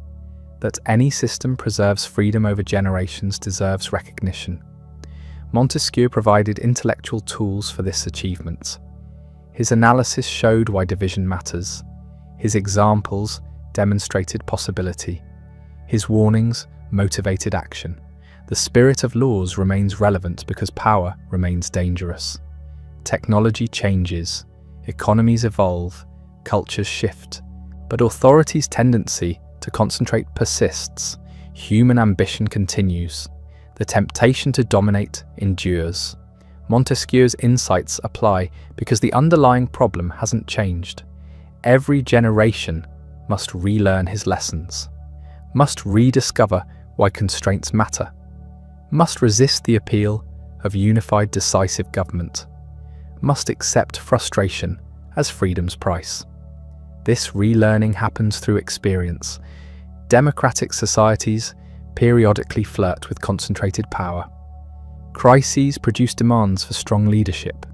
That any system preserves freedom over generations deserves recognition. Montesquieu provided intellectual tools for this achievement. His analysis showed why division matters. His examples demonstrated possibility. His warnings motivated action. The spirit of laws remains relevant because power remains dangerous. Technology changes, economies evolve, cultures shift, but authority's tendency to concentrate persists. Human ambition continues. The temptation to dominate endures. Montesquieu's insights apply because the underlying problem hasn't changed. Every generation must relearn his lessons, must rediscover why constraints matter, must resist the appeal of unified decisive government, must accept frustration as freedom's price. This relearning happens through experience. Democratic societies periodically flirt with concentrated power. Crises produce demands for strong leadership.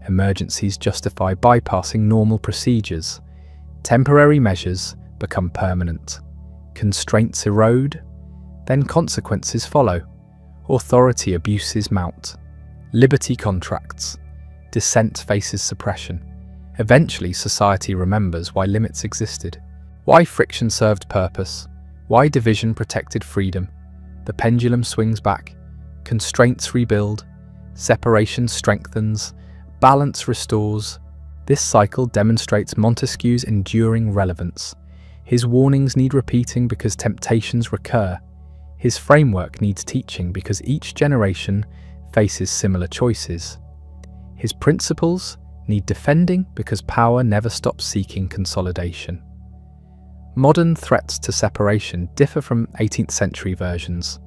Emergencies justify bypassing normal procedures. Temporary measures become permanent. Constraints erode, then consequences follow. Authority abuses mount. Liberty contracts. Dissent faces suppression. Eventually, society remembers why limits existed, why friction served purpose, why division protected freedom. The pendulum swings back, constraints rebuild, separation strengthens, balance restores. This cycle demonstrates Montesquieu's enduring relevance. His warnings need repeating because temptations recur. His framework needs teaching because each generation faces similar choices. His principles need defending because power never stops seeking consolidation. Modern threats to separation differ from 18th century versions.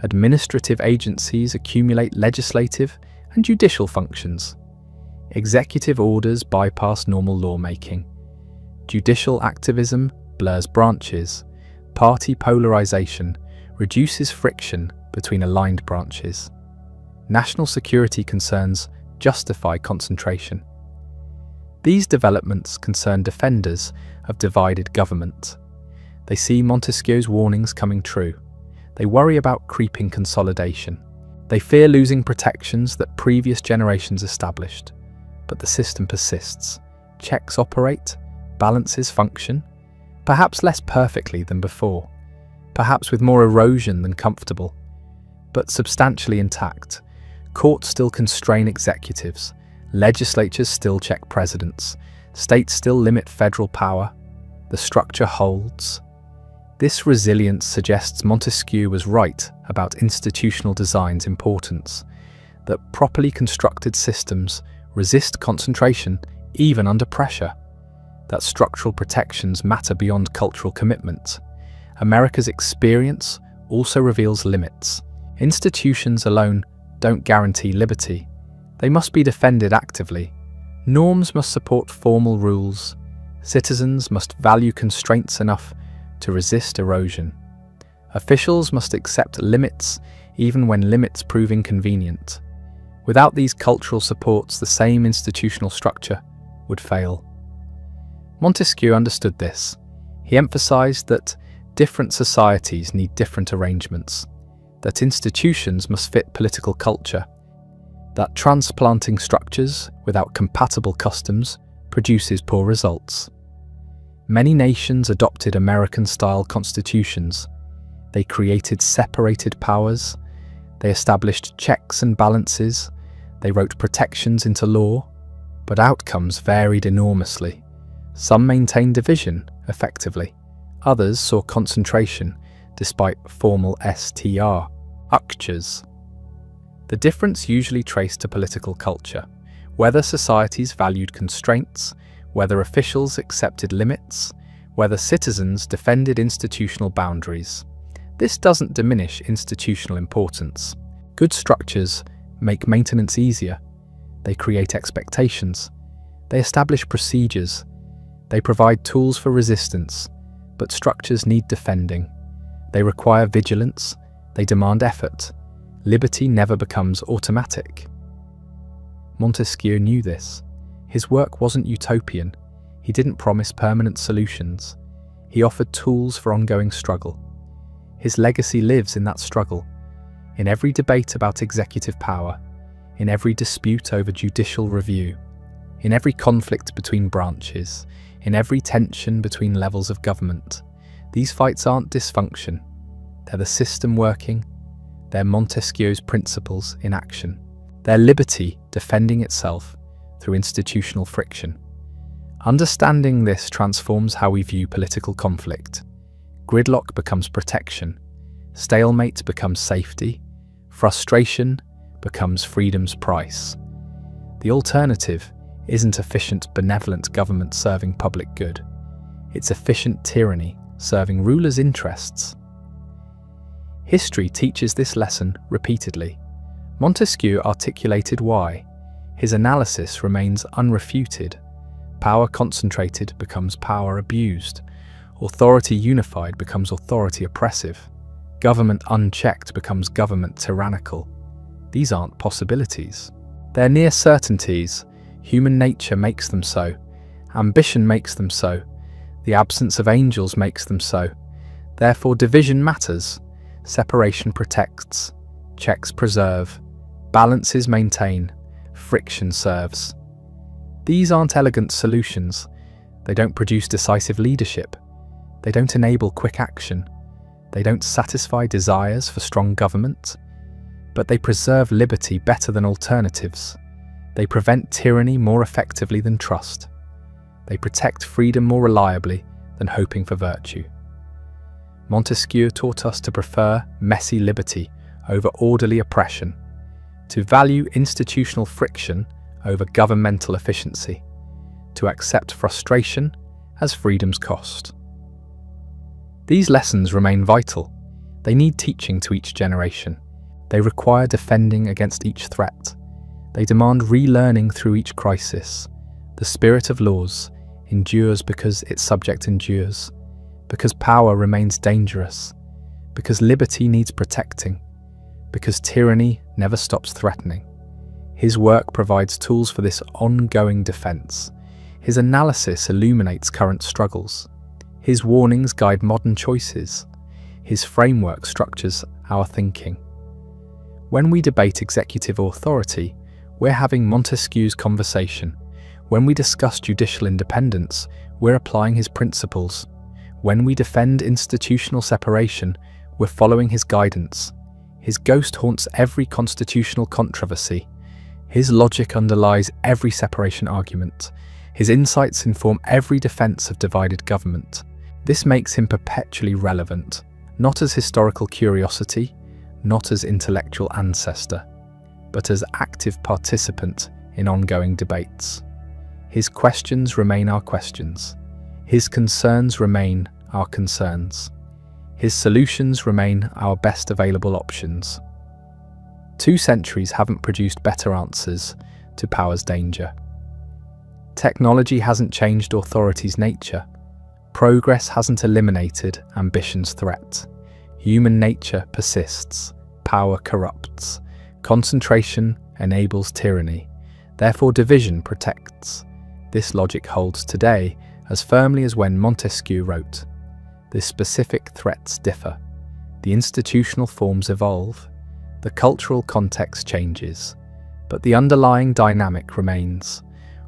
Administrative agencies accumulate legislative and judicial functions. Executive orders bypass normal lawmaking. Judicial activism blurs branches. Party polarization reduces friction between aligned branches. National security concerns justify concentration. These developments concern defenders of divided government. They see Montesquieu's warnings coming true. They worry about creeping consolidation. They fear losing protections that previous generations established. But the system persists. Checks operate, balances function, perhaps less perfectly than before, perhaps with more erosion than comfortable, but substantially intact. Courts still constrain executives, legislatures still check presidents, states still limit federal power. The structure holds. This resilience suggests Montesquieu was right about institutional design's importance, that properly constructed systems resist concentration even under pressure, that structural protections matter beyond cultural commitment. America's experience also reveals limits. Institutions alone don't guarantee liberty. They must be defended actively. Norms must support formal rules. Citizens must value constraints enough to resist erosion. Officials must accept limits even when limits prove inconvenient. Without these cultural supports, the same institutional structure would fail. Montesquieu understood this. He emphasized that different societies need different arrangements, that institutions must fit political culture, that transplanting structures without compatible customs produces poor results. Many nations adopted American-style constitutions. They created separated powers. They established checks and balances. They wrote protections into law, but outcomes varied enormously. Some maintained division effectively. Others saw concentration despite formal structures. The difference usually traced to political culture, whether societies valued constraints, whether officials accepted limits, whether citizens defended institutional boundaries. This doesn't diminish institutional importance. Good structures make maintenance easier. They create expectations. They establish procedures. They provide tools for resistance. But structures need defending. They require vigilance. They demand effort. Liberty never becomes automatic. Montesquieu knew this. His work wasn't utopian. He didn't promise permanent solutions. He offered tools for ongoing struggle. His legacy lives in that struggle, in every debate about executive power, in every dispute over judicial review, in every conflict between branches, in every tension between levels of government. These fights aren't dysfunction. They're the system working. They're Montesquieu's principles in action. They're liberty defending itself through institutional friction. Understanding this transforms how we view political conflict. Gridlock becomes protection. Stalemate becomes safety. Frustration becomes freedom's price. The alternative isn't efficient, benevolent government serving public good. It's efficient tyranny serving rulers' interests. History teaches this lesson repeatedly. Montesquieu articulated why. His analysis remains unrefuted. Power concentrated becomes power abused. Authority unified becomes authority oppressive. Government unchecked becomes government tyrannical. These aren't possibilities. They're near certainties. Human nature makes them so. Ambition makes them so. The absence of angels makes them so. Therefore, division matters. Separation protects. Checks preserve. Balances maintain. Friction serves. These aren't elegant solutions. They don't produce decisive leadership. They don't enable quick action. They don't satisfy desires for strong government. But they preserve liberty better than alternatives. They prevent tyranny more effectively than trust. They protect freedom more reliably than hoping for virtue. Montesquieu taught us to prefer messy liberty over orderly oppression, to value institutional friction over governmental efficiency, to accept frustration as freedom's cost. These lessons remain vital. They need teaching to each generation. They require defending against each threat. They demand relearning through each crisis. The spirit of laws endures because its subject endures, because power remains dangerous, because liberty needs protecting, because tyranny never stops threatening. His work provides tools for this ongoing defense. His analysis illuminates current struggles. His warnings guide modern choices. His framework structures our thinking. When we debate executive authority, we're having Montesquieu's conversation. When we discuss judicial independence, we're applying his principles. When we defend institutional separation, we're following his guidance. His ghost haunts every constitutional controversy. His logic underlies every separation argument. His insights inform every defense of divided government. This makes him perpetually relevant, not as historical curiosity, not as intellectual ancestor, but as active participant in ongoing debates. His questions remain our questions. His concerns remain our concerns. His solutions remain our best available options. 2 centuries haven't produced better answers to power's danger. Technology hasn't changed authority's nature. Progress hasn't eliminated ambition's threat. Human nature persists. Power corrupts. Concentration enables tyranny. Therefore, division protects. This logic holds today as firmly as when Montesquieu wrote. The specific threats differ. The institutional forms evolve. The cultural context changes. But the underlying dynamic remains.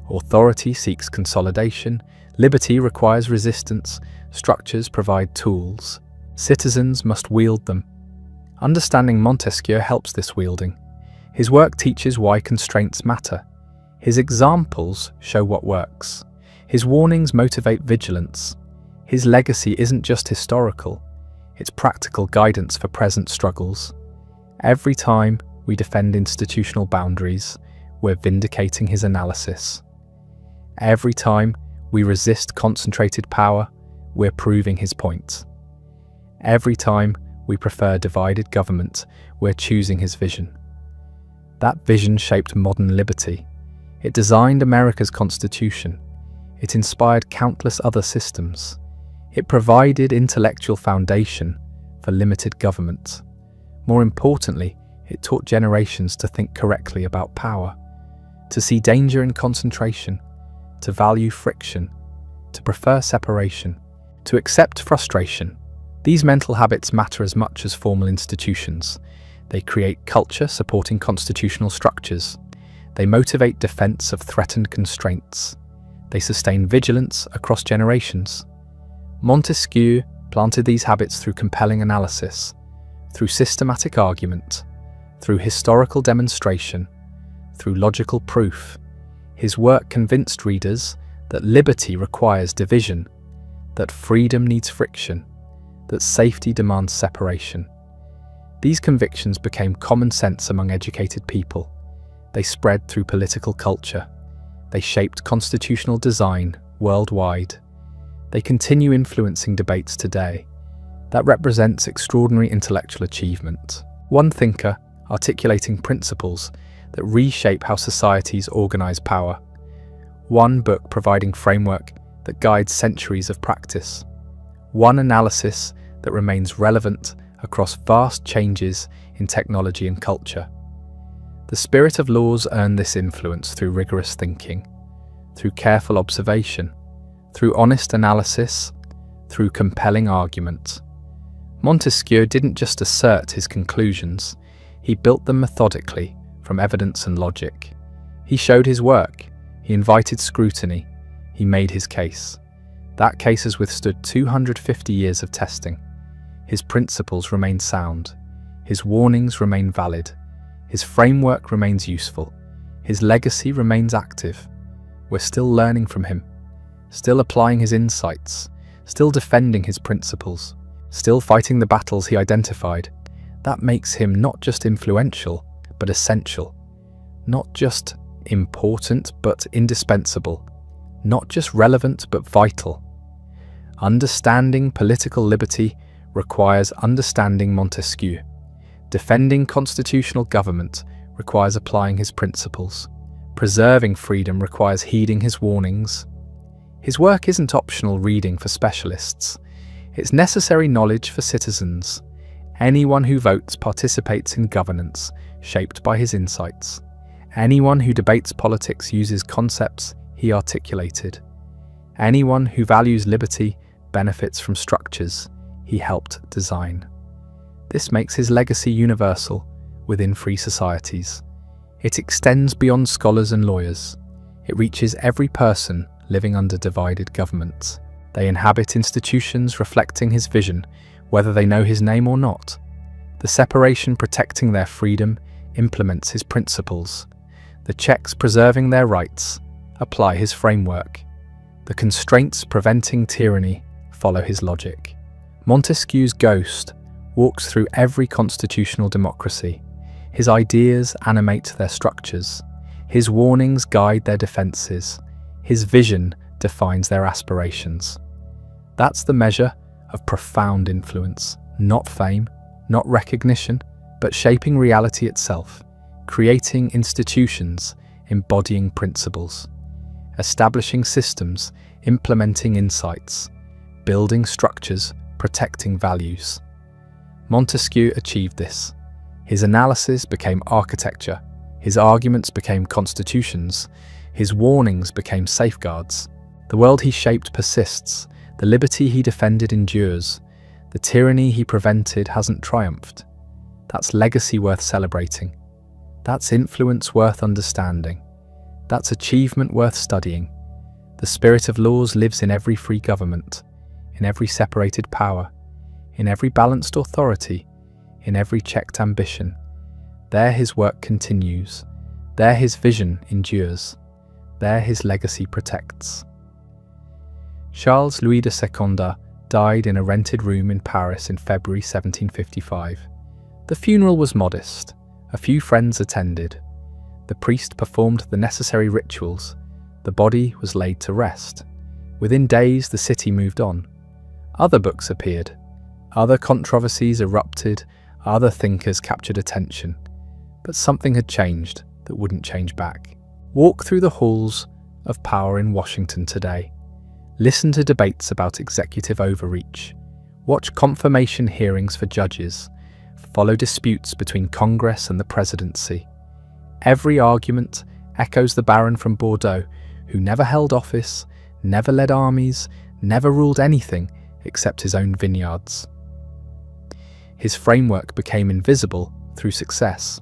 Authority seeks consolidation. Liberty requires resistance. Structures provide tools. Citizens must wield them. Understanding Montesquieu helps this wielding. His work teaches why constraints matter. His examples show what works. His warnings motivate vigilance. His legacy isn't just historical, it's practical guidance for present struggles. Every time we defend institutional boundaries, we're vindicating his analysis. Every time we resist concentrated power, we're proving his point. Every time we prefer divided government, we're choosing his vision. That vision shaped modern liberty. It designed America's Constitution. It inspired countless other systems. It provided intellectual foundation for limited government. More importantly, it taught generations to think correctly about power, to see danger in concentration, to value friction, to prefer separation, to accept frustration. These mental habits matter as much as formal institutions. They create culture supporting constitutional structures. They motivate defense of threatened constraints. They sustain vigilance across generations. Montesquieu planted these habits through compelling analysis, through systematic argument, through historical demonstration, through logical proof. His work convinced readers that liberty requires division, that freedom needs friction, that safety demands separation. These convictions became common sense among educated people. They spread through political culture. They shaped constitutional design worldwide. They continue influencing debates today. That represents extraordinary intellectual achievement. One thinker articulating principles that reshape how societies organize power. One book providing framework that guides centuries of practice. One analysis that remains relevant across vast changes in technology and culture. The spirit of laws earned this influence through rigorous thinking, through careful observation, through honest analysis, through compelling argument. Montesquieu didn't just assert his conclusions, he built them methodically from evidence and logic. He showed his work, he invited scrutiny, he made his case. That case has withstood 250 years of testing. His principles remain sound, his warnings remain valid, his framework remains useful, his legacy remains active. We're still learning from him, still applying his insights, still defending his principles, still fighting the battles he identified. That makes him not just influential, but essential. Not just important, but indispensable. Not just relevant, but vital. Understanding political liberty requires understanding Montesquieu. Defending constitutional government requires applying his principles. Preserving freedom requires heeding his warnings. His work isn't optional reading for specialists. It's necessary knowledge for citizens. Anyone who votes participates in governance, shaped by his insights. Anyone who debates politics uses concepts he articulated. Anyone who values liberty benefits from structures he helped design. This makes his legacy universal within free societies. It extends beyond scholars and lawyers. It reaches every person living under divided governments. They inhabit institutions reflecting his vision, whether they know his name or not. The separation protecting their freedom implements his principles. The checks preserving their rights apply his framework. The constraints preventing tyranny follow his logic. Montesquieu's ghost walks through every constitutional democracy. His ideas animate their structures. His warnings guide their defences. His vision defines their aspirations. That's the measure of profound influence, not fame, not recognition, but shaping reality itself, creating institutions, embodying principles, establishing systems, implementing insights, building structures, protecting values. Montesquieu achieved this. His analysis became architecture, his arguments became constitutions, his warnings became safeguards. The world he shaped persists, the liberty he defended endures, the tyranny he prevented hasn't triumphed. That's legacy worth celebrating. That's influence worth understanding. That's achievement worth studying. The spirit of laws lives in every free government, in every separated power, in every balanced authority, in every checked ambition. There his work continues. There his vision endures. There his legacy protects. Charles Louis II died in a rented room in Paris in February 1755. The funeral was modest. A few friends attended. The priest performed the necessary rituals. The body was laid to rest. Within days, the city moved on. Other books appeared. Other controversies erupted. Other thinkers captured attention. But something had changed that wouldn't change back. Walk through the halls of power in Washington today. Listen to debates about executive overreach. Watch confirmation hearings for judges. Follow disputes between Congress and the presidency. Every argument echoes the Baron from Bordeaux, who never held office, never led armies, never ruled anything except his own vineyards. His framework became invisible through success.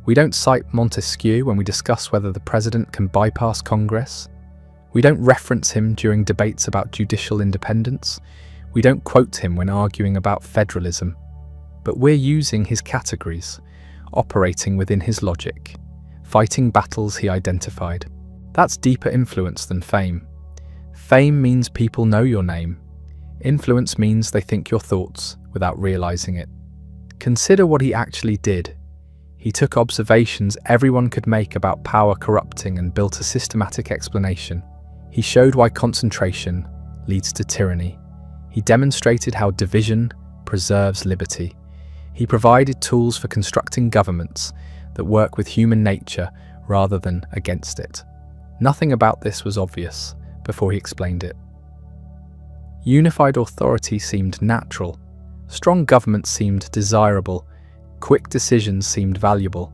We don't cite Montesquieu when we discuss whether the president can bypass Congress. We don't reference him during debates about judicial independence. We don't quote him when arguing about federalism. But we're using his categories, operating within his logic, fighting battles he identified. That's deeper influence than fame. Fame means people know your name. Influence means they think your thoughts without realizing it. Consider what he actually did. He took observations everyone could make about power corrupting and built a systematic explanation. He showed why concentration leads to tyranny. He demonstrated how division preserves liberty. He provided tools for constructing governments that work with human nature rather than against it. Nothing about this was obvious before he explained it. Unified authority seemed natural. Strong government seemed desirable. Quick decisions seemed valuable.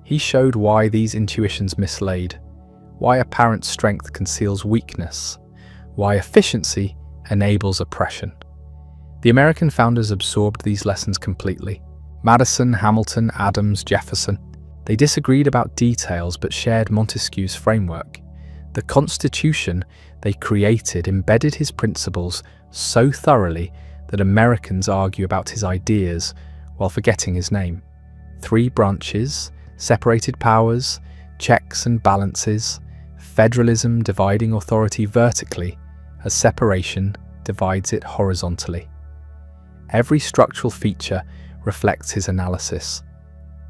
He showed why these intuitions misled, why apparent strength conceals weakness, why efficiency enables oppression. The American founders absorbed these lessons completely. Madison, Hamilton, Adams, Jefferson. They disagreed about details but shared Montesquieu's framework. The Constitution they created embedded his principles so thoroughly that Americans argue about his ideas while forgetting his name. 3 branches, separated powers, checks and balances, federalism dividing authority vertically as separation divides it horizontally. Every structural feature reflects his analysis.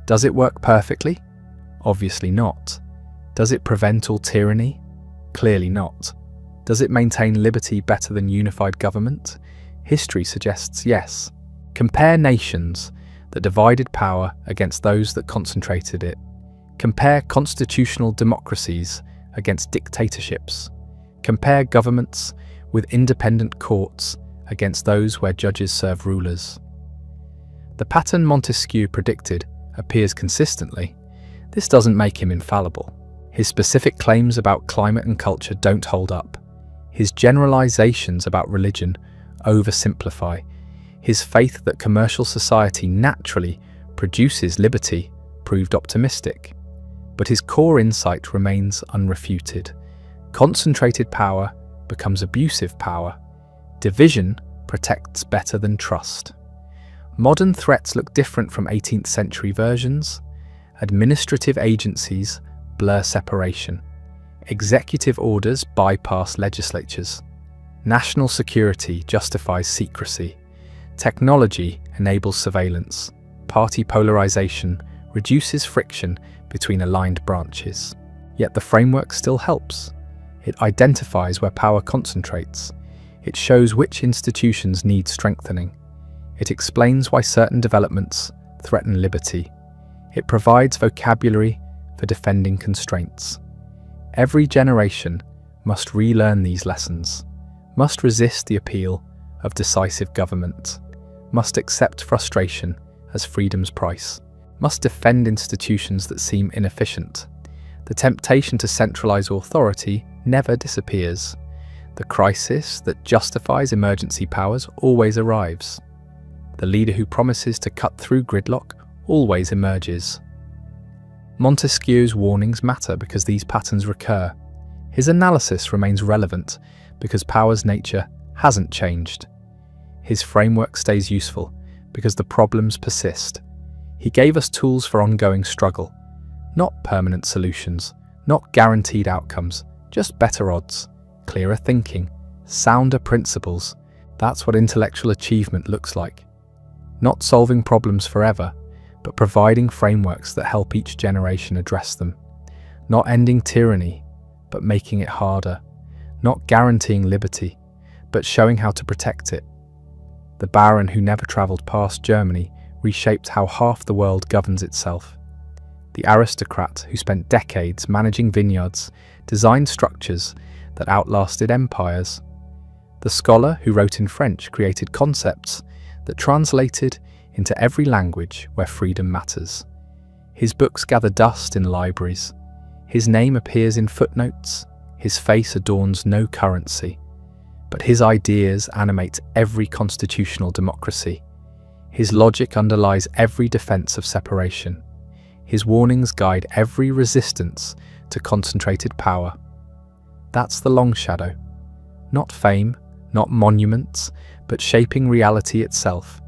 Does it work perfectly? Obviously not. Does it prevent all tyranny? Clearly not. Does it maintain liberty better than unified government? History suggests yes. Compare nations that divided power against those that concentrated it. Compare constitutional democracies against dictatorships. Compare governments with independent courts against those where judges serve rulers. The pattern Montesquieu predicted appears consistently. This doesn't make him infallible. His specific claims about climate and culture don't hold up. His generalizations about religion oversimplify. His faith that commercial society naturally produces liberty proved optimistic. But his core insight remains unrefuted. Concentrated power becomes abusive power. Division protects better than trust. Modern threats look different from 18th century versions. Administrative agencies blur separation. Executive orders bypass legislatures. National security justifies secrecy. Technology enables surveillance. Party polarization reduces friction between aligned branches. Yet the framework still helps. It identifies where power concentrates. It shows which institutions need strengthening. It explains why certain developments threaten liberty. It provides vocabulary for defending constraints. Every generation must relearn these lessons, must resist the appeal of decisive government, must accept frustration as freedom's price, must defend institutions that seem inefficient. The temptation to centralize authority never disappears. The crisis that justifies emergency powers always arrives. The leader who promises to cut through gridlock always emerges. Montesquieu's warnings matter because these patterns recur. His analysis remains relevant because power's nature hasn't changed. His framework stays useful because the problems persist. He gave us tools for ongoing struggle, not permanent solutions, not guaranteed outcomes, just better odds, clearer thinking, sounder principles. That's what intellectual achievement looks like. Not solving problems forever, but providing frameworks that help each generation address them. Not ending tyranny, but making it harder. Not guaranteeing liberty, but showing how to protect it. The baron who never travelled past Germany reshaped how half the world governs itself. The aristocrat who spent decades managing vineyards designed structures that outlasted empires. The scholar who wrote in French created concepts that translated into every language where freedom matters. His books gather dust in libraries. His name appears in footnotes. His face adorns no currency. But his ideas animate every constitutional democracy. His logic underlies every defense of separation. His warnings guide every resistance to concentrated power. That's the long shadow. Not fame, not monuments, but shaping reality itself,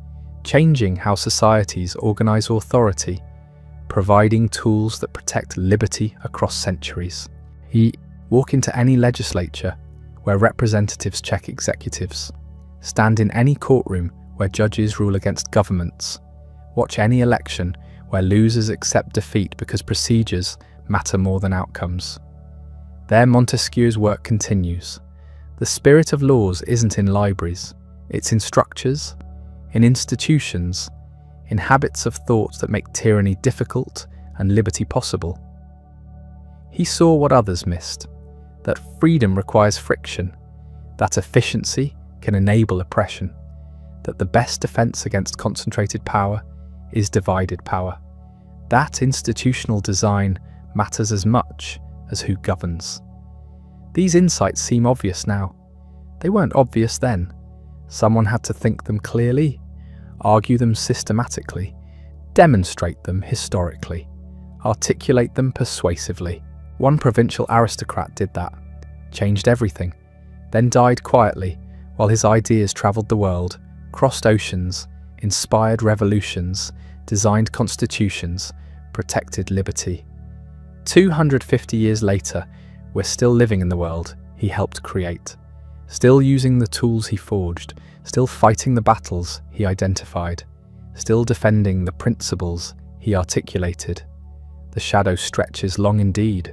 changing how societies organize authority, providing tools that protect liberty across centuries. Walk into any legislature where representatives check executives. Stand in any courtroom where judges rule against governments. Watch any election where losers accept defeat because procedures matter more than outcomes. There Montesquieu's work continues. The spirit of laws isn't in libraries, it's in structures, in institutions, in habits of thought that make tyranny difficult and liberty possible. He saw what others missed, that freedom requires friction, that efficiency can enable oppression, that the best defense against concentrated power is divided power. That institutional design matters as much as who governs. These insights seem obvious now. They weren't obvious then. Someone had to think them clearly, argue them systematically, demonstrate them historically, articulate them persuasively. One provincial aristocrat did that, changed everything, then died quietly while his ideas travelled the world, crossed oceans, inspired revolutions, designed constitutions, protected liberty. 250 years later, we're still living in the world he helped create, still using the tools he forged, still fighting the battles he identified, still defending the principles he articulated. The shadow stretches long indeed.